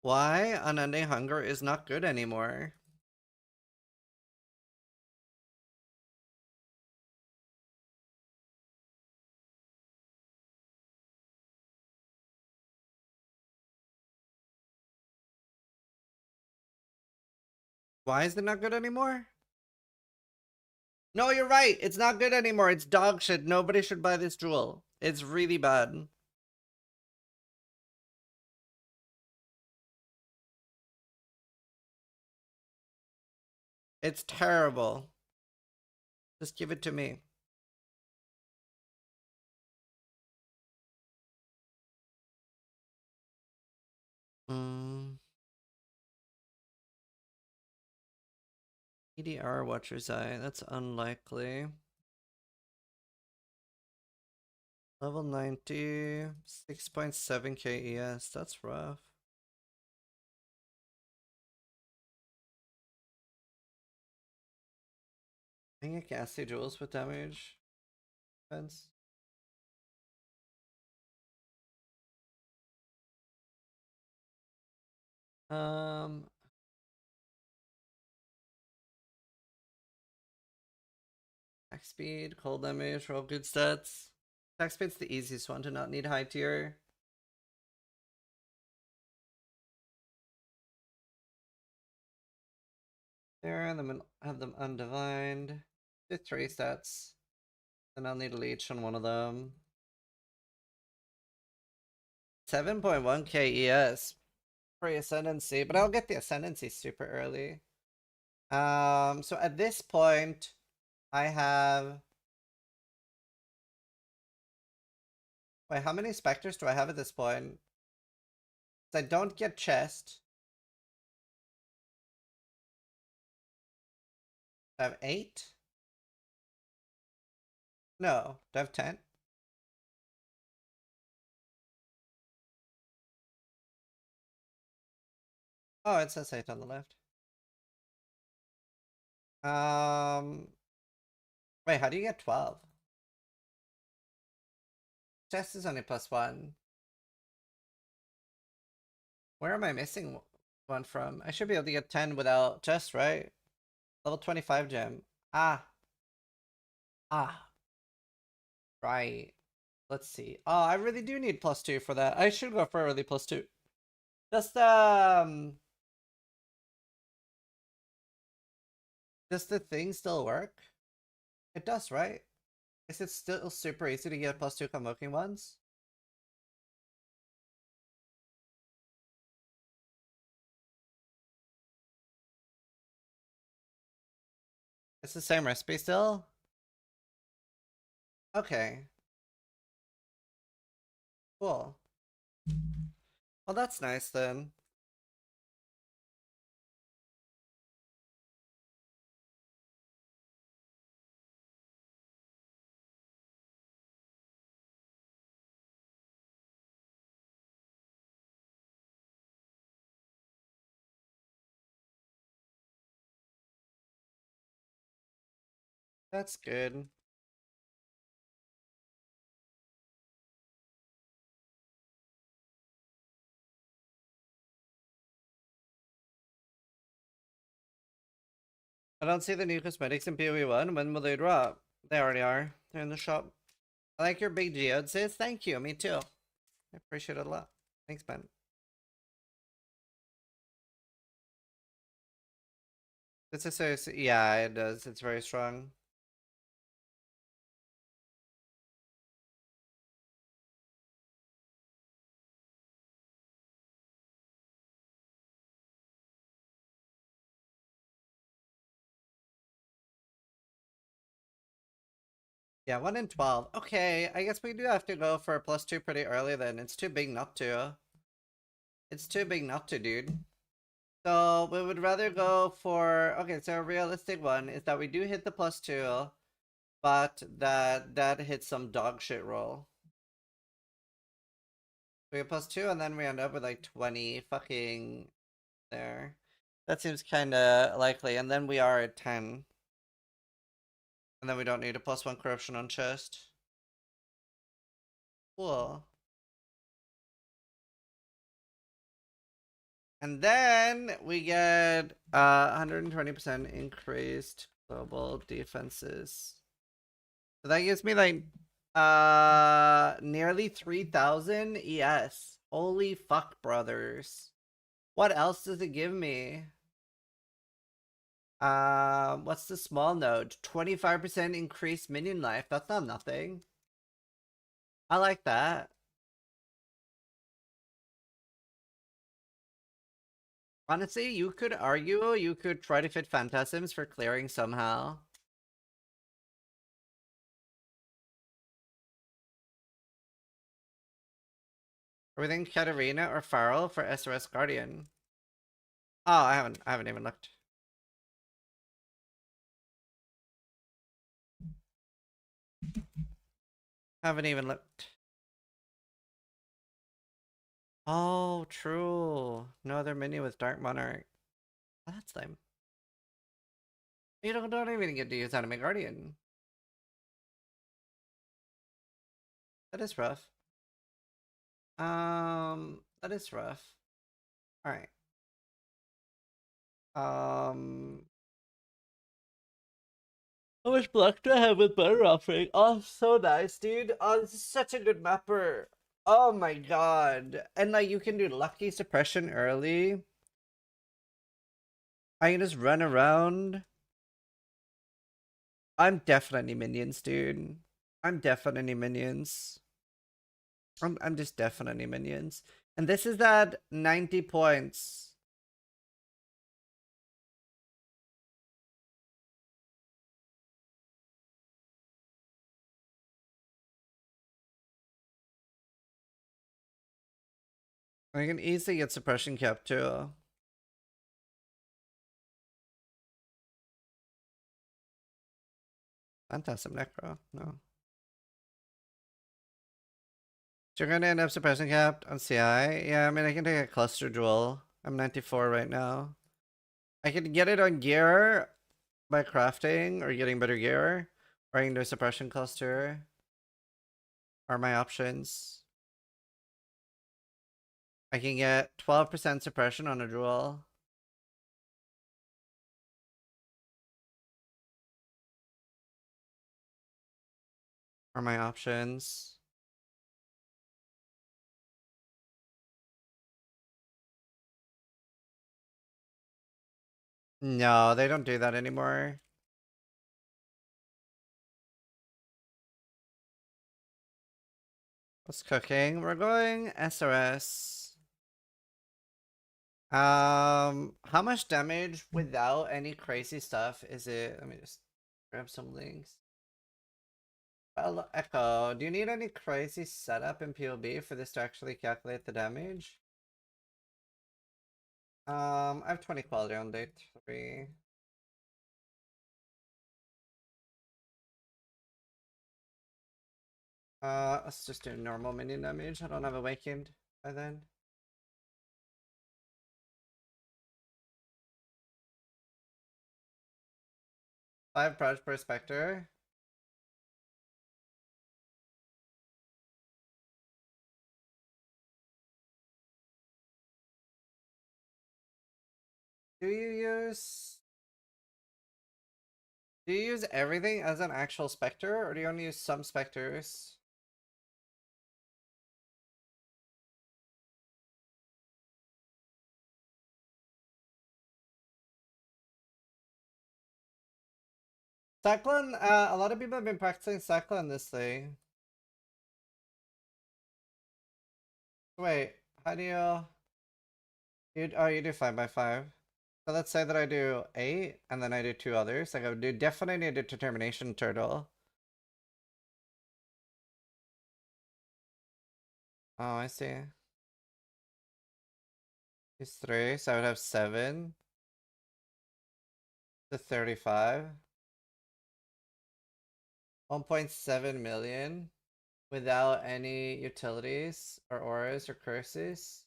S2: Why Unending Hunger is not good anymore? Why is it not good anymore? No, you're right. It's not good anymore. It's dog shit. Nobody should buy this jewel. It's really bad. It's terrible. Just give it to me. EDR Watcher's Eye. That's unlikely. Level 90. 6.7k ES. That's rough. I think I can see jewels with damage. Defense. Attack speed, cold damage, roll good stats. Attack speed's the easiest one to not need high tier. There, and then we'll have them undivined. Do 3 stats. Then I'll need a leech on one of them. 7.1k ES for Ascendancy, but I'll get the Ascendancy super early. So at this point, I have... Wait, how many Specters do I have at this point? I don't get chest. I have 8? No, do I have 10? Oh, it says 8 on the left. Wait, how do you get 12? Chest is only +1. Where am I missing one from? I should be able to get 10 without chest, right? Level 25 gem. Ah. Right. Let's see. Oh, I really do need +2 for that. I should go for early +2. Does the thing still work? It does, right? Is it still super easy to get +2 convoking ones? It's the same recipe still? Okay. Cool. Well, that's nice then. That's good. I don't see the new cosmetics in PoE 1. When will they drop? They already are. They're in the shop. I like your big geode, sis. Thank you. Me too. I appreciate it a lot. Thanks, man. This is so... Yeah, it does. It's very strong. Yeah, 1 in 12. Okay, I guess we do have to go for a +2 pretty early then. It's too big not to. It's too big not to, dude. So we would rather go for... Okay, so a realistic one is that we do hit the +2, but that hits some dog shit roll. We get +2 and then we end up with like 20 fucking there. That seems kinda likely, and then we are at 10. And then we don't need a +1 corruption on chest. Cool. And then we get 120% increased global defenses. So that gives me like nearly 3,000 ES. Holy fuck, brothers. What else does it give me? What's the small node? 25% increased minion life. That's not nothing. I like that. Honestly, you could argue you could try to fit phantasms for clearing somehow. Are we thinking Katarina or Farrell for SRS Guardian? Oh, I haven't even looked. Haven't even looked. Oh, true. No other mini with Dark Monarch. Oh, that's lame. You don't even get to use Anime Guardian. That is rough. That is rough. Alright. How much block do I have with Butter Offering? Oh, so nice, dude. Oh, this is such a good mapper. Oh my god. And like, you can do lucky suppression early. I can just run around. I'm definitely minions, dude. I'm definitely minions. I'm just definitely minions. And this is at 90 points. I can easily get suppression cap too. Phantasm Necro, no. So you're gonna end up suppressing capped on CI? Yeah, I mean, I can take a cluster duel. I'm 94 right now. I can get it on gear by crafting or getting better gear, or I can do a suppression cluster. Are my options. I can get 12% suppression on a duel. Are my options. No, they don't do that anymore. What's cooking? We're going SRS. How much damage without any crazy stuff is it? Let me just grab some links. Well, Echo, do you need any crazy setup in POB for this to actually calculate the damage? I have 20 quality on day 3. Let's just do normal minion damage. I don't have awakened by then. Five Proj per Specter. Do you use everything as an actual Specter, or do you only use some Specters? Cyclone, a lot of people have been practicing Cyclone this thing. Wait, how do you do 5x5? So let's say that I do 8, and then I do 2 others. Like I would do definitely do Determination Turtle. Oh, I see. It's 3, so I would have 7 to 35. 1.7 million without any utilities or auras or curses.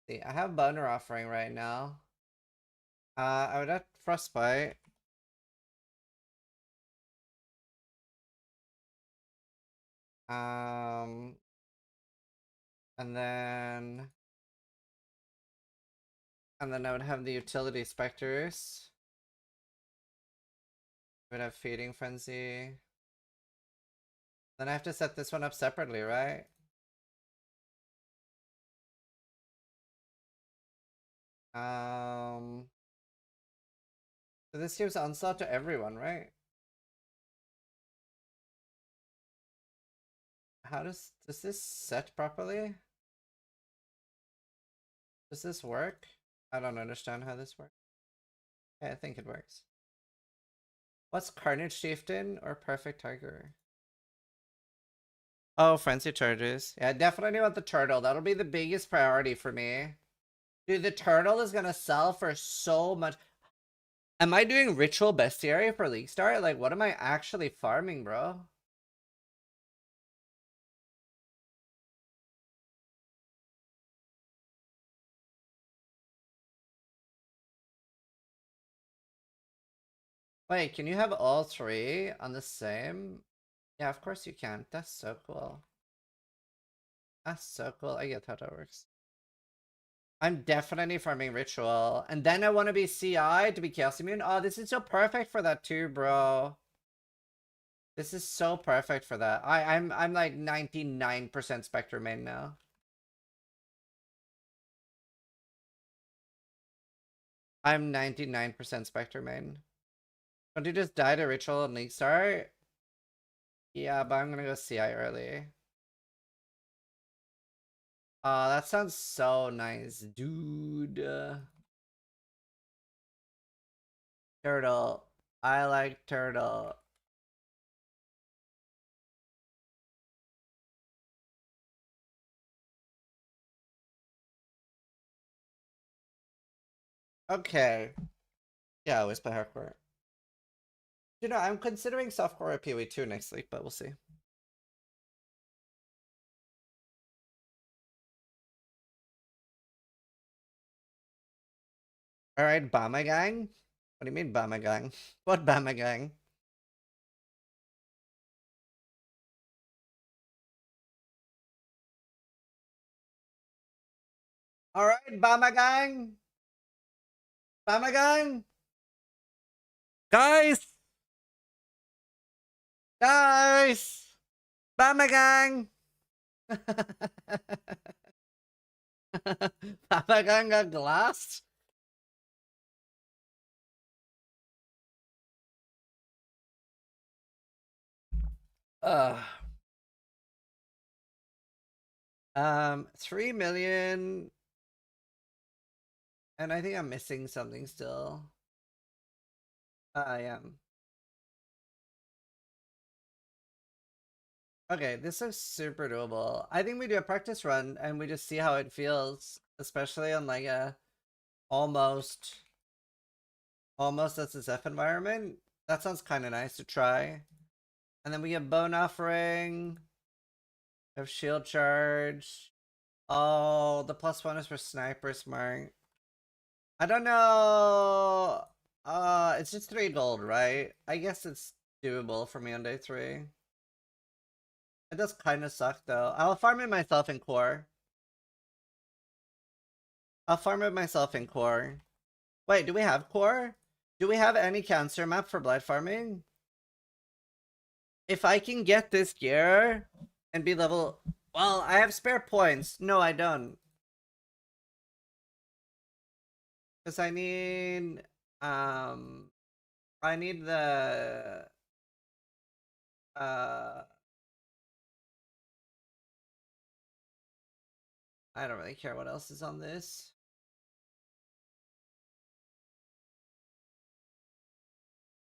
S2: See, I have Boner Offering right now. I would have Frostbite. And then I would have the utility Specters. I would have Feeding Frenzy. Then I have to set this one up separately, right? So this gives onslaught to everyone, right? How does this set properly? Does this work? I don't understand how this works. Yeah, I think it works. What's Carnage Chieftain or Perfect Tiger? Oh, Frenzy Charges. Yeah, definitely want the turtle. That'll be the biggest priority for me. Dude, the turtle is gonna sell for so much. Am I doing Ritual Bestiary for League Start? Like, what am I actually farming, bro? Wait, can you have all three on the same? Yeah, of course you can. That's so cool. That's so cool. I get how that works. I'm definitely farming Ritual. And then I want to be CI to be Chaos Immune. Oh, this is so perfect for that too, bro. This is so perfect for that. I'm like 99% Specter main now. I'm 99% Specter main. Don't you just die to Ritual and League Start? Yeah, but I'm gonna go CI early. That sounds so nice, dude. Turtle. I like turtle. Okay. Yeah, I always play hardcore. You know, I'm considering softcore at PoE2 next week, but we'll see. Alright, Bama gang? What do you mean Bama gang? What Bama gang? Alright, Bama gang! Bama gang! Guys! Guys! Bama gang! Bama gang got glassed? Ugh. 3 million. And I think I'm missing something still. I am. Okay, this looks super doable. I think we do a practice run and we just see how it feels, especially on like a almost SSF environment. That sounds kind of nice to try. And then we have Bone Offering. We have Shield Charge. Oh, the +1 is for Sniper Smart. I don't know. It's just 3 gold, right? I guess it's doable for me on day 3. It does kind of suck though. I'll farm it myself in core. I'll farm it myself in core. Wait, do we have core? Do we have any cancer map for blood farming? If I can get this gear and be level... Well, I have spare points. No, I don't. Because I need... I need the... I don't really care what else is on this.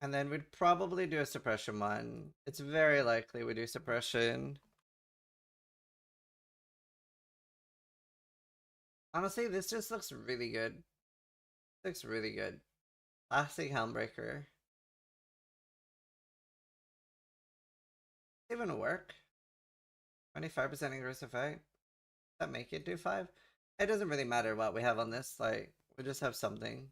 S2: And then we'd probably do a suppression one. It's very likely we do suppression. Honestly, this just looks really good. Looks really good. Classic Helmbreaker. Even work? 25% increase effect? Does that make it do 5? It doesn't really matter what we have on this, like, we just have something.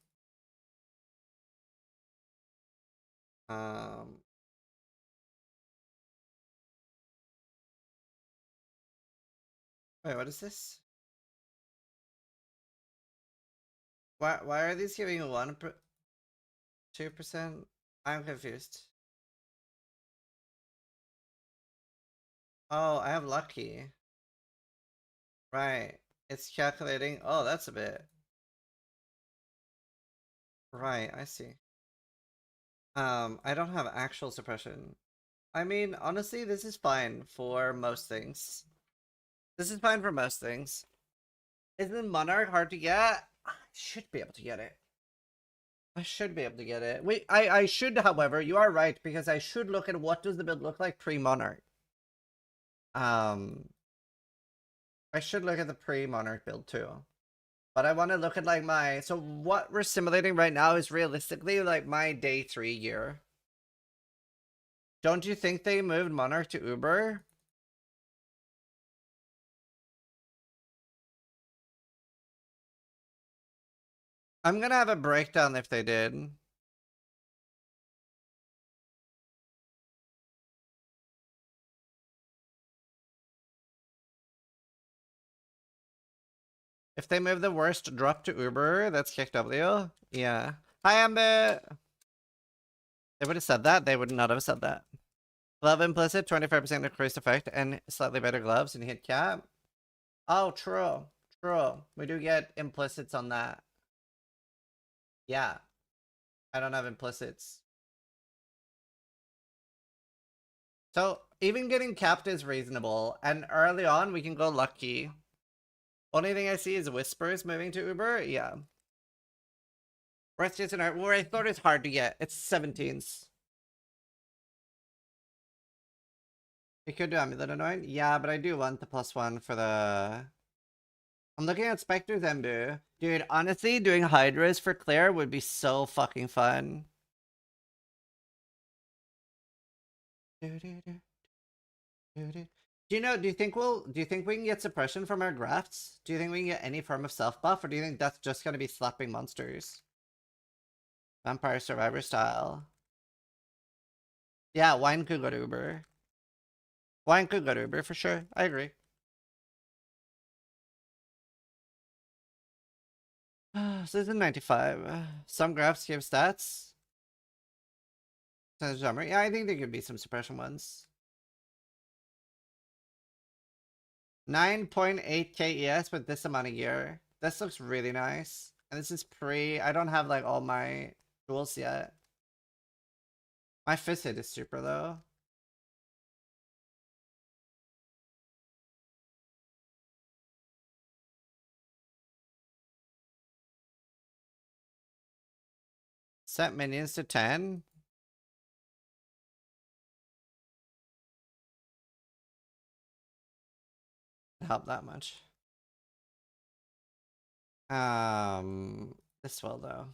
S2: Wait, what is this? Why are these giving 2%? I'm confused. Oh, I have lucky. Right. It's calculating. Oh, that's a bit. Right, I see. I don't have actual suppression. I mean, honestly, this is fine for most things. This is fine for most things. Isn't Monarch hard to get? I should be able to get it. I should be able to get it. Wait, I should, however, you are right, because I should look at what does the build look like pre-Monarch. I should look at the pre-Monarch build too. But I want to look at like my, so what we're simulating right now is realistically like my day 3 year. Don't you think they moved Monarch to Uber? I'm gonna have a breakdown if they did. If they move the worst drop to Uber, that's kick W. Yeah. Hi, Ambit. They would have said that. They would not have said that. Glove implicit, 25% increased effect, and slightly better gloves, and hit cap. Oh, true. True. We do get implicits on that. Yeah. I don't have implicits. So, even getting capped is reasonable, and early on, we can go lucky. Only thing I see is Whispers moving to Uber. Yeah. Worst case scenario, where I thought it's hard to get. It's 17s. You could do Amulet Anoint. Yeah, but I do want the +1 for the... I'm looking at Specters Embu. Dude, honestly, doing Hydras for Claire would be so fucking fun. Do you think we can get suppression from our drafts? Do you think we can get any form of self buff, or do you think that's just gonna be slapping monsters? Vampire Survivor style. Yeah, wine could go to Uber. Wine could go to Uber for sure. I agree. So this is 95. Some graphs give stats. Yeah, I think there could be some suppression ones. 9.8 KES with this amount of gear. This looks really nice. And this is I don't have like all my tools yet. My fist hit is super though. Set minions to 10. Help that much. This will though.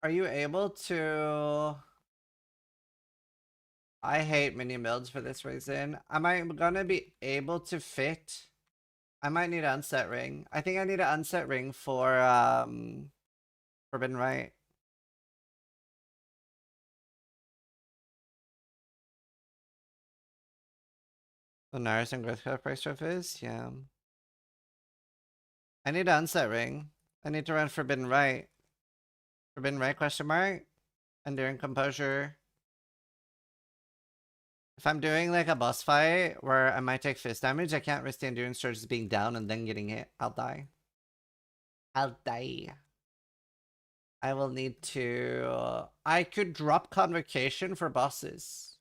S2: Are you able to... I hate minion builds for this reason. Am I gonna be able to fit? I might need an unset ring. I think I need an unset ring for Forbidden Right. The Naris and Growth Cut price stuff is? Yeah. I need an unset ring. I need to run Forbidden Right. Forbidden Right question mark? Enduring Composure. If I'm doing like a boss fight where I might take fist damage, I can't risk the endurance charges being down and then getting hit. I'll die. I'll die. I will need to... I could drop Convocation for bosses.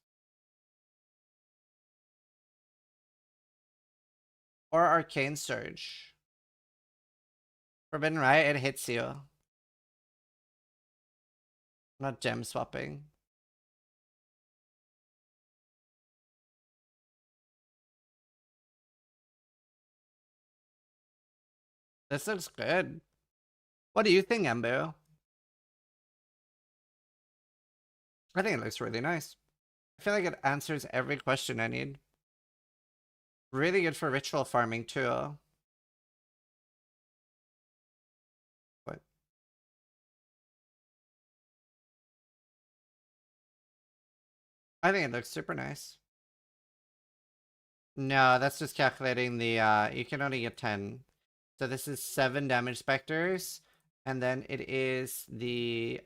S2: Or Arcane Surge. Forbidden Right, it hits you. I'm not gem swapping. This looks good. What do you think, Embu? I think it looks really nice. I feel like it answers every question I need. Really good for ritual farming too. What? I think it looks super nice. No, that's just calculating the, you can only get 10. So this is 7 damage specters. And then it is the,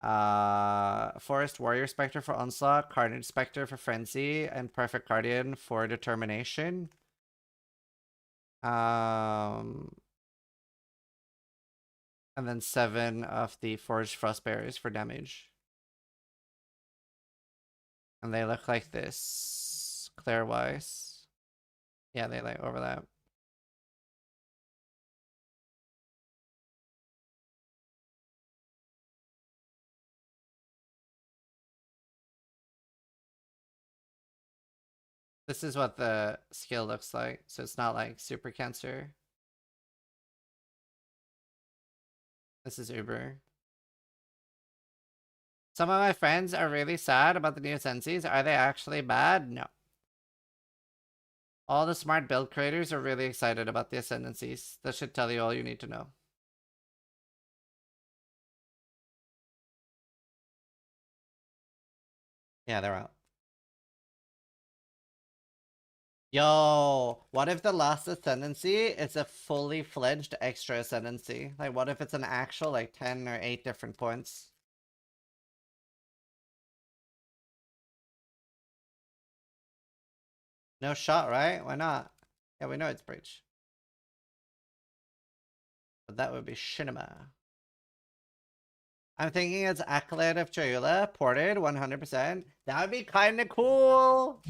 S2: Forest Warrior Specter for Onslaught, Carnage Specter for Frenzy, and Perfect Guardian for Determination. And then 7 of the Forged Frost Berries for damage. And they look like this, Claire-wise. Yeah, they like overlap. This is what the skill looks like, so it's not like super cancer. This is Uber. Some of my friends are really sad about the new Senseis. Are they actually bad? No. All the smart build creators are really excited about the Ascendancies. That should tell you all you need to know. Yeah, they're out. Yo, what if the last Ascendancy is a fully fledged extra Ascendancy? Like, what if it's an actual, like, 10 or 8 different points? No shot, right? Why not? Yeah, we know it's Breach. But that would be Shinema. I'm thinking it's Acolyte of Cholula, ported 100%. That would be kinda cool!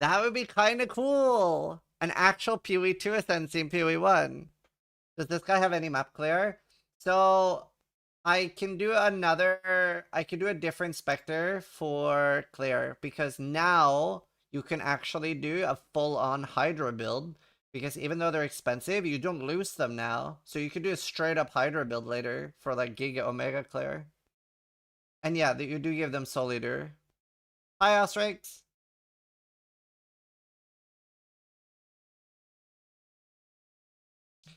S2: That would be kinda cool! An actual PoE 2 Ascendancy in PoE 1. Does this guy have any map clear? So, I can do a different Specter for clear, because now you can actually do a full-on Hydra build, because even though they're expensive, you don't lose them now. So you could do a straight-up Hydra build later for like Giga Omega clear. And yeah, you do give them Soul Eater. Hi, Osrix!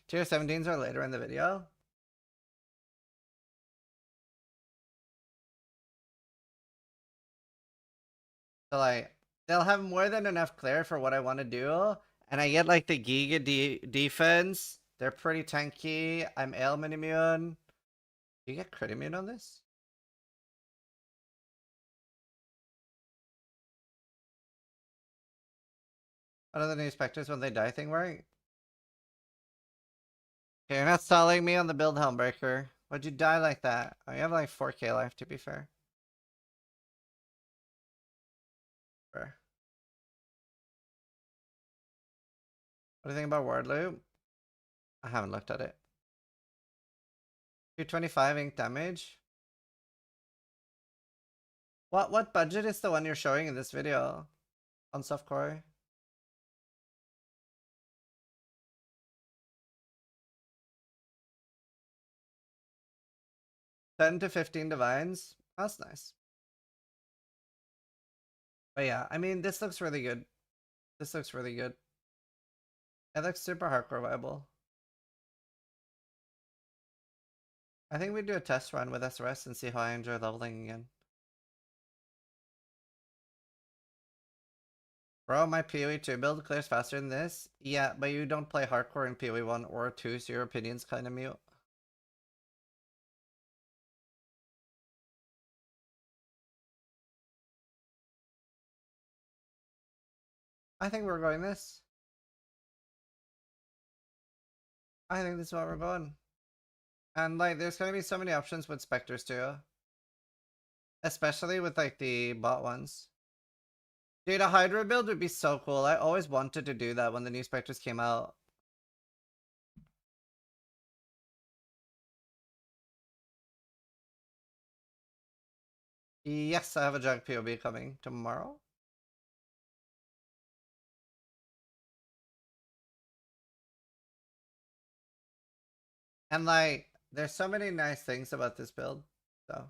S2: Tier 17s are later in the video. So like, they'll have more than enough clear for what I want to do. And I get like the Giga defense. They're pretty tanky. I'm ailment immune. Do you get crit immune on this? What are the new Specters when they die thing work? Okay, you're not stalling me on the build Helmbreaker. Why'd you die like that? Oh, you have like 4k life to be fair. Fair. What do you think about Ward Loop? I haven't looked at it. 225 ink damage. What budget is the one you're showing in this video? On softcore? $10 to $15 divines. That's nice. But yeah, I mean, this looks really good. This looks really good. It looks super hardcore viable. I think we do a test run with SRS and see how I enjoy leveling again. Bro, my PoE 2 build clears faster than this? Yeah, but you don't play hardcore in PoE 1 or 2, so your opinion's kinda mute. I think we're going this. I think this is what we're going. And like, there's gonna be so many options with Specters too. Especially with like the bot ones. Dude, a Hydra build would be so cool. I always wanted to do that when the new Specters came out. Yes, I have a Jug POB coming tomorrow. And like, there's so many nice things about this build. So,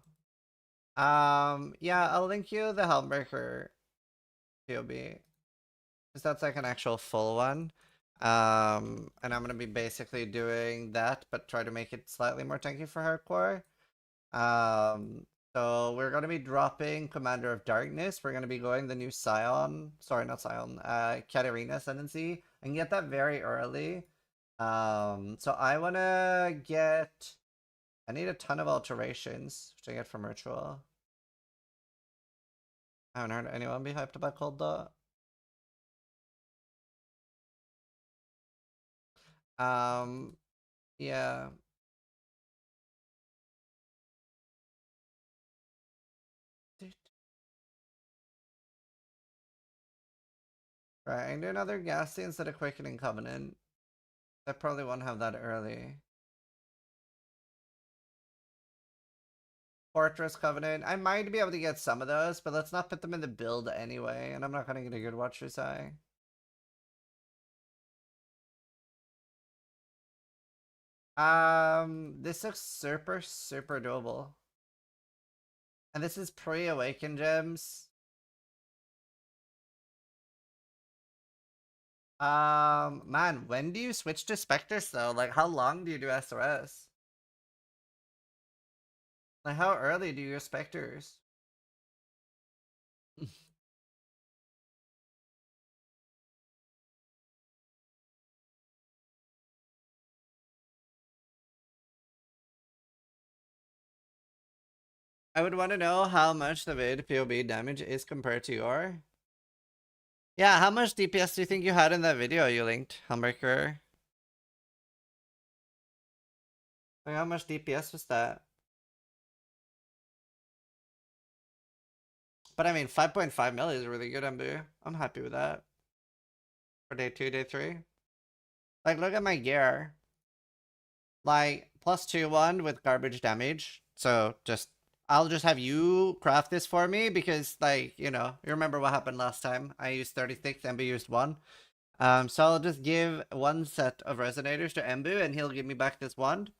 S2: yeah, I'll link you the Helmbreaker POB. Because that's like an actual full one. And I'm gonna be basically doing that, but try to make it slightly more tanky for hardcore. So we're gonna be dropping Commander of Darkness. We're gonna be going the new Scion. Sorry, not Scion. Katarina Ascendancy. I can get that very early. So I wanna get. I need a ton of alterations, which I get from Ritual. I haven't heard anyone be hyped about Cold Dot. Yeah. Right, I can do another Ghastly instead of Quickening Covenant. I probably won't have that early. Fortress Covenant. I might be able to get some of those, but let's not put them in the build anyway, and I'm not gonna get a good Watcher's Eye. This looks super, super doable. And this is pre-Awaken Gems. Man, when do you switch to Specters though? Like, how long do you do SRS? Like, how early do you use Specters? I would want to know how much the vid POB damage is compared to your. Yeah, how much DPS do you think you had in that video you linked, Humberker? Like, how much DPS was that? But I mean, 5.5 mil is really good, Embu. I'm happy with that. For day 2, day 3. Like, look at my gear. Like, plus 2-1 with garbage damage. So, I'll just have you craft this for me because, like, you know, you remember what happened last time. I used 36, Embu used 1. So I'll just give 1 set of resonators to Embu and he'll give me back this wand.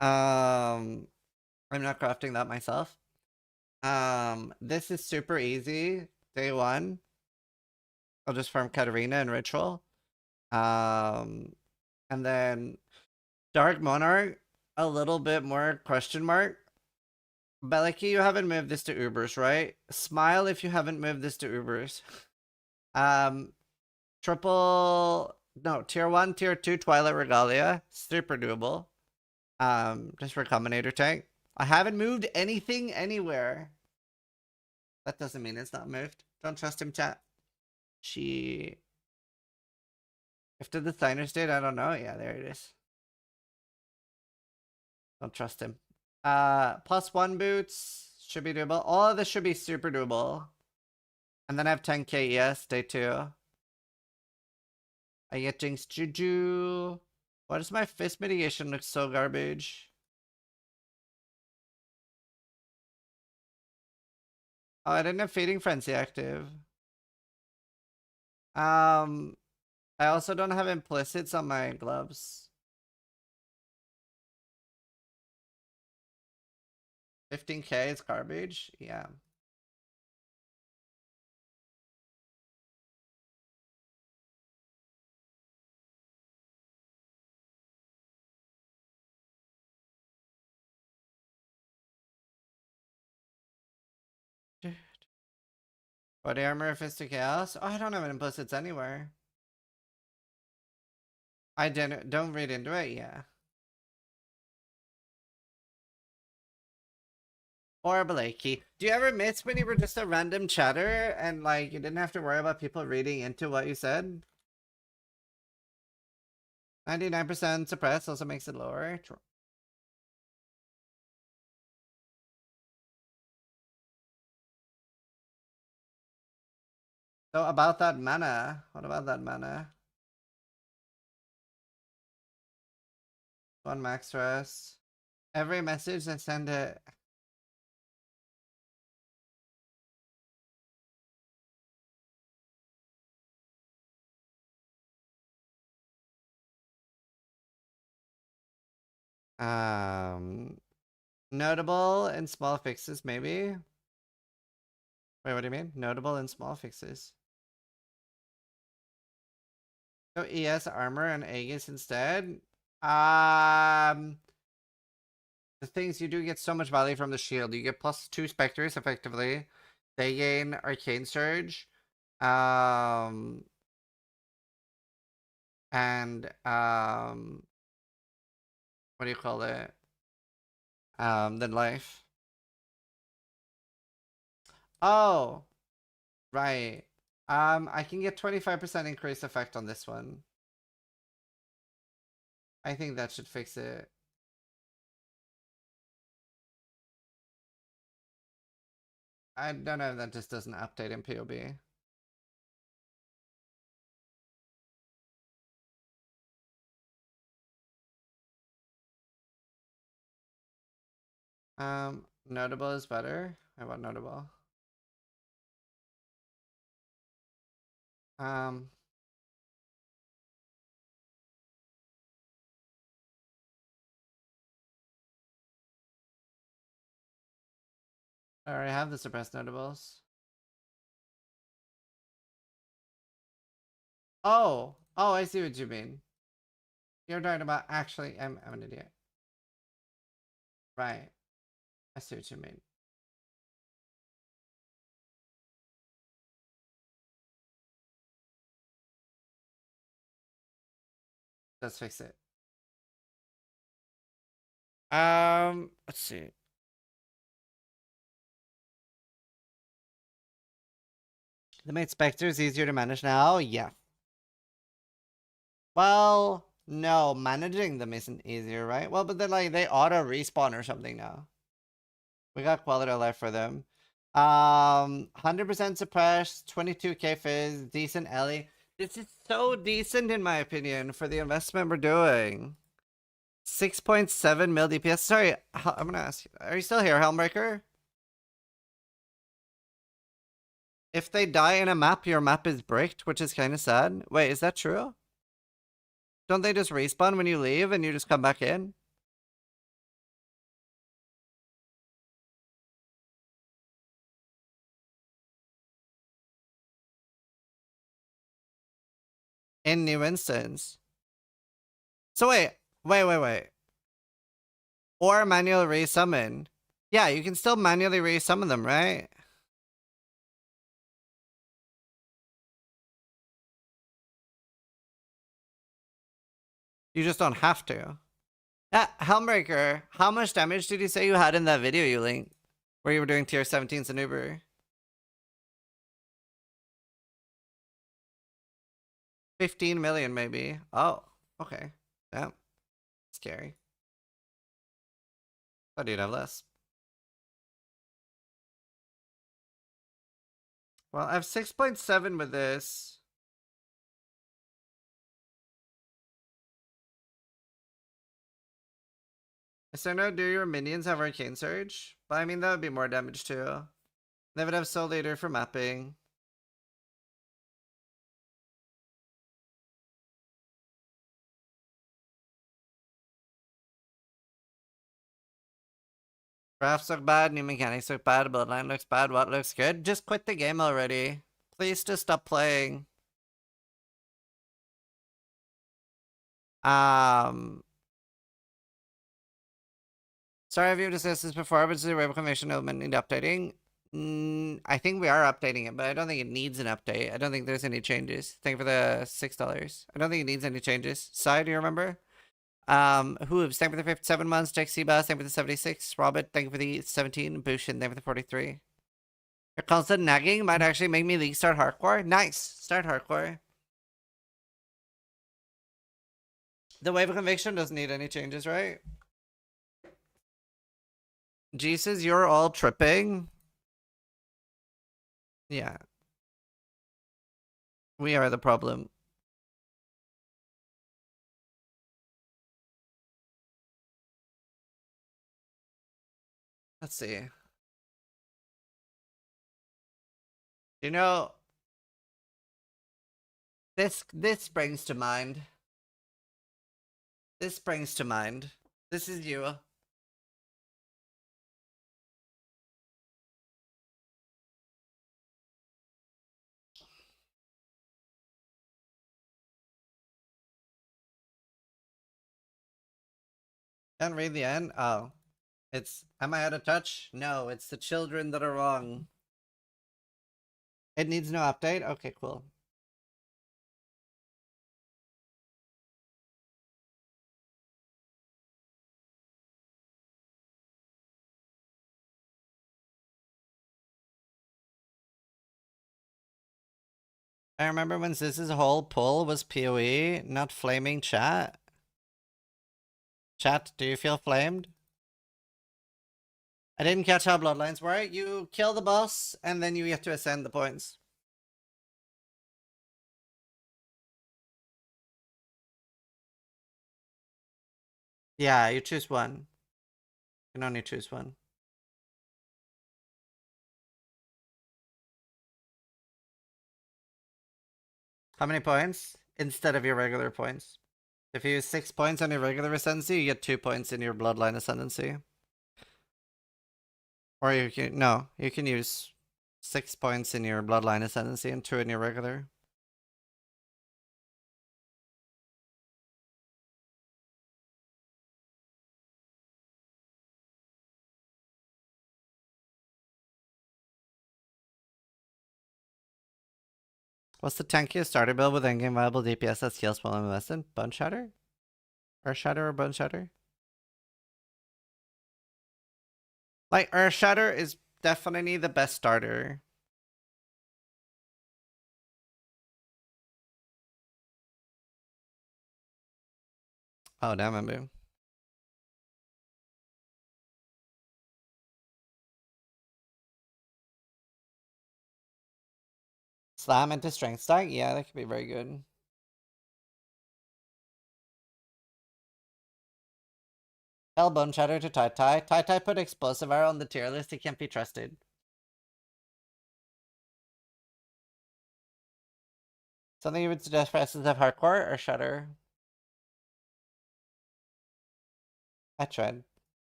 S2: I'm not crafting that myself. This is super easy. Day 1. I'll just farm Katarina and Ritual. And then Dark Monarch, a little bit more question mark. Beliki, you haven't moved this to Ubers, right? Smile if you haven't moved this to Ubers. Tier 1, Tier 2 Twilight Regalia. Super doable. Just for Combinator tank. I haven't moved anything anywhere. That doesn't mean it's not moved. Don't trust him, chat. If the designer did, I don't know. Yeah, there it is. Don't trust him. +1 boots. Should be doable. All of this should be super doable. And then I have 10k ES, day 2. I get Jinx Juju. Why does my fist mitigation look so garbage? Oh, I didn't have Feeding Frenzy active. I also don't have implicits on my gloves. 15k is garbage? Yeah. Body armor, Fist of Chaos? Oh, I don't have implicits anywhere. I don't read into it, yeah. Or Blakey. Do you ever miss when you were just a random chatter and like you didn't have to worry about people reading into what you said? 99% suppress also makes it lower. True. So about that mana, what about that mana? 1 max stress. Every message I send it. Notable and small fixes, maybe. Wait, what do you mean? Notable and small fixes. So ES armor and Aegis instead. The things you do get so much value from the shield. You get +2 Specters effectively. They gain Arcane Surge. And what do you call it? Then life. Oh, right. I can get 25% increase effect on this one. I think that should fix it. I don't know if that just doesn't update in POB. Notable is better. How about notable? I already have the suppressed notables. Oh, I see what you mean. You're talking about actually, I'm an idiot. Right. I see what you mean. Let's fix it. Let's see. They made Specters easier to manage now? Yeah. Well, no, managing them isn't easier, right? Well, but then like they auto respawn or something now. We got quality of life for them. 100% suppressed, 22k fizz, decent Ellie. This is so decent in my opinion for the investment we're doing. 6.7 mil DPS. Sorry, I'm gonna ask you, are you still here, Helmbreaker? If they die in a map, your map is bricked, which is kind of sad. Wait, is that true? Don't they just respawn when you leave and you just come back in? In new instance. So wait. Or manually resummon. Yeah, you can still manually resummon them, right? You just don't have to. Helmbreaker, how much damage did you say you had in that video you linked? Where you were doing tier 17s and Uber? 15 million maybe. Oh, okay. Damn. Scary. Thought you'd have less. Well, I have 6.7 with this. So now do your minions have Arcane Surge? But I mean, that would be more damage too. They would have Soul Leader for mapping. Drafts look bad, new mechanics look bad, Bloodline looks bad, what looks good? Just quit the game already. Please just stop playing. Sorry if you've discussed this before, but it's a web convention element need updating. I think we are updating it, but I don't think it needs an update. I don't think there's any changes. Thank you for the $6. I don't think it needs any changes. Sai, do you remember? Hooves, thank you for the 57 months. Jack Seabass, thank you for the 76. Robert, thank you for the 17. Bushin, thank you for the 43. Your constant nagging might actually make me league start hardcore. Nice. Start hardcore. The wave of conviction doesn't need any changes, right? Jesus, you're all tripping. Yeah. We are the problem. Let's see. You know, this brings to mind. This brings to mind. This is you. Can't read the end? Oh. It's, am I out of touch? No, it's the children that are wrong. It needs no update? Okay, cool. I remember when Ziz's whole pull was PoE, not flaming chat. Chat, do you feel flamed? I didn't catch how Bloodlines were. You kill the boss, and then you get to ascend the points. Yeah, you choose one. You can only choose one. How many points? Instead of your regular points. If you use 6 points on your regular ascendancy, you get 2 points in your bloodline ascendancy. Or you can use 6 points in your bloodline ascendancy and 2 in your regular. What's the tankiest starter build with endgame viable DPS that scales while invested? Bone Shatter? Earth Shatter or Bone Shatter? Like, Earth Shatter is definitely the best starter. Oh, damn it, boo. Slam into strength stack? Yeah, that could be very good. Tell Bone Shatter to Tai Tai. Tai Tai put Explosive Arrow on the tier list. He can't be trusted. Something you would suggest for Essence of Hardcore or Shudder? I tried.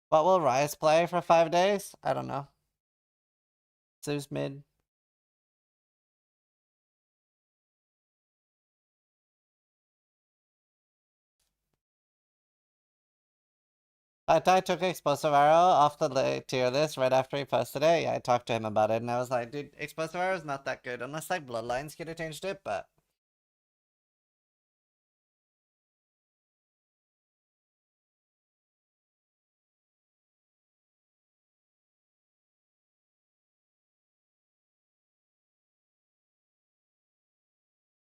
S2: What will Rise play for 5 days? I don't know. Zeus mid. Tai took Explosive Arrow off the tier list right after he posted it. Yeah, I talked to him about it and I was like, dude, Explosive Arrow is not that good unless like Bloodlines could have changed it, but...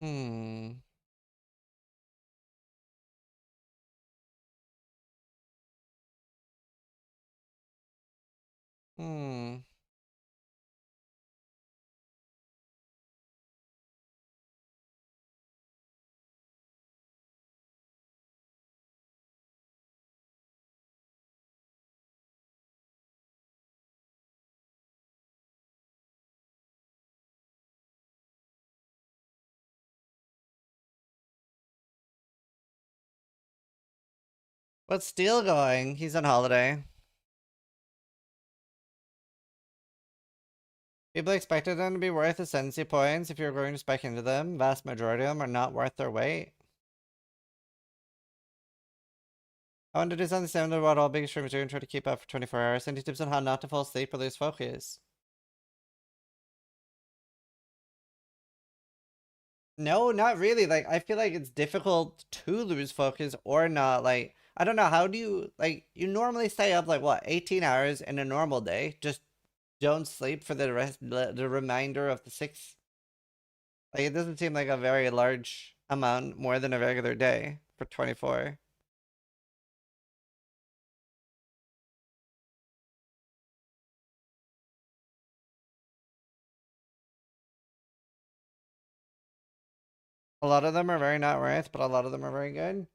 S2: Hmm. Hmm. What's Steel going? He's on holiday. People expected them to be worth ascendancy points if you're going to spec into them. Vast majority of them are not worth their weight. I want to do something similar to what all big streamers do and try to keep up for 24 hours. Any tips on how not to fall asleep or lose focus? No, not really. Like, I feel like it's difficult to lose focus or not. Like, I don't know. How do you, like, you normally stay up, like, what, 18 hours in a normal day? Just don't sleep for the remainder of the 6. Like, it doesn't seem like a very large amount more than a regular day for 24. A lot of them are very not worth, but a lot of them are very good.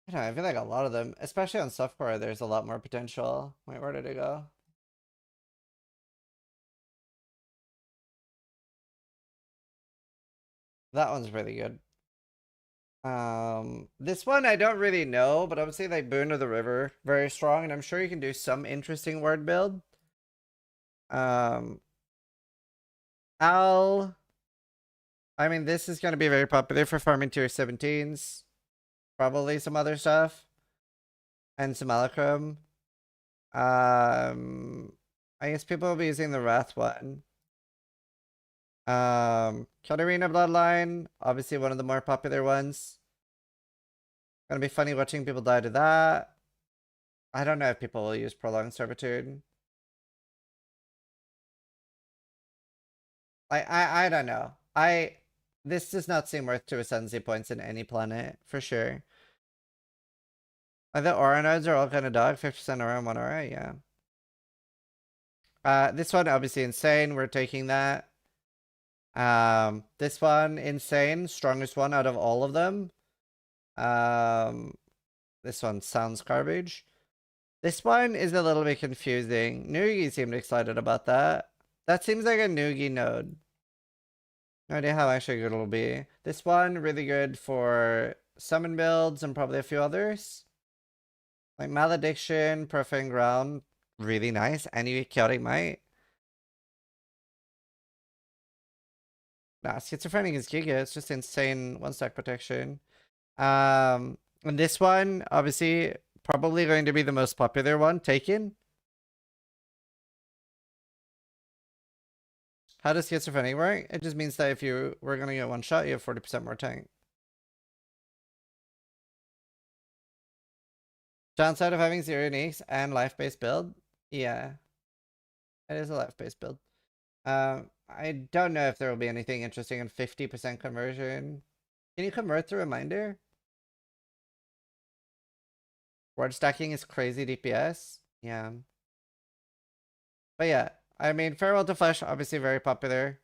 S2: I don't know, I feel like a lot of them, especially on softcore, there's a lot more potential. Wait, where did it go? That one's really good. This one I don't really know, but I would say like Boon of the River, very strong, and I'm sure you can do some interesting word build. Aul. I mean, this is going to be very popular for farming tier 17s. Probably some other stuff. And some Alachrome. I guess people will be using the Wrath one. Katarina Bloodline, obviously one of the more popular ones. Gonna be funny watching people die to that. I don't know if people will use Prolonged Servitude. I don't know. This does not seem worth 2 ascendancy points in any planet, for sure. The aura nodes are all kind of dog, 50% aura and 1 aura, yeah. This one, obviously insane, we're taking that. This one, insane, strongest one out of all of them. This one sounds garbage. This one is a little bit confusing. Noogie seemed excited about that. That seems like a Noogie node. No idea how actually good it'll be. This one, really good for summon builds and probably a few others. Like Malediction, Profane Ground, really nice. Any Chaotic Might. Nah, Schizophrenic is Giga. It's just insane one-stack protection. And this one, obviously, probably going to be the most popular one, Taken. How does Schizophrenic work? It just means that if you were going to get one shot, you have 40% more tank. Downside of having 0 uniques and life-based build? Yeah. It is a life-based build. I don't know if there will be anything interesting in 50% conversion. Can you convert the reminder? Word stacking is crazy DPS. Yeah. But yeah, I mean, Farewell to Flesh, obviously very popular.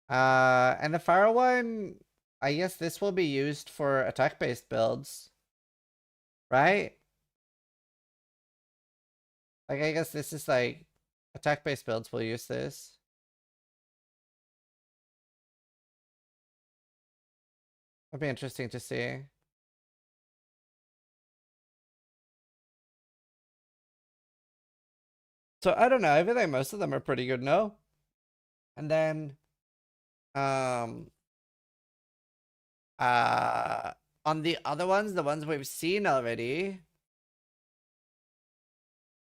S2: And the Farrell one, I guess this will be used for attack-based builds. Right? Like, I guess this is like, attack-based builds will use this. It'll be interesting to see. So, I don't know, I feel like most of them are pretty good, no? And then, on the other ones, the ones we've seen already.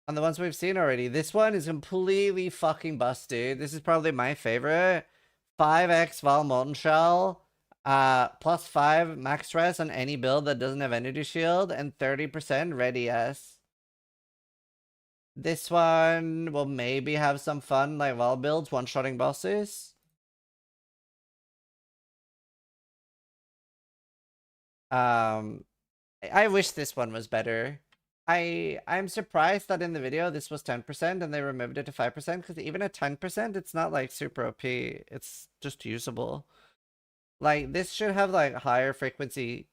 S2: On the ones we've seen already, this one is completely fucking busted. This is probably my favorite. 5x Val Molten Shell, +5 max res on any build that doesn't have energy shield, and 30% ready S. This one will maybe have some fun like Val builds, one-shotting bosses. I wish this one was better. I'm surprised that in the video this was 10% and they removed it to 5%, because even at 10% it's not like super OP. It's just usable. Like, this should have like higher frequency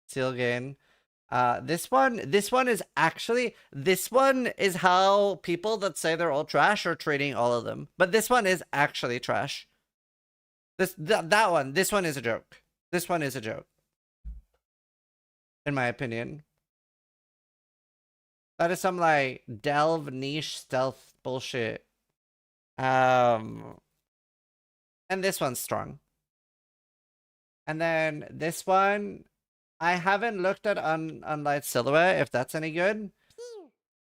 S2: seal gain. This one is actually, this one is how people that say they're all trash are treating all of them. But this one is actually trash. This one is a joke. This one is a joke. In my opinion. That is some like delve niche stealth bullshit. And this one's strong. And then this one, I haven't looked at Unlight Silhouette if that's any good.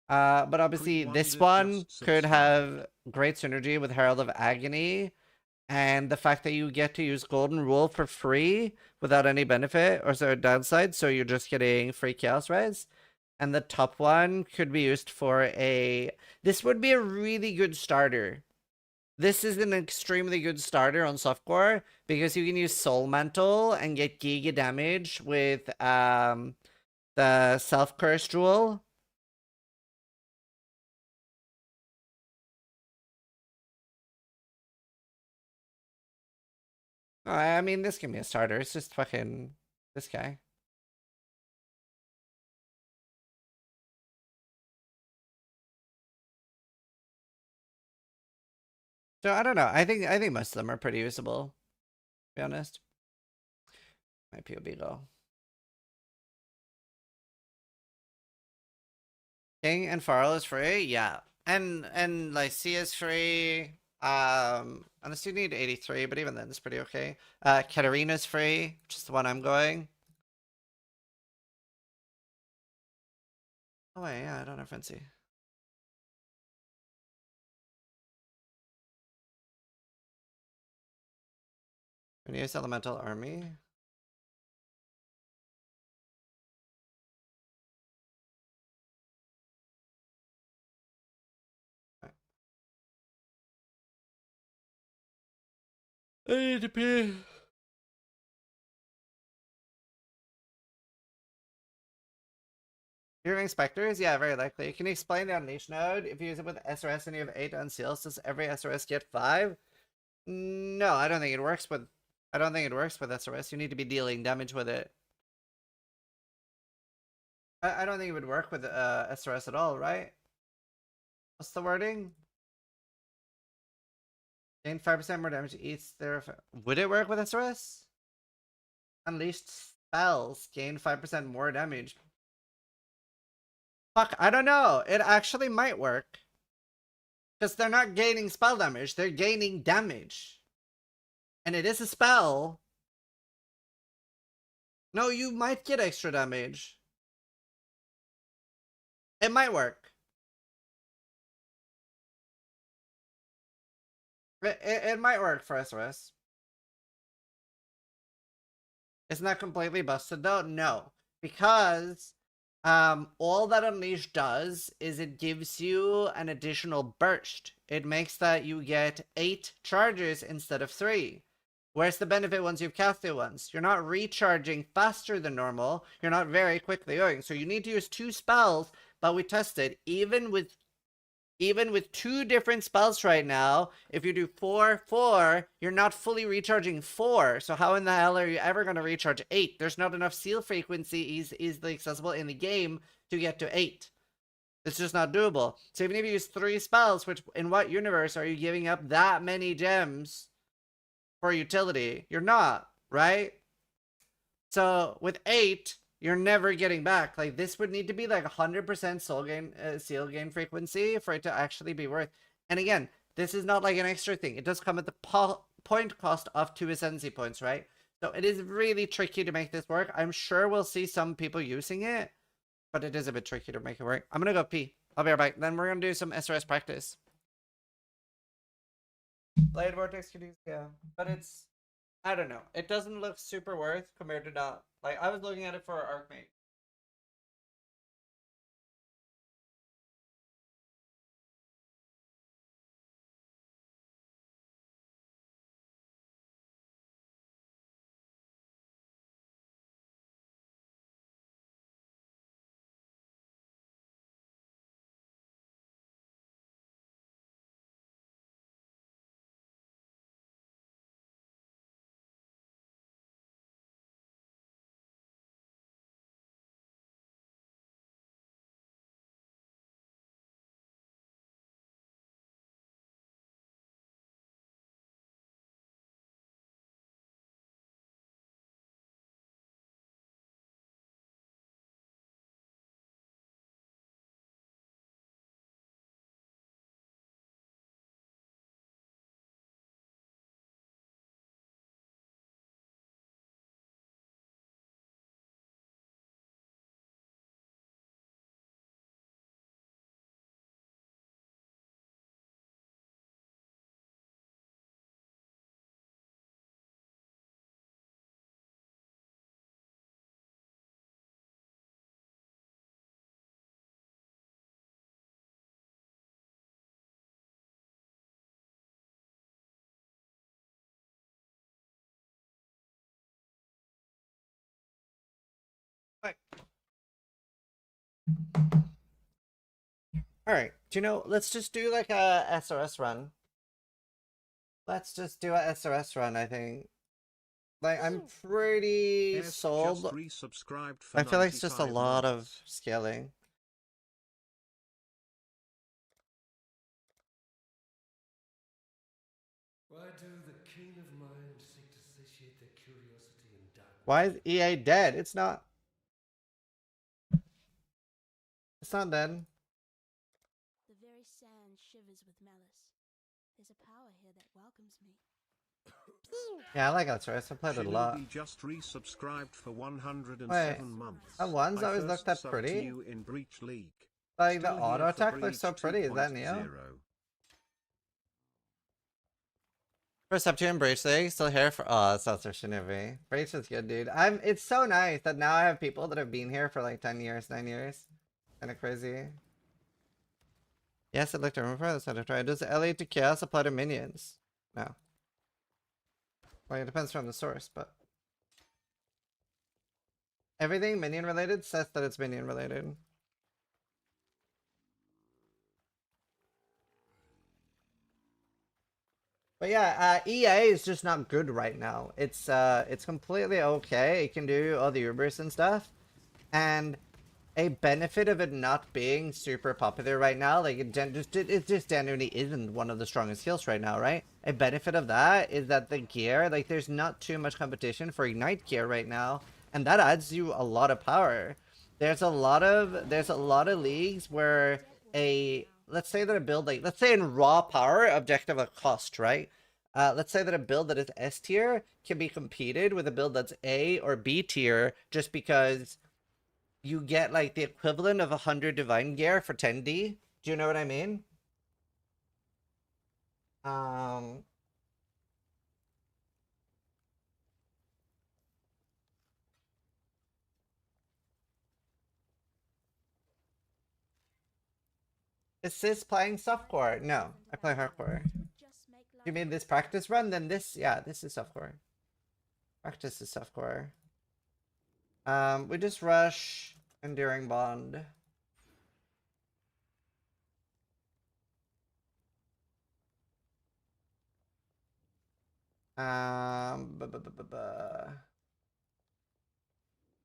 S2: But obviously this one could have great synergy with Herald of Agony. And the fact that you get to use Golden Rule for free without any benefit or downside, so you're just getting free Chaos Res. And the top one could be used for a... This would be a really good starter. This is an extremely good starter on softcore because you can use Soul Mantle and get giga damage with the Self-Curse Jewel. I mean, this can be a starter. It's just fucking this guy. So I don't know. I think most of them are pretty usable, to be honest. My POB low. King and Farrell is free? Yeah. And Lycia is free. And I still need 83, but even then it's pretty okay. Katarina's free, which is the one I'm going. Oh wait, yeah, I don't have Fancy. When you use Elemental Army. I need to pee. You're doing Specters? Yeah, very likely. Can you explain the Unleash node? If you use it with SRS and you have 8 unseals, does every SRS get 5? No, I don't think it works with... I don't think it works with SRS. You need to be dealing damage with it. I don't think it would work with SRS at all, right? What's the wording? Gain 5% more damage each their... Would it work with SRS? Unleashed spells gain 5% more damage. Fuck, I don't know. It actually might work. Because they're not gaining spell damage, they're gaining damage. And it is a spell. No, you might get extra damage. It might work. It might work for SRS. Isn't that completely busted though? No. Because all that Unleash does is it gives you an additional burst. It makes that you get 8 charges instead of 3. Where's the benefit once you've cast it once? You're not recharging faster than normal. You're not very quickly going. So you need to use 2 spells, but we tested even with 2 different spells right now, if you do 4, you're not fully recharging 4. So how in the hell are you ever going to recharge 8? There's not enough seal frequency easily accessible in the game to get to 8. It's just not doable. So even if you use 3 spells, which in what universe are you giving up that many gems for utility? You're not, right? So with 8, you're never getting back. Like, this would need to be like 100% soul gain, seal gain frequency for it to actually be worth. And again, this is not like an extra thing. It does come at the point cost of 2 ascendancy points, right? So it is really tricky to make this work. I'm sure we'll see some people using it, but it is a bit tricky to make it work. I'm gonna go pee. I'll be right back. Then we're gonna do some SRS practice. Blade Vortex could use, yeah. But it's... I don't know. It doesn't look super worth compared to not. Like, I was looking at it for Archmage. Alright, do you know, let's just do like a SRS run. Let's just do a SRS run, I think. Like, I'm pretty sold. I feel like it's just a lot of scaling.
S4: Why do the keen of mind seek to satiate their curiosity in darkness?
S2: Why is EA dead? It's not. It's not dead.
S5: The very sand shivers with malice. There's a power here that welcomes me.
S2: Yeah, I like SRS. I played it a lot.
S3: Shinobi just resubscribed for 107
S2: Wait,
S3: months.
S2: that one's always looked that
S3: subbed
S2: pretty.
S3: to you in Breach League.
S2: Like, the
S3: Still
S2: auto
S3: here for
S2: attack looks so
S3: Breach
S2: pretty. Is that
S3: 2.0.
S2: Neo? First up to Embrace League, still here for... Oh, that's also Shinobi. Breach is good, dude. It's so nice that now I have people that have been here for like 10 years, 9 years. Kinda crazy. Yes, I'd like to remember this. How to try. Does Ellie to Chaos apply to minions? No. Well, it depends from the source, but... Everything minion related says that it's minion related. But yeah, EA is just not good right now. It's completely okay. It can do all the Ubers and stuff. And a benefit of it not being super popular right now, like it just genuinely isn't one of the strongest skills right now, right? A benefit of that is that the gear, like there's not too much competition for Ignite gear right now, and that adds you a lot of power. There's a lot of leagues where let's say that a build, like let's say in raw power objective of cost, right? Let's say that a build that is S tier can be competed with a build that's A or B tier just because you get like the equivalent of 100 divine gear for 10D. Do you know what I mean? Um Is this playing softcore? No, I play hardcore. You mean this practice run? Then this, yeah, this is softcore. Practice is softcore. We just rush Enduring Bond.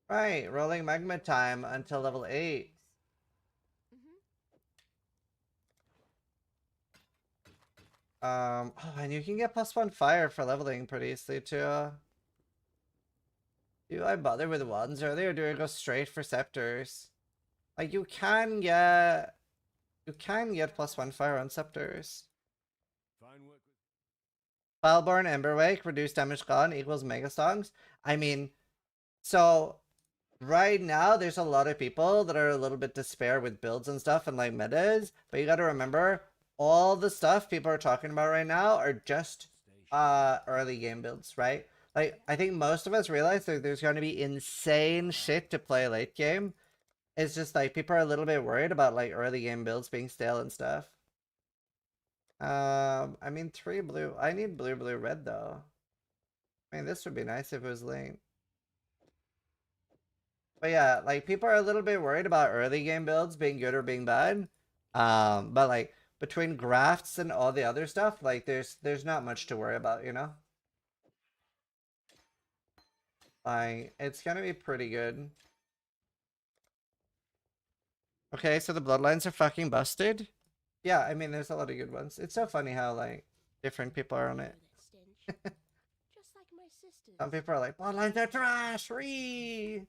S2: Right, rolling magma time until level 8. Oh, and you can get +1 fire for leveling pretty easily too. Do I bother with ones earlier, or do I go straight for scepters? Like you can get +1 fire on scepters. Fileborn Emberwake, reduced damage gone equals Mega Songs. I mean, so right now there's a lot of people that are a little bit despair with builds and stuff and like metas, but you gotta remember all the stuff people are talking about right now are just early game builds, right? Like I think most of us realize that there's going to be insane shit to play late game. It's just like people are a little bit worried about like early game builds being stale and stuff. I mean 3 blue. I need blue, blue, red though. I mean this would be nice if it was late. But yeah, like people are a little bit worried about early game builds being good or being bad. But like between grafts and all the other stuff, like there's not much to worry about, you know? Like it's gonna be pretty good. Okay, so the bloodlines are fucking busted. Yeah, I mean there's a lot of good ones. It's so funny how like different people are on it.
S5: Just like my sisters.
S2: Some people are like, bloodlines are trash, ree.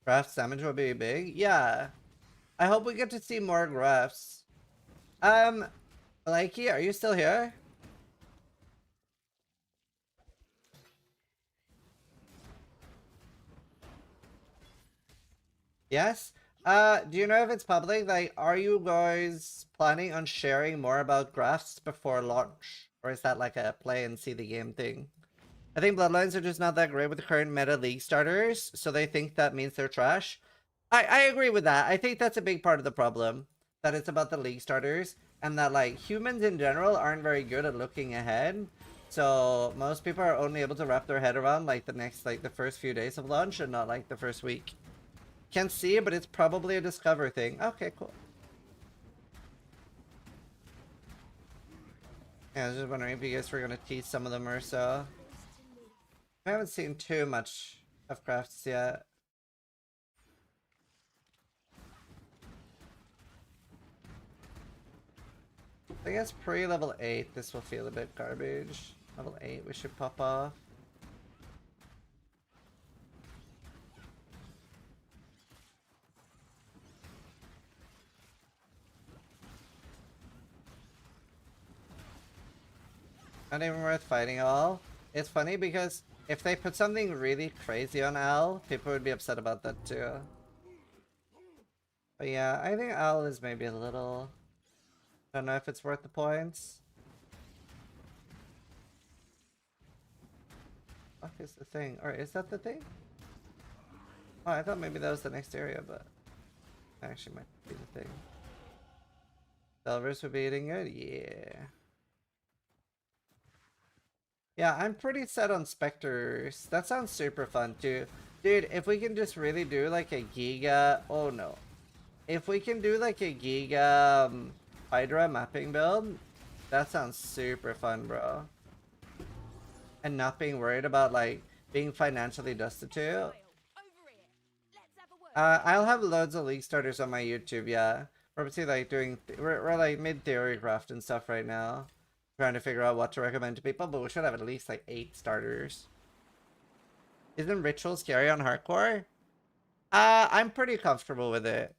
S2: Grafts damage will be big. Yeah. I hope we get to see more grafts. Lycia, are you still here? Yes? Do you know if it's public? Like, are you guys planning on sharing more about grafts before launch? Or is that like a play and see the game thing? I think Bloodlines are just not that great with the current meta league starters, so they think that means they're trash. I agree with that. I think that's a big part of the problem. That it's about the league starters, and that like humans in general aren't very good at looking ahead. So most people are only able to wrap their head around like the first few days of launch and not like the first week. Can't see, but it's probably a discover thing. Okay, cool. Yeah, I was just wondering if you guys were gonna tease some of them or so. I haven't seen too much of crafts yet. I guess pre-level 8 this will feel a bit garbage. Level 8 we should pop off. Not even worth fighting Aul. It's funny because if they put something really crazy on Aul, people would be upset about that too. But yeah, I think Aul is maybe a little... Don't know if it's worth the points. What is the thing? Or is that the thing? Oh, I thought maybe that was the next area, but... Actually might be the thing. Delirious would be eating it? Yeah. Yeah, I'm pretty set on Specters. That sounds super fun too. Dude, if we can just really do like a Giga... Oh no. If we can do like a Giga Hydra mapping build, that sounds super fun, bro. And not being worried about like being financially destitute. I'll have loads of League starters on my YouTube, yeah. We're obviously like doing... We're like mid-theory craft and stuff right now. Trying to figure out what to recommend to people, but we should have at least like 8 starters. Isn't Ritual scary on hardcore? I'm pretty comfortable with it.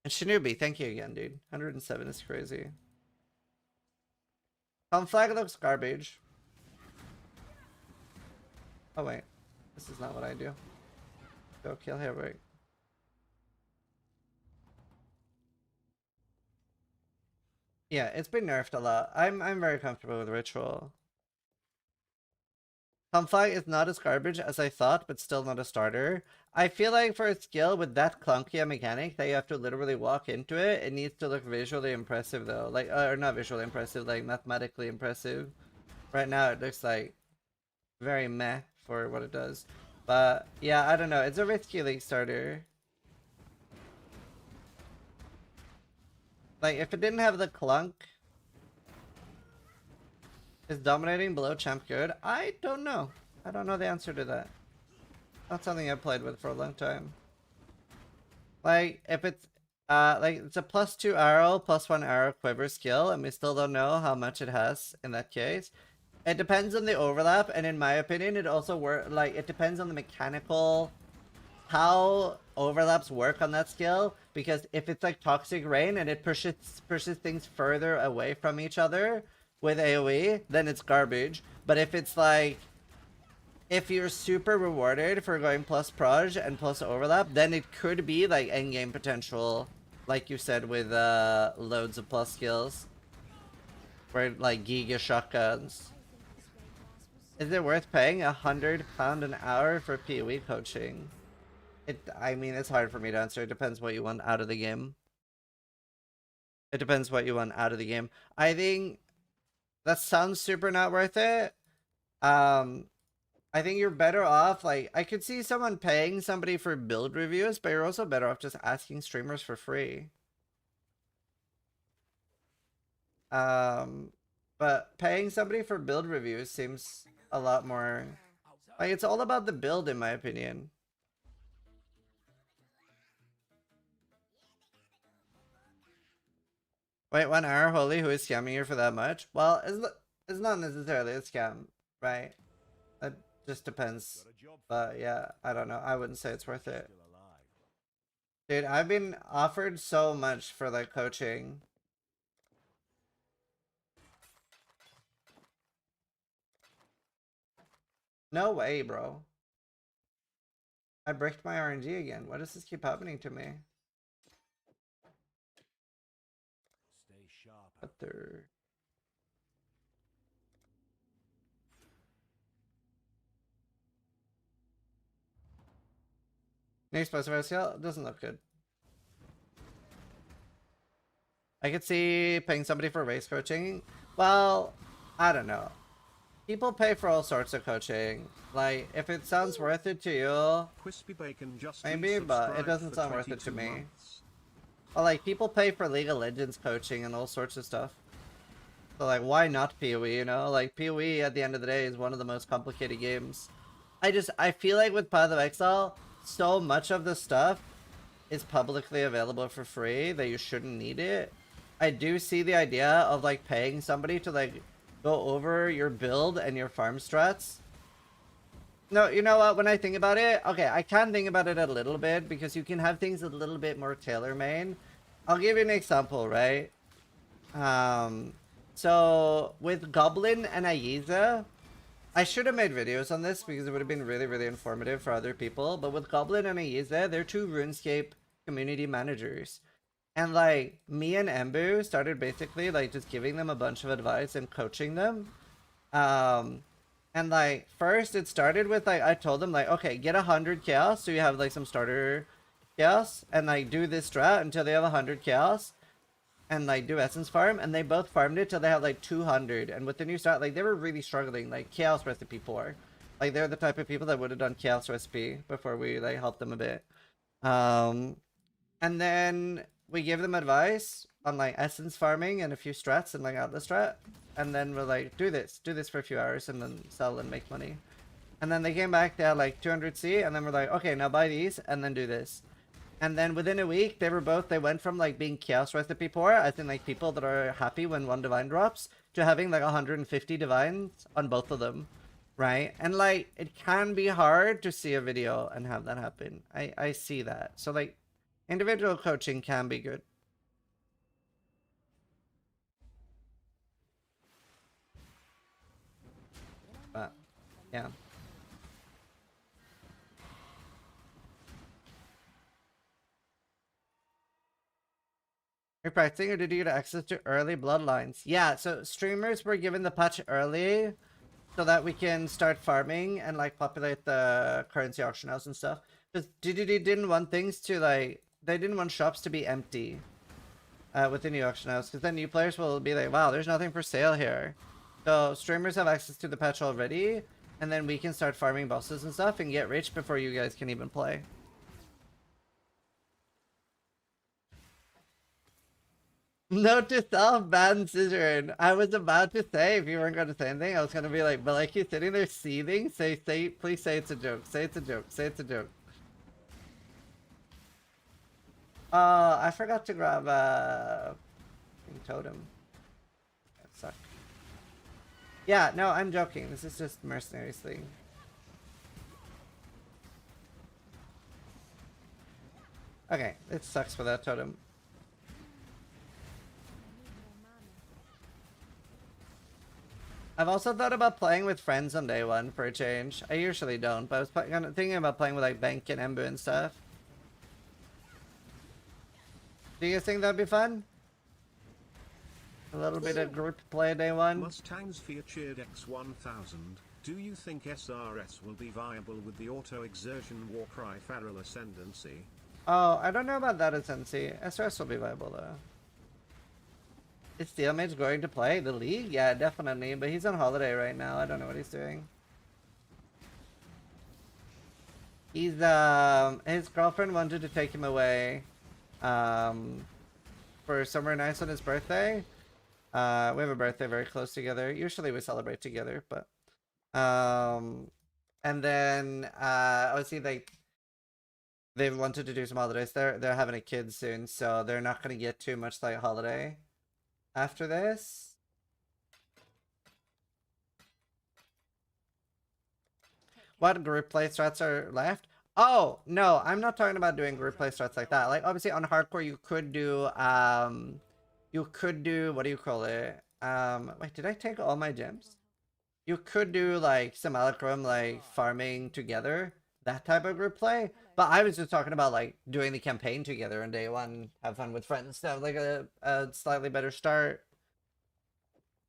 S2: And Shinobi, thank you again, dude. 107 is crazy. Flag looks garbage. Oh wait, this is not what I do. Go kill Heroic. Yeah, it's been nerfed a lot. I'm very comfortable with Ritual. Flag is not as garbage as I thought, but still not a starter. I feel like for a skill with that clunky a mechanic that you have to literally walk into it, it needs to look visually impressive though. Like, or not visually impressive, like mathematically impressive. Right now it looks like very meh for what it does. But yeah, I don't know. It's a risky League starter. Like, if it didn't have the clunk... Is dominating below champ good? I don't know. I don't know the answer to that. Not something I've played with for a long time. Like, if it's... like, it's a +2 arrow, +1 arrow quiver skill, and we still don't know how much it has in that case. It depends on the overlap, and in my opinion, it also like, it depends on the mechanical... How overlaps work on that skill, because if it's like Toxic Rain and it pushes things further away from each other with AoE, then it's garbage. But if it's like, if you're super rewarded for going plus proj and plus overlap, then it could be like endgame potential, like you said, with loads of plus skills, where like giga shotguns. Is it worth paying £100 an hour for PoE coaching? I mean, it's hard for me to answer. It depends what you want out of the game. It depends what you want out of the game. I think that sounds super not worth it. I think you're better off, like, I could see someone paying somebody for build reviews, but you're also better off just asking streamers for free. But paying somebody for build reviews seems a lot more... Like, it's all about the build, in my opinion. Wait, 1 hour, holy, who is scamming you for that much? Well, it's not necessarily a scam, right? It just depends. But yeah, I don't know. I wouldn't say it's worth it. Dude, I've been offered so much for like coaching. No way, bro. I bricked my RNG again. Why does this keep happening to me? Specter. Next specifier doesn't look good. I could see paying somebody for race coaching. Well, I don't know. People pay for all sorts of coaching. Like, if it sounds worth it to you,
S3: Crispy Bacon just
S2: maybe, but it doesn't sound worth it to me. Well, like, people pay for League of Legends coaching and all sorts of stuff. So, like, why not PoE, you know? Like, PoE, at the end of the day, is one of the most complicated games. I feel like with Path of Exile, so much of the stuff is publicly available for free that you shouldn't need it. I do see the idea of, like, paying somebody to, like, go over your build and your farm strats. No, you know what? When I think about it, okay, I can think about it a little bit because you can have things a little bit more tailor-made. I'll give you an example, right? So with Goblin and Aiza, I should have made videos on this because it would have been really, really informative for other people. But with Goblin and Aiza, they're 2 RuneScape community managers. And like, me and Embu started basically like just giving them a bunch of advice and coaching them. And like, first it started with like, I told them like, okay, get 100 chaos so you have like some starter chaos, and like do this strat until they have 100 chaos, and like do essence farm, and they both farmed it till they had like 200. And with the new strat, like they were really struggling, like chaos recipe poor. Like they're the type of people that would have done Chaos Recipe before we like helped them a bit. And then we give them advice on like essence farming and a few strats and like Atlas strat. And then we're like, do this for a few hours and then sell and make money. And then they came back, they had like 200C, and then we're like, okay, now buy these and then do this. And then within a week, they went from like being Chaos Recipe poor, as in like people that are happy when one divine drops, to having like 150 divines on both of them. Right? And like, it can be hard to see a video and have that happen. I see that. So like, individual coaching can be good. But, yeah. You're practicing, or did you get access to early bloodlines? Yeah, so streamers were given the patch early so that we can start farming and like populate the currency auction house and stuff. Because DDD didn't want things to like, they didn't want shops to be empty with the new auction house, because then new players will be like, wow, there's nothing for sale here. So streamers have access to the patch already, and then we can start farming bosses and stuff and get rich before you guys can even play. Note to self, ban scissoring. I was about to say, if you weren't going to say anything, I was going to be like, but like you're sitting there seething, please say it's a joke. Say it's a joke. Say it's a joke. I forgot to grab a totem. That sucked. Yeah, no, I'm joking. This is just mercenaries thing. Okay, it sucks for that totem. I've also thought about playing with friends on day one for a change. I usually don't, but I was thinking about playing with like Bank and Embu and stuff. Do you guys think that'd be fun? A little bit of group play day one?
S3: Mustangs featured X1000. Do you think SRS will be viable with the auto-exertion Warcry Farrell ascendancy?
S2: Oh, I don't know about that ascendancy. SRS will be viable though. Is Steelmage going to play the league? Yeah, definitely, but he's on holiday right now. I don't know what he's doing. He's his girlfriend wanted to take him away for somewhere nice on his birthday. We have a birthday very close together. Usually we celebrate together, but and then obviously they wanted to do some holidays. They're having a kid soon, so they're not gonna get too much like holiday after this. What group play strats are left? Oh, no, I'm not talking about doing group play strats like that. Like, obviously on hardcore, you could do, what do you call it? Wait, did I take all my gems? You could do, like, Simulacrum, like, farming together. That type of group play. But I was just talking about, like, doing the campaign together on day one. Have fun with friends. Have, like, a slightly better start.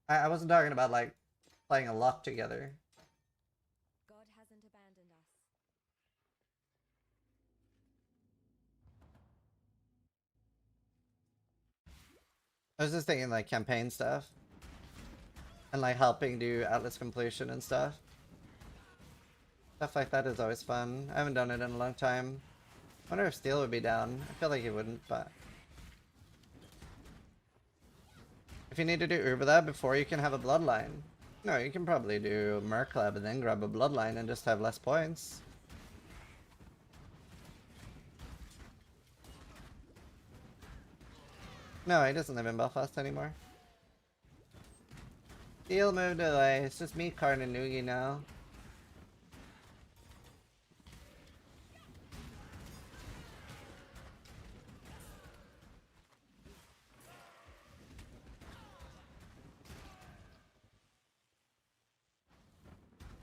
S2: I wasn't talking about, like, playing a lot together.
S6: God hasn't abandoned us.
S2: I was just thinking, like, campaign stuff. And, like, helping do Atlas completion and stuff. Stuff like that is always fun. I haven't done it in a long time. I wonder if Steel would be down. I feel like he wouldn't, but... If you need to do Urbala before you can have a Bloodline. No, you can probably do Merklab and then grab a Bloodline and just have less points. No, he doesn't live in Belfast anymore. Steel moved away. It's just me, Karn, and Noogie now.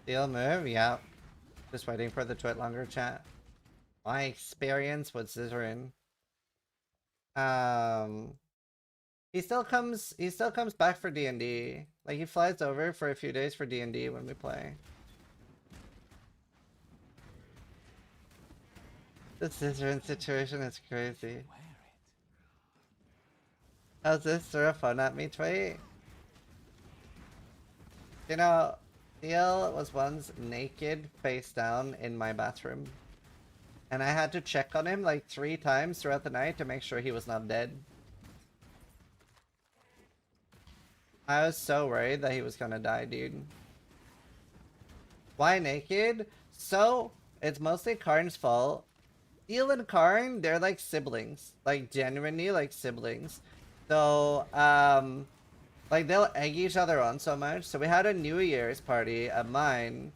S2: Steel move? Yeah. Just waiting for the twit longer chat. My experience with Scissorin. He still comes back for D&D. Like, he flies over for a few days for D&D when we play. The Scissorin situation is crazy. How's this throw a phone at me, tweet? You know, Steel was once naked, face down in my bathroom. And I had to check on him like 3 times throughout the night to make sure he was not dead. I was so worried that he was gonna die, dude. Why naked? So, it's mostly Karn's fault. Steel and Karn, they're like siblings. Like, genuinely like siblings. So, like, they'll egg each other on so much. So we had a New Year's party at mine.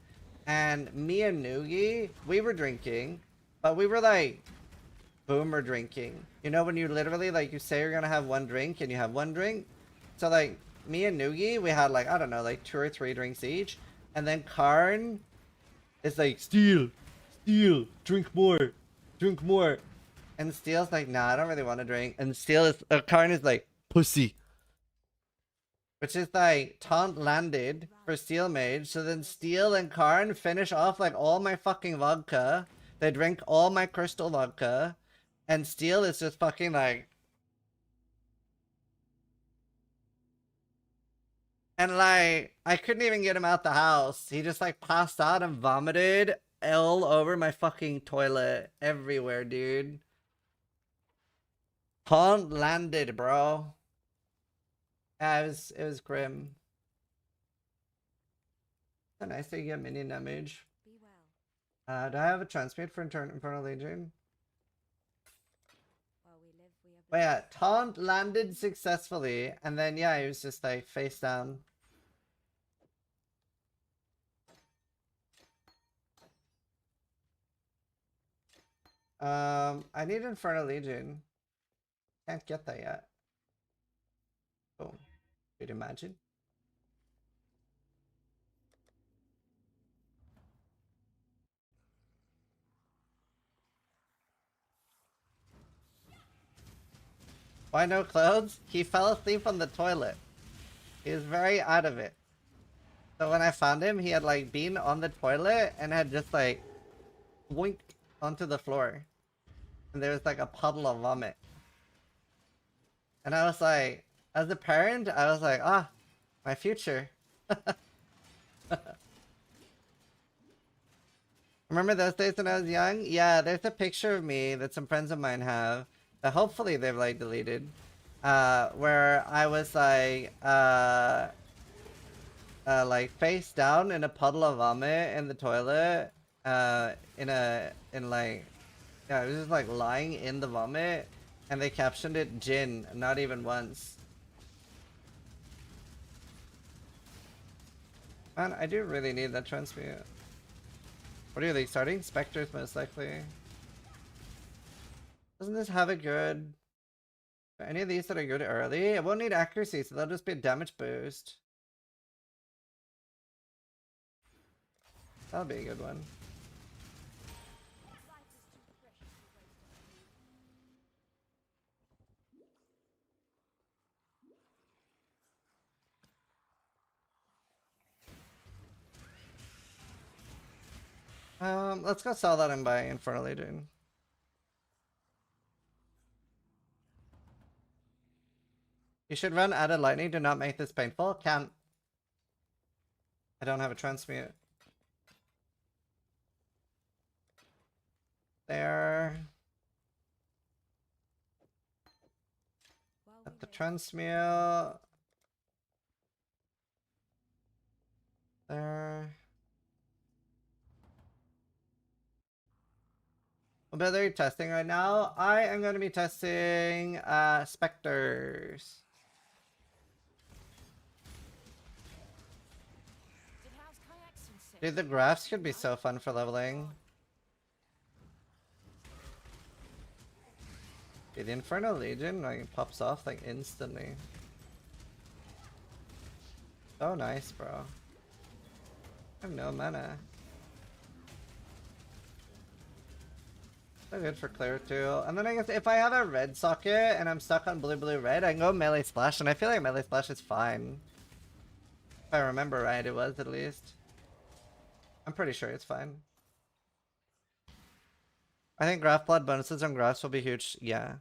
S2: And me and Noogie, we were drinking. But we were like, boomer drinking. You know when you literally, like, you say you're gonna have 1 drink and you have 1 drink? So, like, me and Noogie, we had, like, I don't know, like 2 or 3 drinks each. And then Karn is like, Steel, drink more. Drink more. And Steel's like, nah, I don't really want to drink. And Karn is like, pussy. Which is like, taunt landed for Steel Mage. So then Steel and Karn finish off like all my fucking vodka. They drink all my crystal vodka. And Steel is just fucking like... And like, I couldn't even get him out the house. He just like passed out and vomited all over my fucking toilet. Everywhere, dude. Taunt landed, bro. Yeah, it was grim. So nice that you get minion damage.
S6: Be well.
S2: Do I have a transmute for Infernal Legion?
S6: While we live, we
S2: But yeah, taunt landed successfully, and then yeah, he was just like face down. I need Infernal Legion. Can't get that yet. Oh, could you imagine? Why no clothes? He fell asleep on the toilet. He was very out of it. So when I found him, he had like been on the toilet and had just like winked onto the floor. And there was like a puddle of vomit. And I was like, as a parent, I was like, ah, my future. Remember those days when I was young? Yeah, there's a picture of me that some friends of mine have that hopefully they've like deleted. Where I was like face down in a puddle of vomit in the toilet. Yeah, I was just like lying in the vomit, and they captioned it "Jin," not even once. Man, I do really need that transmute. What are you like starting? Specters most likely. Doesn't this have a good? Are any of these that are good early? It won't need accuracy, so that'll just be a damage boost. That'll be a good one. Let's go sell that and buy Infernal Legion. You should run added lightning, do not make this painful. Can't. I don't have a transmute. There. At the transmute. There. What are you testing right now? I am going to be testing Specters. Dude, the graphs could be so fun for leveling. Dude, the Infernal Legion like pops off like instantly. So nice, bro. I have no mana. So good for clear too. And then I guess if I have a red socket and I'm stuck on blue red, I can go melee splash, and I feel like melee splash is fine. If I remember right, it was at least. I'm pretty sure it's fine. I think graph blood bonuses on graphs will be huge. Yeah.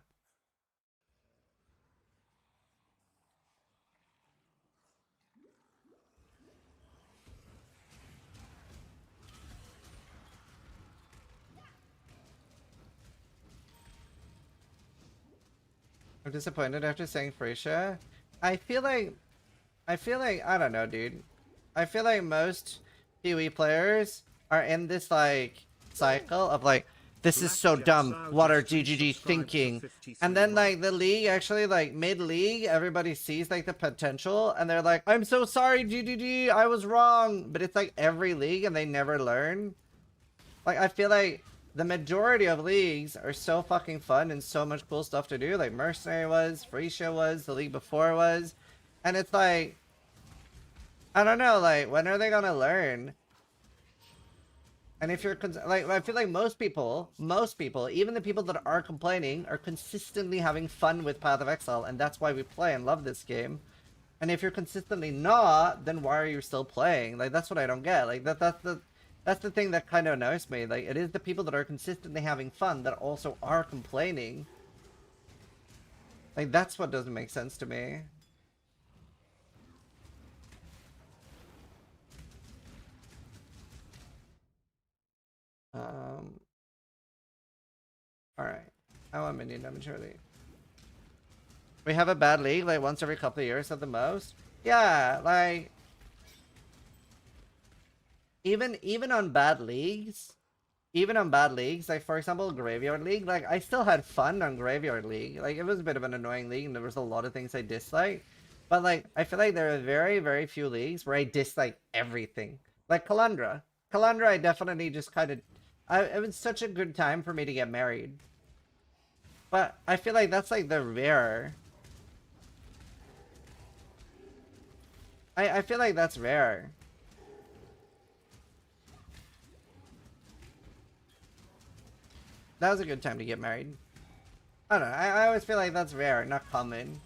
S2: I'm disappointed after saying Frasier. I feel like I don't know, dude. I feel like most PoE players are in this like cycle of like, this is so dumb. What are GGG thinking? And then like the league actually like mid-league, everybody sees like the potential and they're like, I'm so sorry GGG, I was wrong. But it's like every league and they never learn. Like I feel like the majority of leagues are so fucking fun and so much cool stuff to do. Like Mercenary was, Frisia was, the league before was. And it's like, I don't know, like, when are they gonna learn? And if you're, like, I feel like most people, even the people that are complaining, are consistently having fun with Path of Exile, and that's why we play and love this game. And if you're consistently not, then why are you still playing? Like, that's what I don't get. Like, that's the thing that kind of annoys me. Like, it is the people that are consistently having fun that also are complaining. Like, that's what doesn't make sense to me. Alright. I want minion damage early. We have a bad league, like once every couple of years at the most. Yeah, like even on bad leagues, like for example Graveyard League, like I still had fun on Graveyard League. Like it was a bit of an annoying league and there was a lot of things I disliked. But like I feel like there are very, very few leagues where I dislike everything. Like Kalandra. Kalandra I definitely just kind of it was such a good time for me to get married. But I feel like that's like the rare. I feel like that's rare. That was a good time to get married. I don't know. I always feel like that's rare, not common.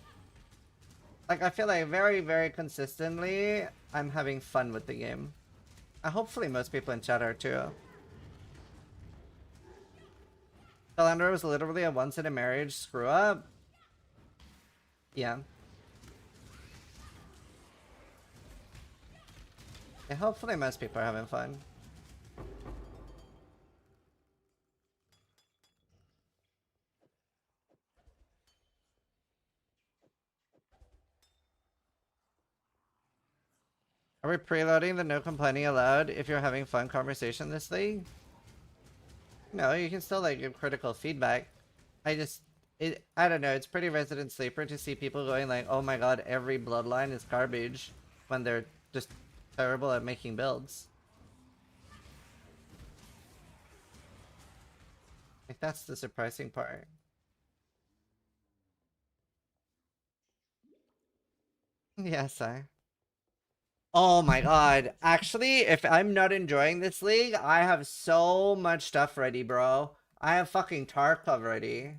S2: Like, I feel like very, very consistently, I'm having fun with the game. Hopefully most people in chat are too. Calandra was literally a once in a marriage screw up. Yeah. Yeah, hopefully most people are having fun. Are we preloading the no complaining allowed if you're having fun conversation this league? No, you can still like give critical feedback. I don't know, it's pretty Resident Sleeper to see people going like, oh my god, every bloodline is garbage when they're just terrible at making builds. Like that's the surprising part. Yes, I. Oh my god. Actually, if I'm not enjoying this league, I have so much stuff ready, bro. I have fucking Tarkov ready.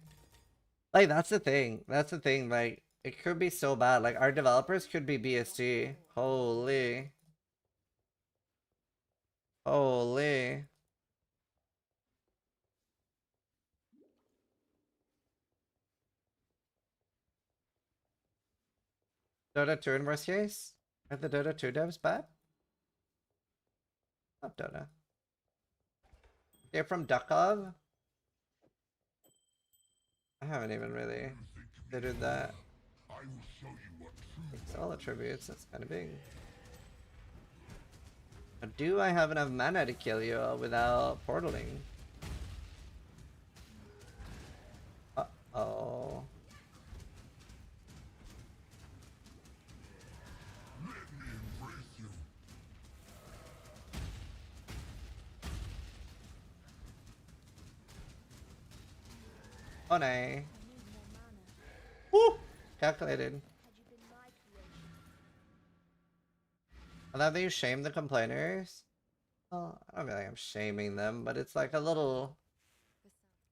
S2: Like, that's the thing. That's the thing. Like, it could be so bad. Like, our developers could be BSG. Holy. Holy. Dota 2 in worst case? Are the Dota 2 devs bad? Not Dota. They're from Dukov? I haven't even really considered that. It's all attributes, that's kind of big. Now, do I have enough mana to kill you without portaling? Uh-oh. Oh no. Woo! Calculated. I love that you shame the complainers. Well, I don't feel like I'm shaming them, but it's like a little...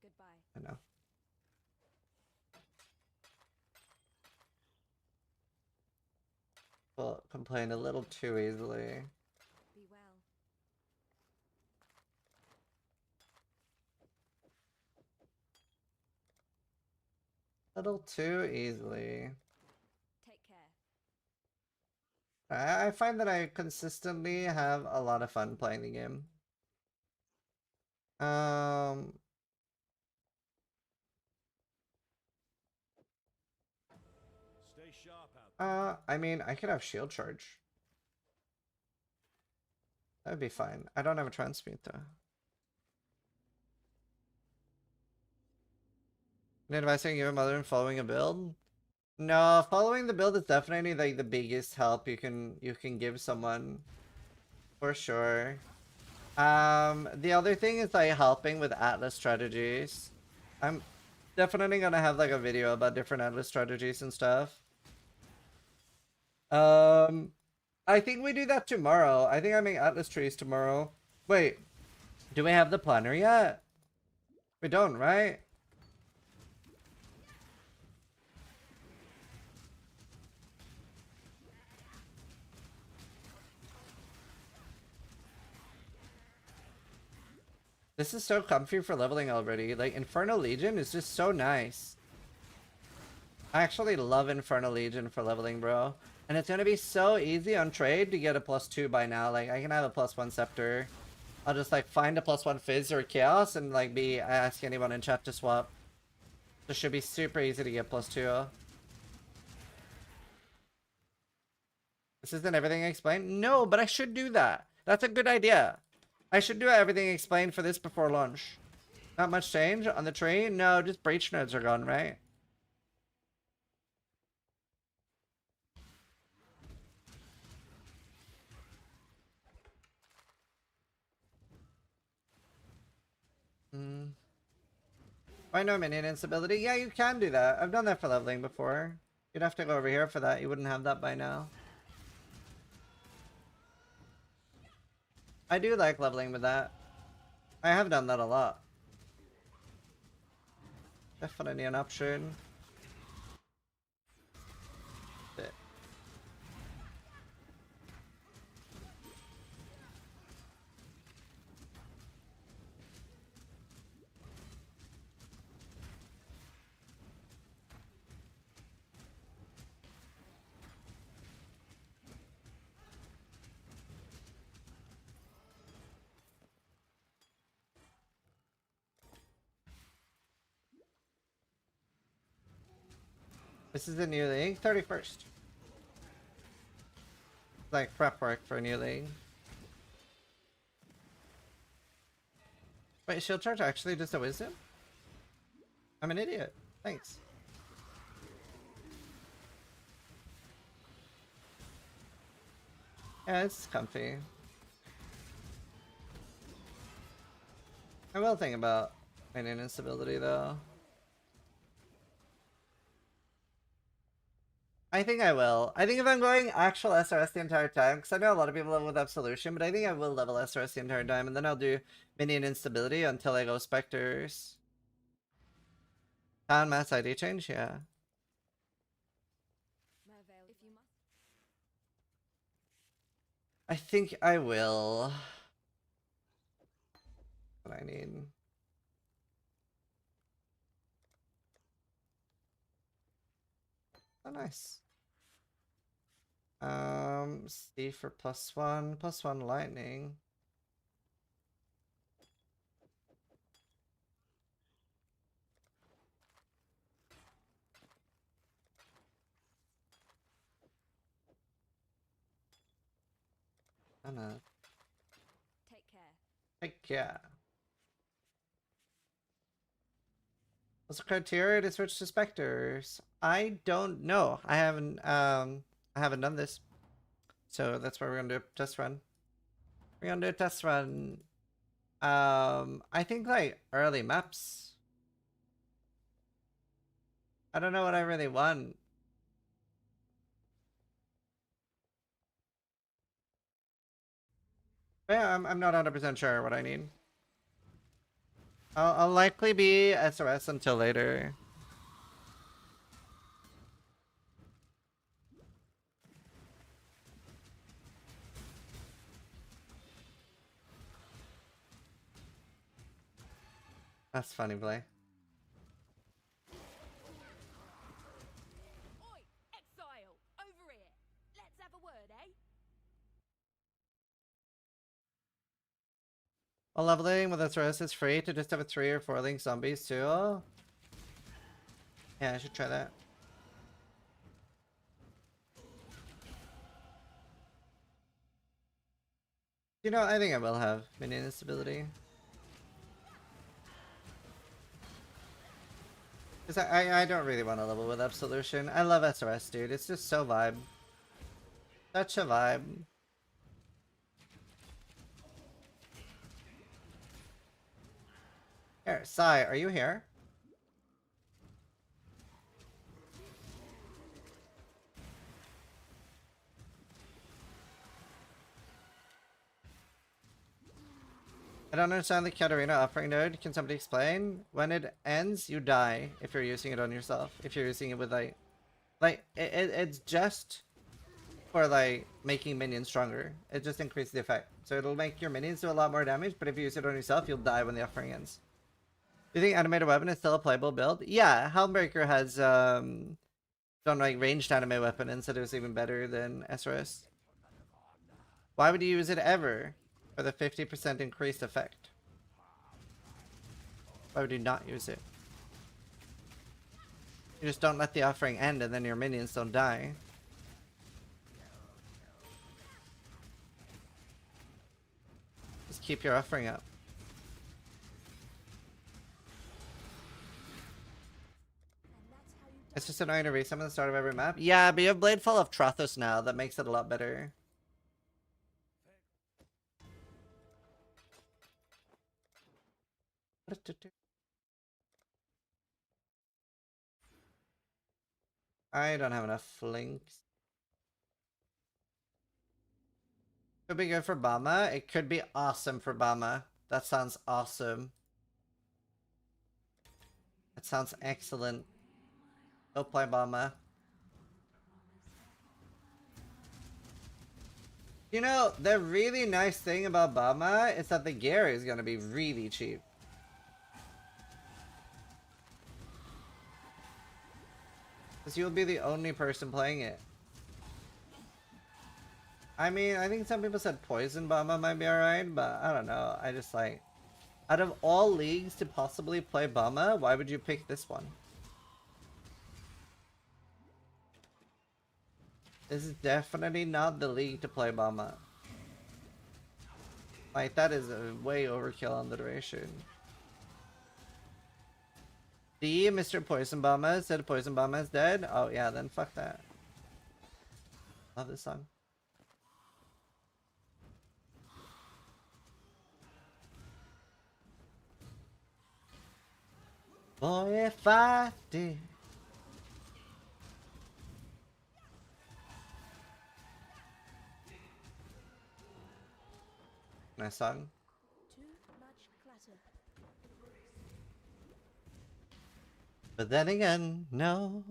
S6: Goodbye.
S2: I know. Well, complain a little too easily.
S6: Be well.
S2: A little too easily.
S6: Take care.
S2: I find that I consistently have a lot of fun playing the game.
S3: Stay sharp out.
S2: I mean, I could have shield charge. That would be fine. I don't have a transmute though. Any advice I can give a mother in following a build? No, following the build is definitely like the biggest help you can give someone. For sure. The other thing is like helping with Atlas strategies. I'm definitely gonna have like a video about different Atlas strategies and stuff. I think we do that tomorrow. I think I make Atlas trees tomorrow. Wait, do we have the planner yet? We don't, right? This is so comfy for leveling already. Like, Infernal Legion is just so nice. I actually love Infernal Legion for leveling, bro. And it's gonna be so easy on trade to get a +2 by now. Like, I can have a +1 Scepter. I'll just, like, find a +1 Fizz or Chaos and, like, ask anyone in chat to swap. This should be super easy to get +2. This isn't everything explained? No, but I should do that. That's a good idea. I should do everything explained for this before launch. Not much change on the tree? No, just breach nodes are gone, right? Why no minion instability? Yeah, you can do that. I've done that for leveling before. You'd have to go over here for that. You wouldn't have that by now. I do like leveling with that. I have done that a lot. Definitely an option. Bit. This is a new league, 31st. Like prep work for a new league. Wait, shield charge actually just a wisdom? I'm an idiot. Thanks. Yeah, it's comfy. I will think about minion instability though. I think I will. I think if I'm going actual SRS the entire time, because I know a lot of people level with Absolution, but I think I will level SRS the entire time, and then I'll do minion instability until I go Specters. Town mass ID change? Yeah.
S6: If you must.
S2: I think I will. What I need. Oh, nice. C for +1 lightning. Anna.
S6: Take care.
S2: Heck yeah. What's the criteria to switch to Specters? I don't know. I haven't done this. So that's why we're gonna do a test run. We're gonna do a test run. I think like early maps. I don't know what I really want. But yeah, I'm not 100% sure what I need. I'll likely be SRS until later. That's funny play.
S6: Oi, exile, over here. Let's have a word, eh?
S2: While leveling with SRS is free to just have a 3 or 4 link zombies too. Yeah, I should try that. You know, I think I will have minion instability. Because I don't really want to level with Absolution. I love SRS, dude. It's just so vibe. Such a vibe. Here, Sai, are you here? I don't understand the Katarina offering node. Can somebody explain? When it ends, you die if you're using it on yourself. If you're using it with it's just for like making minions stronger. It just increases the effect. So it'll make your minions do a lot more damage, but if you use it on yourself, you'll die when the offering ends. Do you think animated weapon is still a playable build? Yeah, Helmbreaker has done like ranged anime weapon and said it was even better than SRS. Why would you use it ever? For the 50% increased effect. Why would you not use it? You just don't let the offering end and then your minions don't die. Just keep your offering up. It's just annoying to resummon at the start of every map. Yeah, but you have Blade Fall of Trothos now. That makes it a lot better. I don't have enough links. Could be good for Bama. It could be awesome for Bama. That sounds awesome. That sounds excellent. Go play Bama. You know, the really nice thing about Bama is that the gear is gonna be really cheap. Because you'll be the only person playing it. I mean, I think some people said Poison Bama might be alright, but I don't know. I just like... Out of all leagues to possibly play Bama, why would you pick this one? This is definitely not the league to play Bama. Like, that is a way overkill on the duration. D, Mr. Poison Bama said Poison Bama is dead? Oh yeah, then fuck that. Love this song. Boy, if I did. Nice song.
S5: Too much clutter.
S2: But then again, no.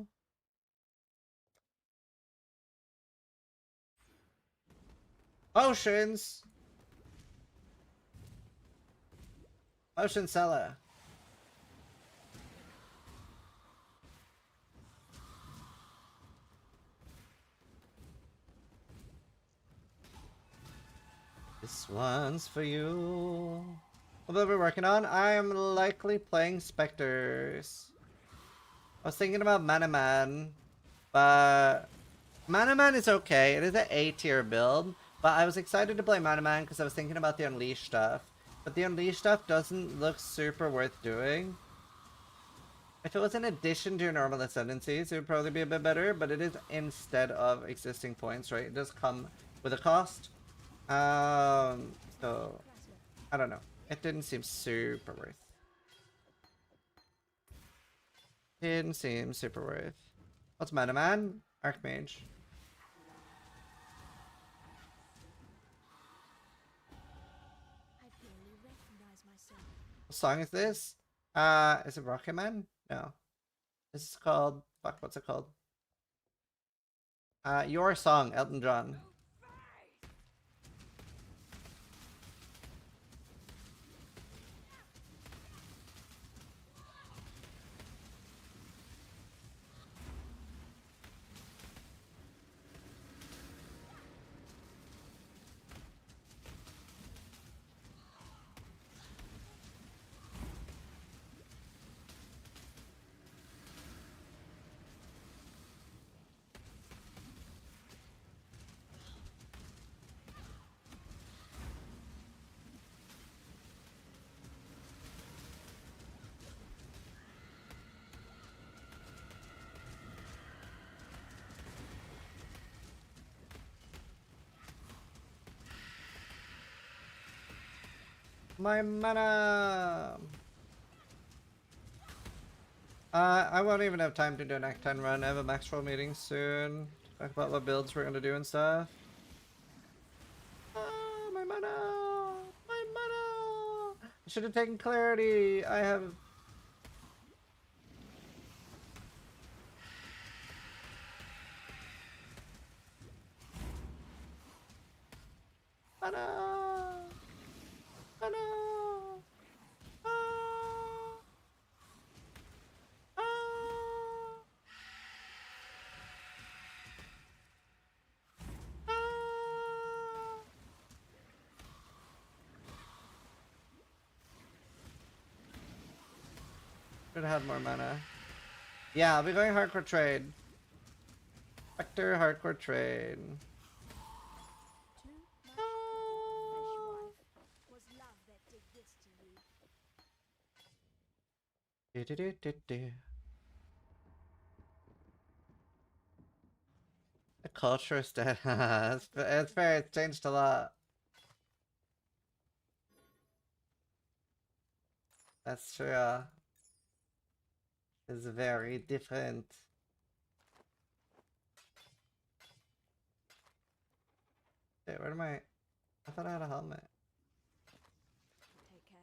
S2: Potions! Potion seller. This one's for you. What are we working on? I am likely playing Specters. I was thinking about Mana Man, but Mana Man is okay. It is an A tier build, but I was excited to play Mana Man because I was thinking about the Unleash stuff. But the Unleash stuff doesn't look super worth doing. If it was in addition to your normal ascendancies, it would probably be a bit better, but it is instead of existing points, right? It does come with a cost. So, I don't know. It didn't seem super worth. Didn't seem super worth. What's Mana Man? Archmage.
S5: I barely recognize myself.
S2: What song is this? Is it Rocket Man? No. This is called... Fuck, what's it called? Your Song, Elton John. My mana! I won't even have time to do an Act 10 run. I have a Maxroll meeting soon. Talk about what builds we're gonna do and stuff. My mana! My mana! I should have taken clarity. I have... Mana! Mana! Should have had more mana. Yeah, I'll be going hardcore trade. Specter hardcore trade.
S5: Too much fresh wife. Was love that did this to you?
S2: Do-do-do-do-do. The culture is dead. It's fair, it's changed a lot. That's true. It's very different. Wait, where am I? I thought I had a helmet.
S5: Take care.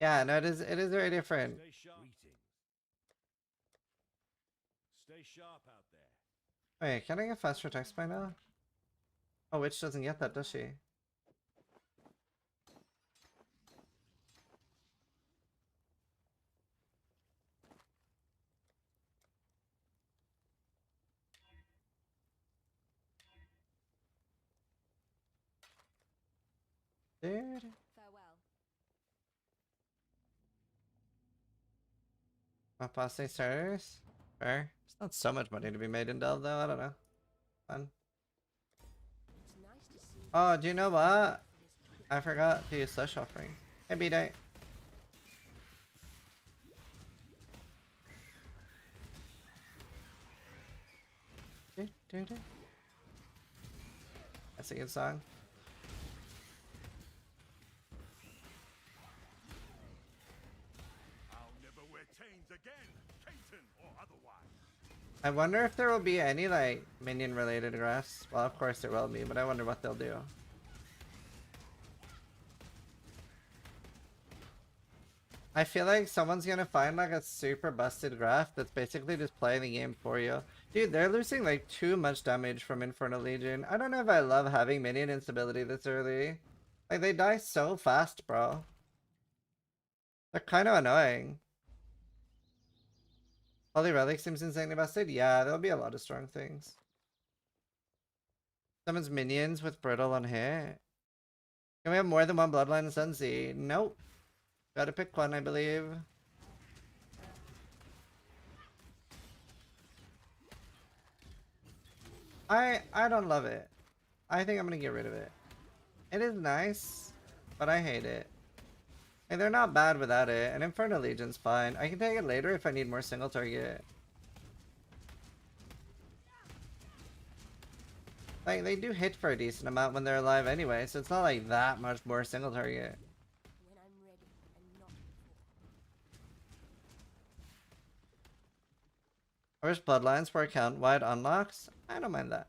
S2: Yeah, no, it is very different.
S3: Stay sharp. Stay sharp out there.
S2: Wait, can I get faster text by now? Oh, Witch doesn't get that, does she? Dude.
S6: Farewell.
S2: Apostate starters? Fair. It's not so much money to be made in Delve though, I don't know. Fun.
S5: It's nice to see
S2: Oh, do you know what? I forgot to use Slush Offering. Hey, B-Day. That's a good song.
S3: I'll never wear chains again, Caton or otherwise.
S2: I wonder if there will be any, like, minion-related graphs. Well, of course there will be, but I wonder what they'll do. I feel like someone's gonna find, like, a super busted graph that's basically just playing the game for you. Dude, they're losing, like, too much damage from Infernal Legion. I don't know if I love having minion instability this early. Like, they die so fast, bro. They're kind of annoying. Holy Relic seems insanely busted. Yeah, there'll be a lot of strong things. Summons minions with brittle on hit. Can we have more than one Bloodline in Sunzy? Nope. Gotta pick one, I believe. I don't love it. I think I'm gonna get rid of it. It is nice, but I hate it. And they're not bad without it. And Infernal Legion's fine. I can take it later if I need more single target. Like, they do hit for a decent amount when they're alive anyway, so it's not like that much more single target.
S5: when I'm ready and not before.
S2: Where's Bloodlines for account-wide unlocks? I don't mind that.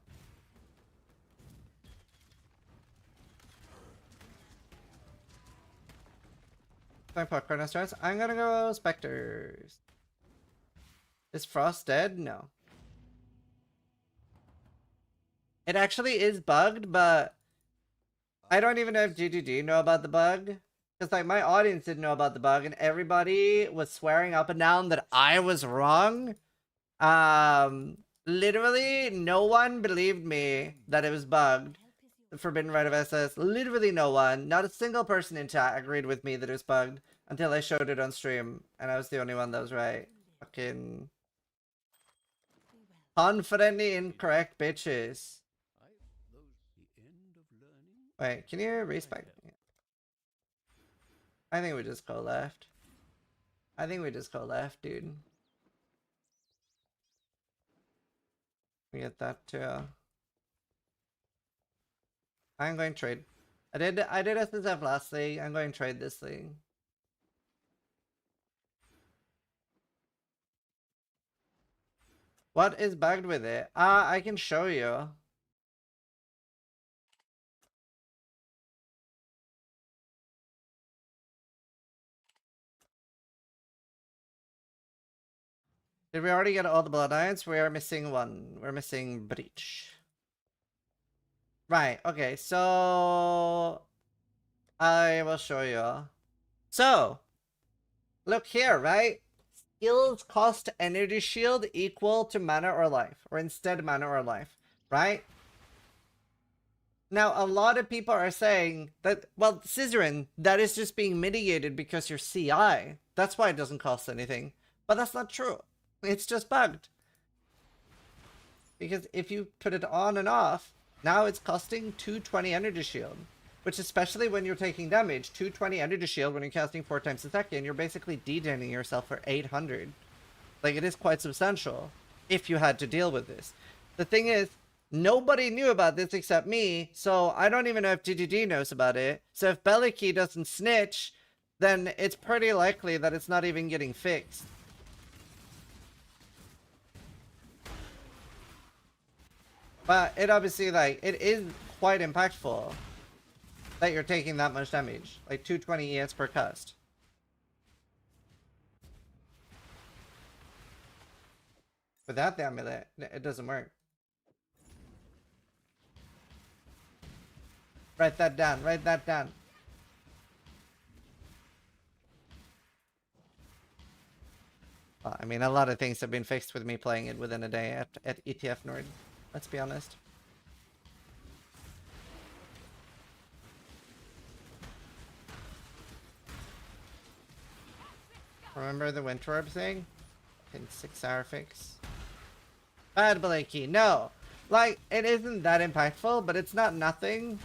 S2: My popcorn now starts. I'm gonna go Specters. Is Frost dead? No. It actually is bugged, but I don't even know if GGG know about the bug. Because, like, my audience didn't know about the bug, and everybody was swearing up and down that I was wrong. Literally, no one believed me that it was bugged. The Forbidden Right of SS. Literally no one. Not a single person in chat agreed with me that it was bugged until I showed it on stream. And I was the only one that was right. Fucking confidently incorrect bitches. Wait, can you respec? I think we just go left. I think we just go left, dude. We get that too. I'm going trade. I did SSF last league. I'm going to trade this league. What is bugged with it? I can show you. Did we already get all the Bloodlines? We are missing one. We're missing Breach. Right, okay, so I will show you. So, look here, right? Skills cost energy shield equal to mana or life, or instead mana or life, right? Now, a lot of people are saying that, well, Scissorin, that is just being mitigated because you're CI. That's why it doesn't cost anything. But that's not true. It's just bugged. Because if you put it on and off, now it's costing 220 energy shield. Which, especially when you're taking damage, 220 energy shield when you're casting 4 times a second, you're basically degening yourself for 800. Like, it is quite substantial if you had to deal with this. The thing is, nobody knew about this except me, so I don't even know if DDD knows about it. So if Bellicky doesn't snitch, then it's pretty likely that it's not even getting fixed. But it obviously, like, it is quite impactful that you're taking that much damage. Like 220 ES per cast. Without the amulet, it doesn't work. Write that down, write that down. Well, I mean, a lot of things have been fixed with me playing it within a day at ETF Nord. Let's be honest. Remember the Winter Orb thing? In 6-hour fix. Bad Blakey, no! Like, it isn't that impactful, but it's not nothing.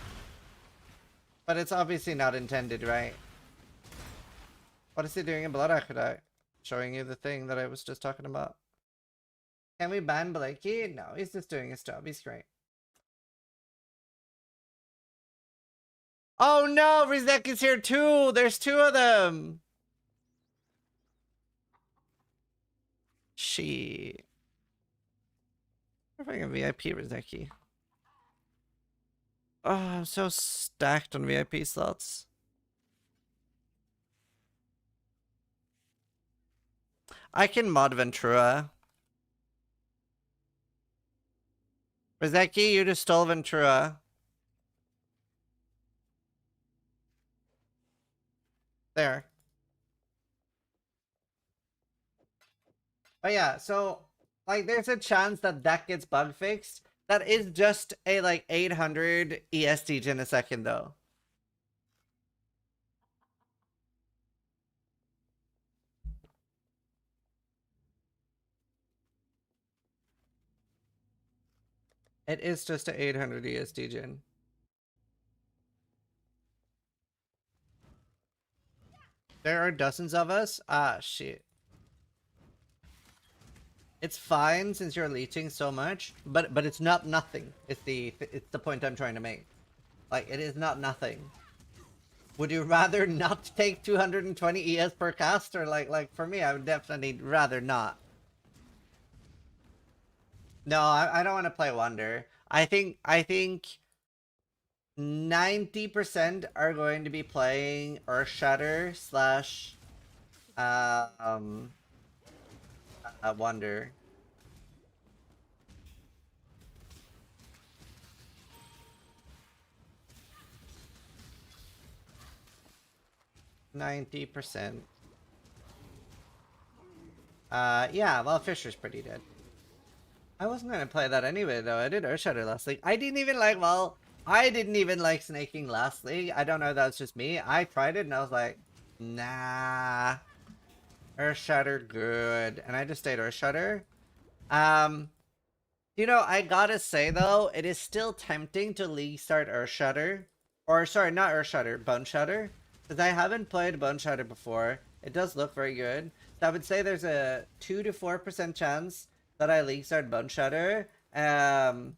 S2: But it's obviously not intended, right? What is he doing in Blood Aqueduct? Showing you the thing that I was just talking about. Can we ban Blakey? No, he's just doing his job. He's great. Oh no! Rizek is here too! There's 2 of them! She. We're playing a VIP Rizeki. Oh, I'm so stacked on VIP slots. I can mod Ventura. Rizeki, you just stole Ventura. There. But yeah, so, like, there's a chance that that gets bug fixed. That is just a, like, 800 ESD in a second, though. It is just a 800 ESD gen. There are dozens of us? Ah, shit. It's fine since you're leeching so much, but it's not nothing. It's the point I'm trying to make. Like, it is not nothing. Would you rather not take 220 ES per cast, or like for me, I would definitely rather not. No, I don't want to play Wonder. I think 90% are going to be playing Earthshatter slash Wonder. %. Yeah, well, Fisher's pretty dead. I wasn't gonna play that anyway, though. I did Earthshatter last league. I didn't even like snaking last league. I don't know if that's just me. I tried it and I was like, nah. Earthshatter, good. And I just stayed Earthshatter. You know, I gotta say, though, it is still tempting to league start Earthshatter. Or, sorry, not Earthshatter, Boneshatter. Because I haven't played Boneshatter before. It does look very good. So I would say there's a 2 to 4% chance that I league start Boneshatter. And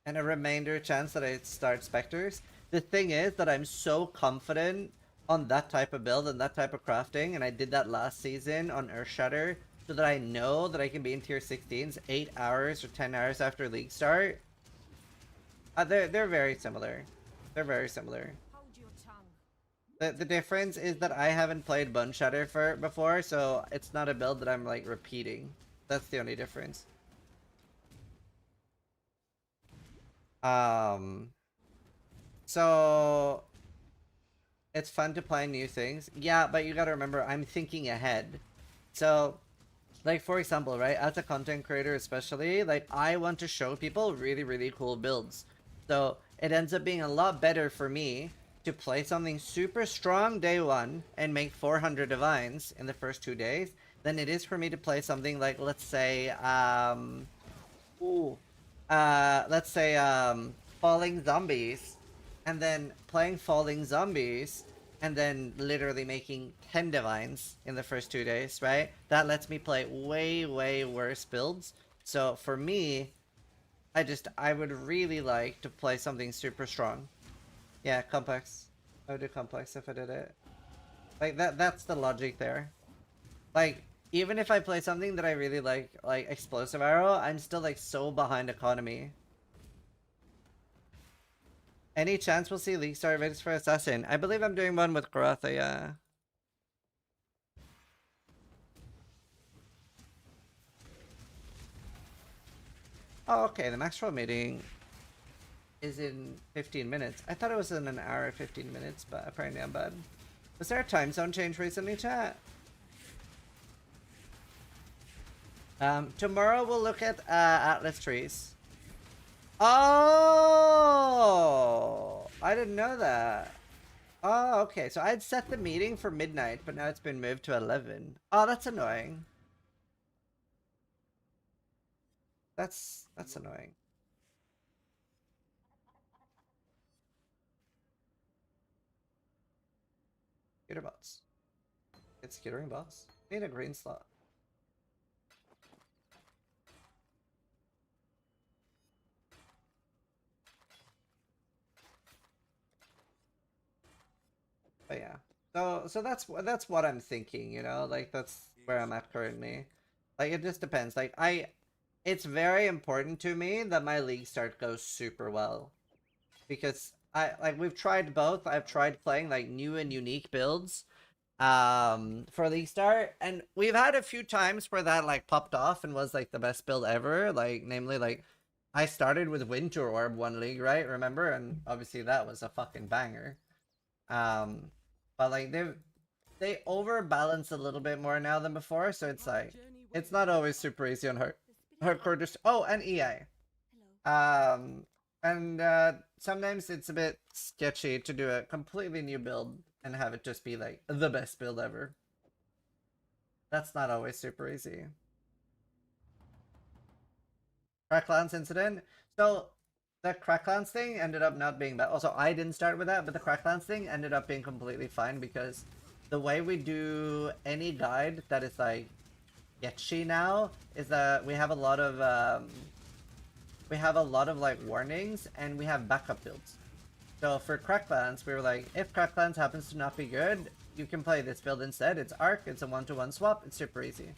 S2: a remainder chance that I start Specters. The thing is that I'm so confident on that type of build and that type of crafting, and I did that last season on Earthshatter, so that I know that I can be in tier 16s 8 hours or 10 hours after league start. They're very similar. They're very similar.
S6: Hold your tongue.
S2: The difference is that I haven't played Bone Shatter before, so it's not a build that I'm like repeating. That's the only difference. So it's fun to play new things. Yeah, but you gotta remember, I'm thinking ahead. So, like, for example, right, as a content creator especially, like, I want to show people really, really cool builds. So it ends up being a lot better for me to play something super strong day one and make 400 divines in the first 2 days than it is for me to play something like, let's say, Falling Zombies, and then playing Falling Zombies, and then literally making 10 divines in the first 2 days, right? That lets me play way, way worse builds. So for me, I would really like to play something super strong. Yeah, complex. I would do complex if I did it. Like, that's the logic there. Like, even if I play something that I really like Explosive Arrow, I'm still, like, so behind economy. Any chance we'll see League Star events for Assassin? I believe I'm doing one with Karatha, yeah. Oh, okay, the Maxroll meeting is in 15 minutes. I thought it was in an hour and 15 minutes, but apparently I'm bad. Was there a time zone change recently, chat? Tomorrow we'll look at Atlas trees. Oh, I didn't know that. Oh, okay. So I'd set the meeting for midnight, but now it's been moved to 11. Oh, that's annoying. That's annoying. Skeeter bots. It's skittering bots. Need a green slot. But yeah. So that's what I'm thinking, you know? Like, that's where I'm at currently. Like, it just depends. Like, it's very important to me that my league start goes super well. Because we've tried both. I've tried playing like new and unique builds for league start, and we've had a few times where that like popped off and was like the best build ever. Like, namely, like I started with Winter Orb one league, right? Remember? And obviously that was a fucking banger. But like they overbalance a little bit more now than before, so it's like it's not always super easy on hardcore. Just and EA. And sometimes it's a bit sketchy to do a completely new build and have it just be like the best build ever. That's not always super easy. Cracklands incident. So the Cracklands thing ended up not being bad. Also, I didn't start with that, but the Cracklands thing ended up being completely fine because the way we do any guide that is like sketchy now is that we have a lot of like warnings, and we have backup builds. So for Cracklands, we were like, if Cracklands happens to not be good, you can play this build instead. It's Arc, it's a 1-to-1 swap, it's super easy.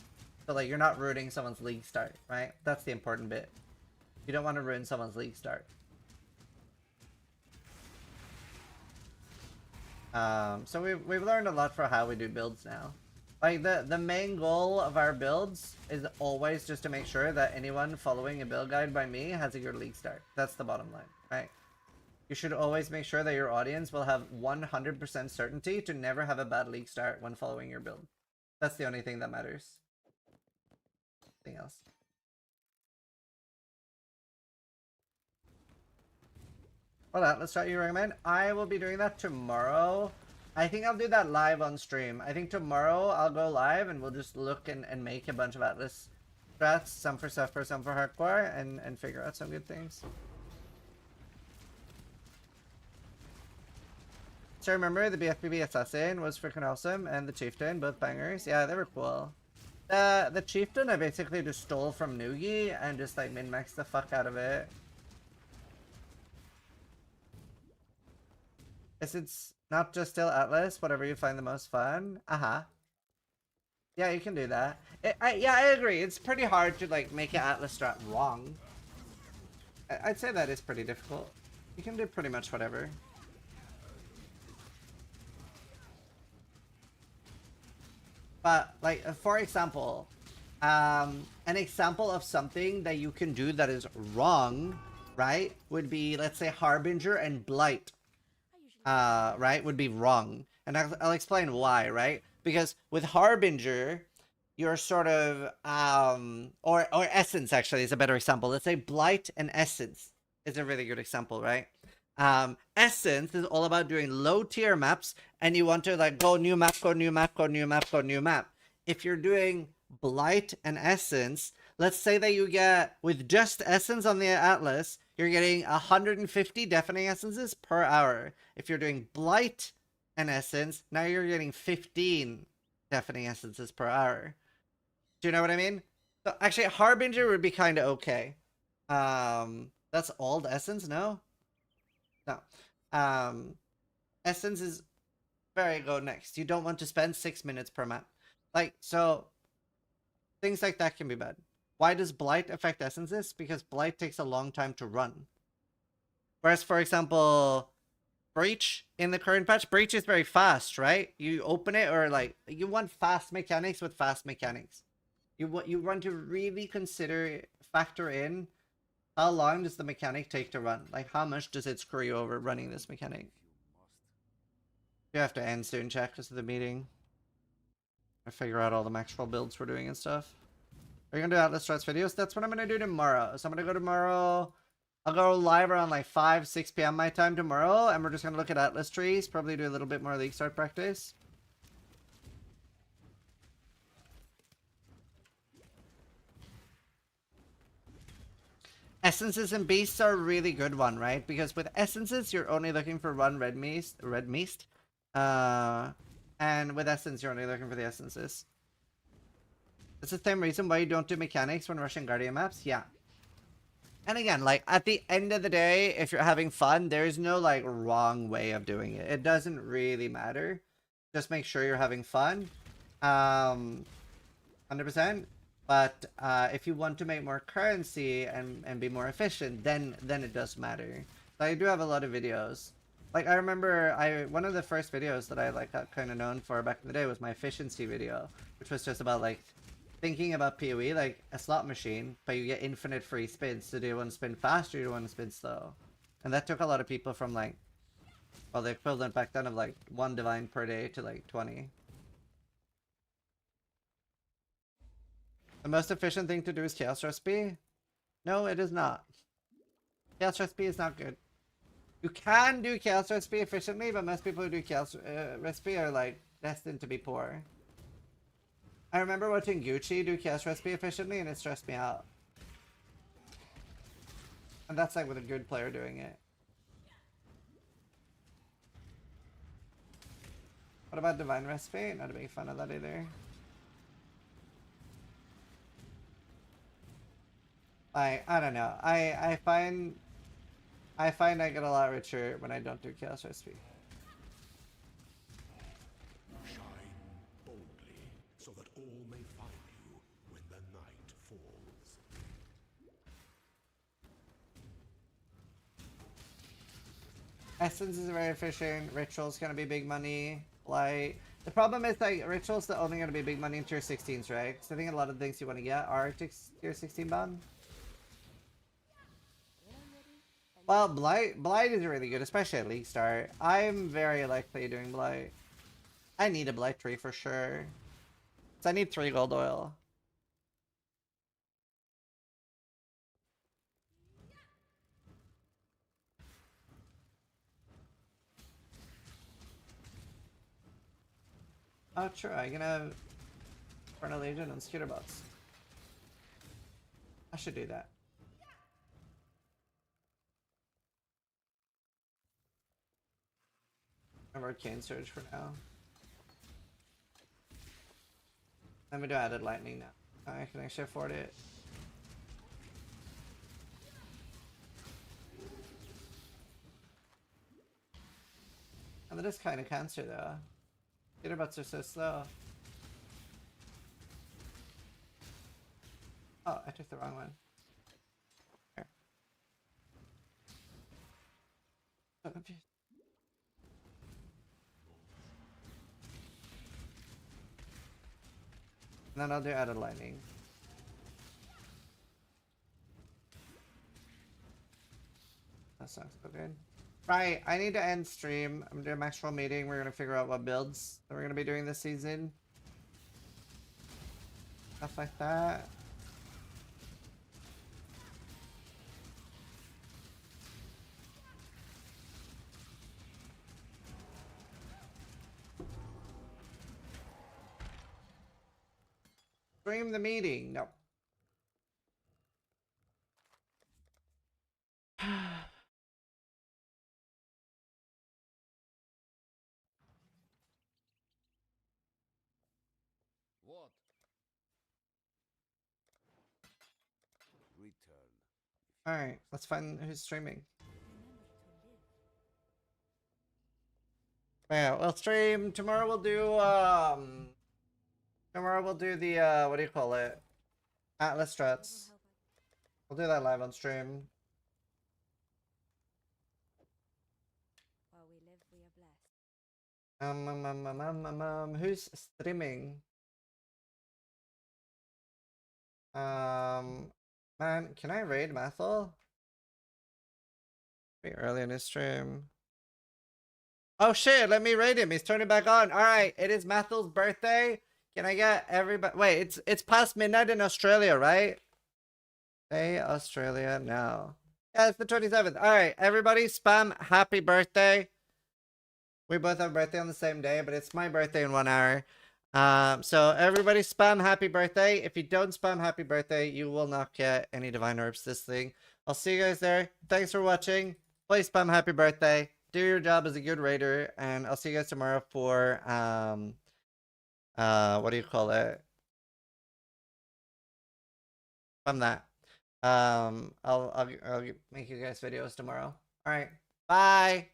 S2: So like, you're not ruining someone's league start, right? That's the important bit. You don't want to ruin someone's league start. So we've learned a lot for how we do builds now. Like, the main goal of our builds is always just to make sure that anyone following a build guide by me has a good league start. That's the bottom line, right? You should always make sure that your audience will have 100% certainty to never have a bad league start when following your build. That's the only thing that matters. Nothing else. What Atlas strat you recommend? I will be doing that tomorrow. I think I'll do that live on stream. I think tomorrow I'll go live and we'll just look and make a bunch of Atlas strats, some for Suffer, some for Hardcore, and figure out some good things. So remember, the BFBB Assassin was freaking awesome, and the Chieftain, both bangers. Yeah, they were cool. The Chieftain I basically just stole from Noogie and just like min-maxed the fuck out of it. It's not just still Atlas, whatever you find the most fun. Uh-huh. Yeah, you can do that. Yeah, I agree. It's pretty hard to like make an Atlas strat wrong. I'd say that is pretty difficult. You can do pretty much whatever. But like, for example, an example of something that you can do that is wrong, right, would be, let's say, Harbinger and Blight, right, would be wrong. And I'll explain why, right? Because with Harbinger, you're sort of, or Essence actually is a better example. Let's say Blight and Essence is a really good example, right? Essence is all about doing low tier maps, and you want to like go new map, go new map, go new map, go new map. If you're doing Blight and Essence, let's say that you get, with just Essence on the Atlas, you're getting 150 deafening essences per hour. If you're doing Blight and Essence, now you're getting 15 deafening essences per hour. Do you know what I mean? So actually, Harbinger would be kind of okay. That's all the Essence, no? No. Essence is very go next. You don't want to spend 6 minutes per map. Like, so things like that can be bad. Why does Blight affect Essences? Because Blight takes a long time to run. Whereas, for example, Breach in the current patch, Breach is very fast, right? You open it, or like, you want fast mechanics with fast mechanics. You want to really factor in how long does the mechanic take to run? Like, how much does it screw you over running this mechanic? You have to end soon, check, because of the meeting. I figure out all the Maxroll builds we're doing and stuff. Are you gonna do Atlas Strats videos? That's what I'm gonna do tomorrow. So I'm gonna go tomorrow. I'll go live around like 5, 6 p.m. my time tomorrow, and we're just gonna look at Atlas trees, probably do a little bit more League Start practice. Essences and Beasts are a really good one, right? Because with Essences, you're only looking for one red meast. And with Essence, you're only looking for the Essences. It's the same reason why you don't do mechanics when rushing Guardian maps? Yeah. And again, like, at the end of the day, if you're having fun, there's no, like, wrong way of doing it. It doesn't really matter. Just make sure you're having fun. 100%. But if you want to make more currency and be more efficient, then it does matter. So I do have a lot of videos. Like, I remember one of the first videos that I like got kind of known for back in the day was my efficiency video, which was just about like thinking about PoE like a slot machine, but you get infinite free spins. So do you want to spin fast or do you want to spin slow? And that took a lot of people from like, well, the equivalent back then of like 1 divine per day to like 20. The most efficient thing to do is Chaos Recipe? No, it is not. Chaos Recipe is not good. You can do Chaos Recipe efficiently, but most people who do Chaos Recipe are like destined to be poor. I remember watching Gucci do Chaos Recipe efficiently and it stressed me out. And that's like with a good player doing it. What about Divine Recipe? Not a big fan of that either. I don't know. I find I get a lot richer when I don't do Chaos Recipe.
S4: Shine boldly, so that all may find you when the night falls.
S2: Essence is very efficient. Ritual's gonna be big money. Like, the problem is like Ritual's only gonna be big money in tier 16s, right? Because I think a lot of the things you want to get are tier 16 bound. Well, Blight is really good, especially at League Start. I'm very likely doing Blight. I need a Blight tree for sure. So I need 3 gold oil. Oh, true. I can have Infernal Legion and Scooter Bots. I should do that. Have Arcane Surge for now. Then we do Added Lightning now. I can actually afford it. Gauntlet is kind of cancer though. Jitterbugs are so slow. Oh, I took the wrong one. Here. So confused. And then I'll do added lightning. That sounds so good. Right, I need to end stream. I'm doing a Maxroll meeting. We're gonna figure out what builds that we're gonna be doing this season. Stuff like that. Stream the meeting. No.
S7: What? Return.
S2: Alright, let's find who's streaming. Yeah, we'll stream. Tomorrow we'll do the what do you call it? Atlas struts. We'll do that live on stream.
S6: While we live, we are blessed.
S2: Who's streaming? Man, can I raid Mathel? Pretty early in his stream. Oh shit, let me raid him. He's turning back on. Alright, it is Mathel's birthday. Can I get everybody? Wait, it's past midnight in Australia, right? Hey, Australia now. Yeah, it's the 27th. Alright, everybody spam happy birthday. We both have a birthday on the same day, but it's my birthday in 1 hour. So everybody spam happy birthday. If you don't spam happy birthday, you will not get any divine orbs this thing. I'll see you guys there. Thanks for watching. Please spam happy birthday. Do your job as a good raider, and I'll see you guys tomorrow for what do you call it? Spam that. I'll make you guys videos tomorrow. All right. Bye.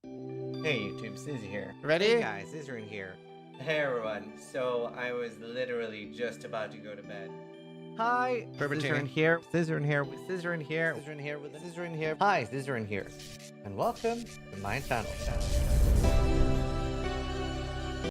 S1: Hey YouTube, Sizzy here.
S2: Ready?
S1: Hey guys, Izrin here. Hey everyone. So I was literally just about to go to bed.
S2: Hi.
S1: Izrin here. Izrin here. Izrin here.
S2: Izrin here with
S1: Izrin here. Hi, Izrin here.
S2: and welcome to my channel.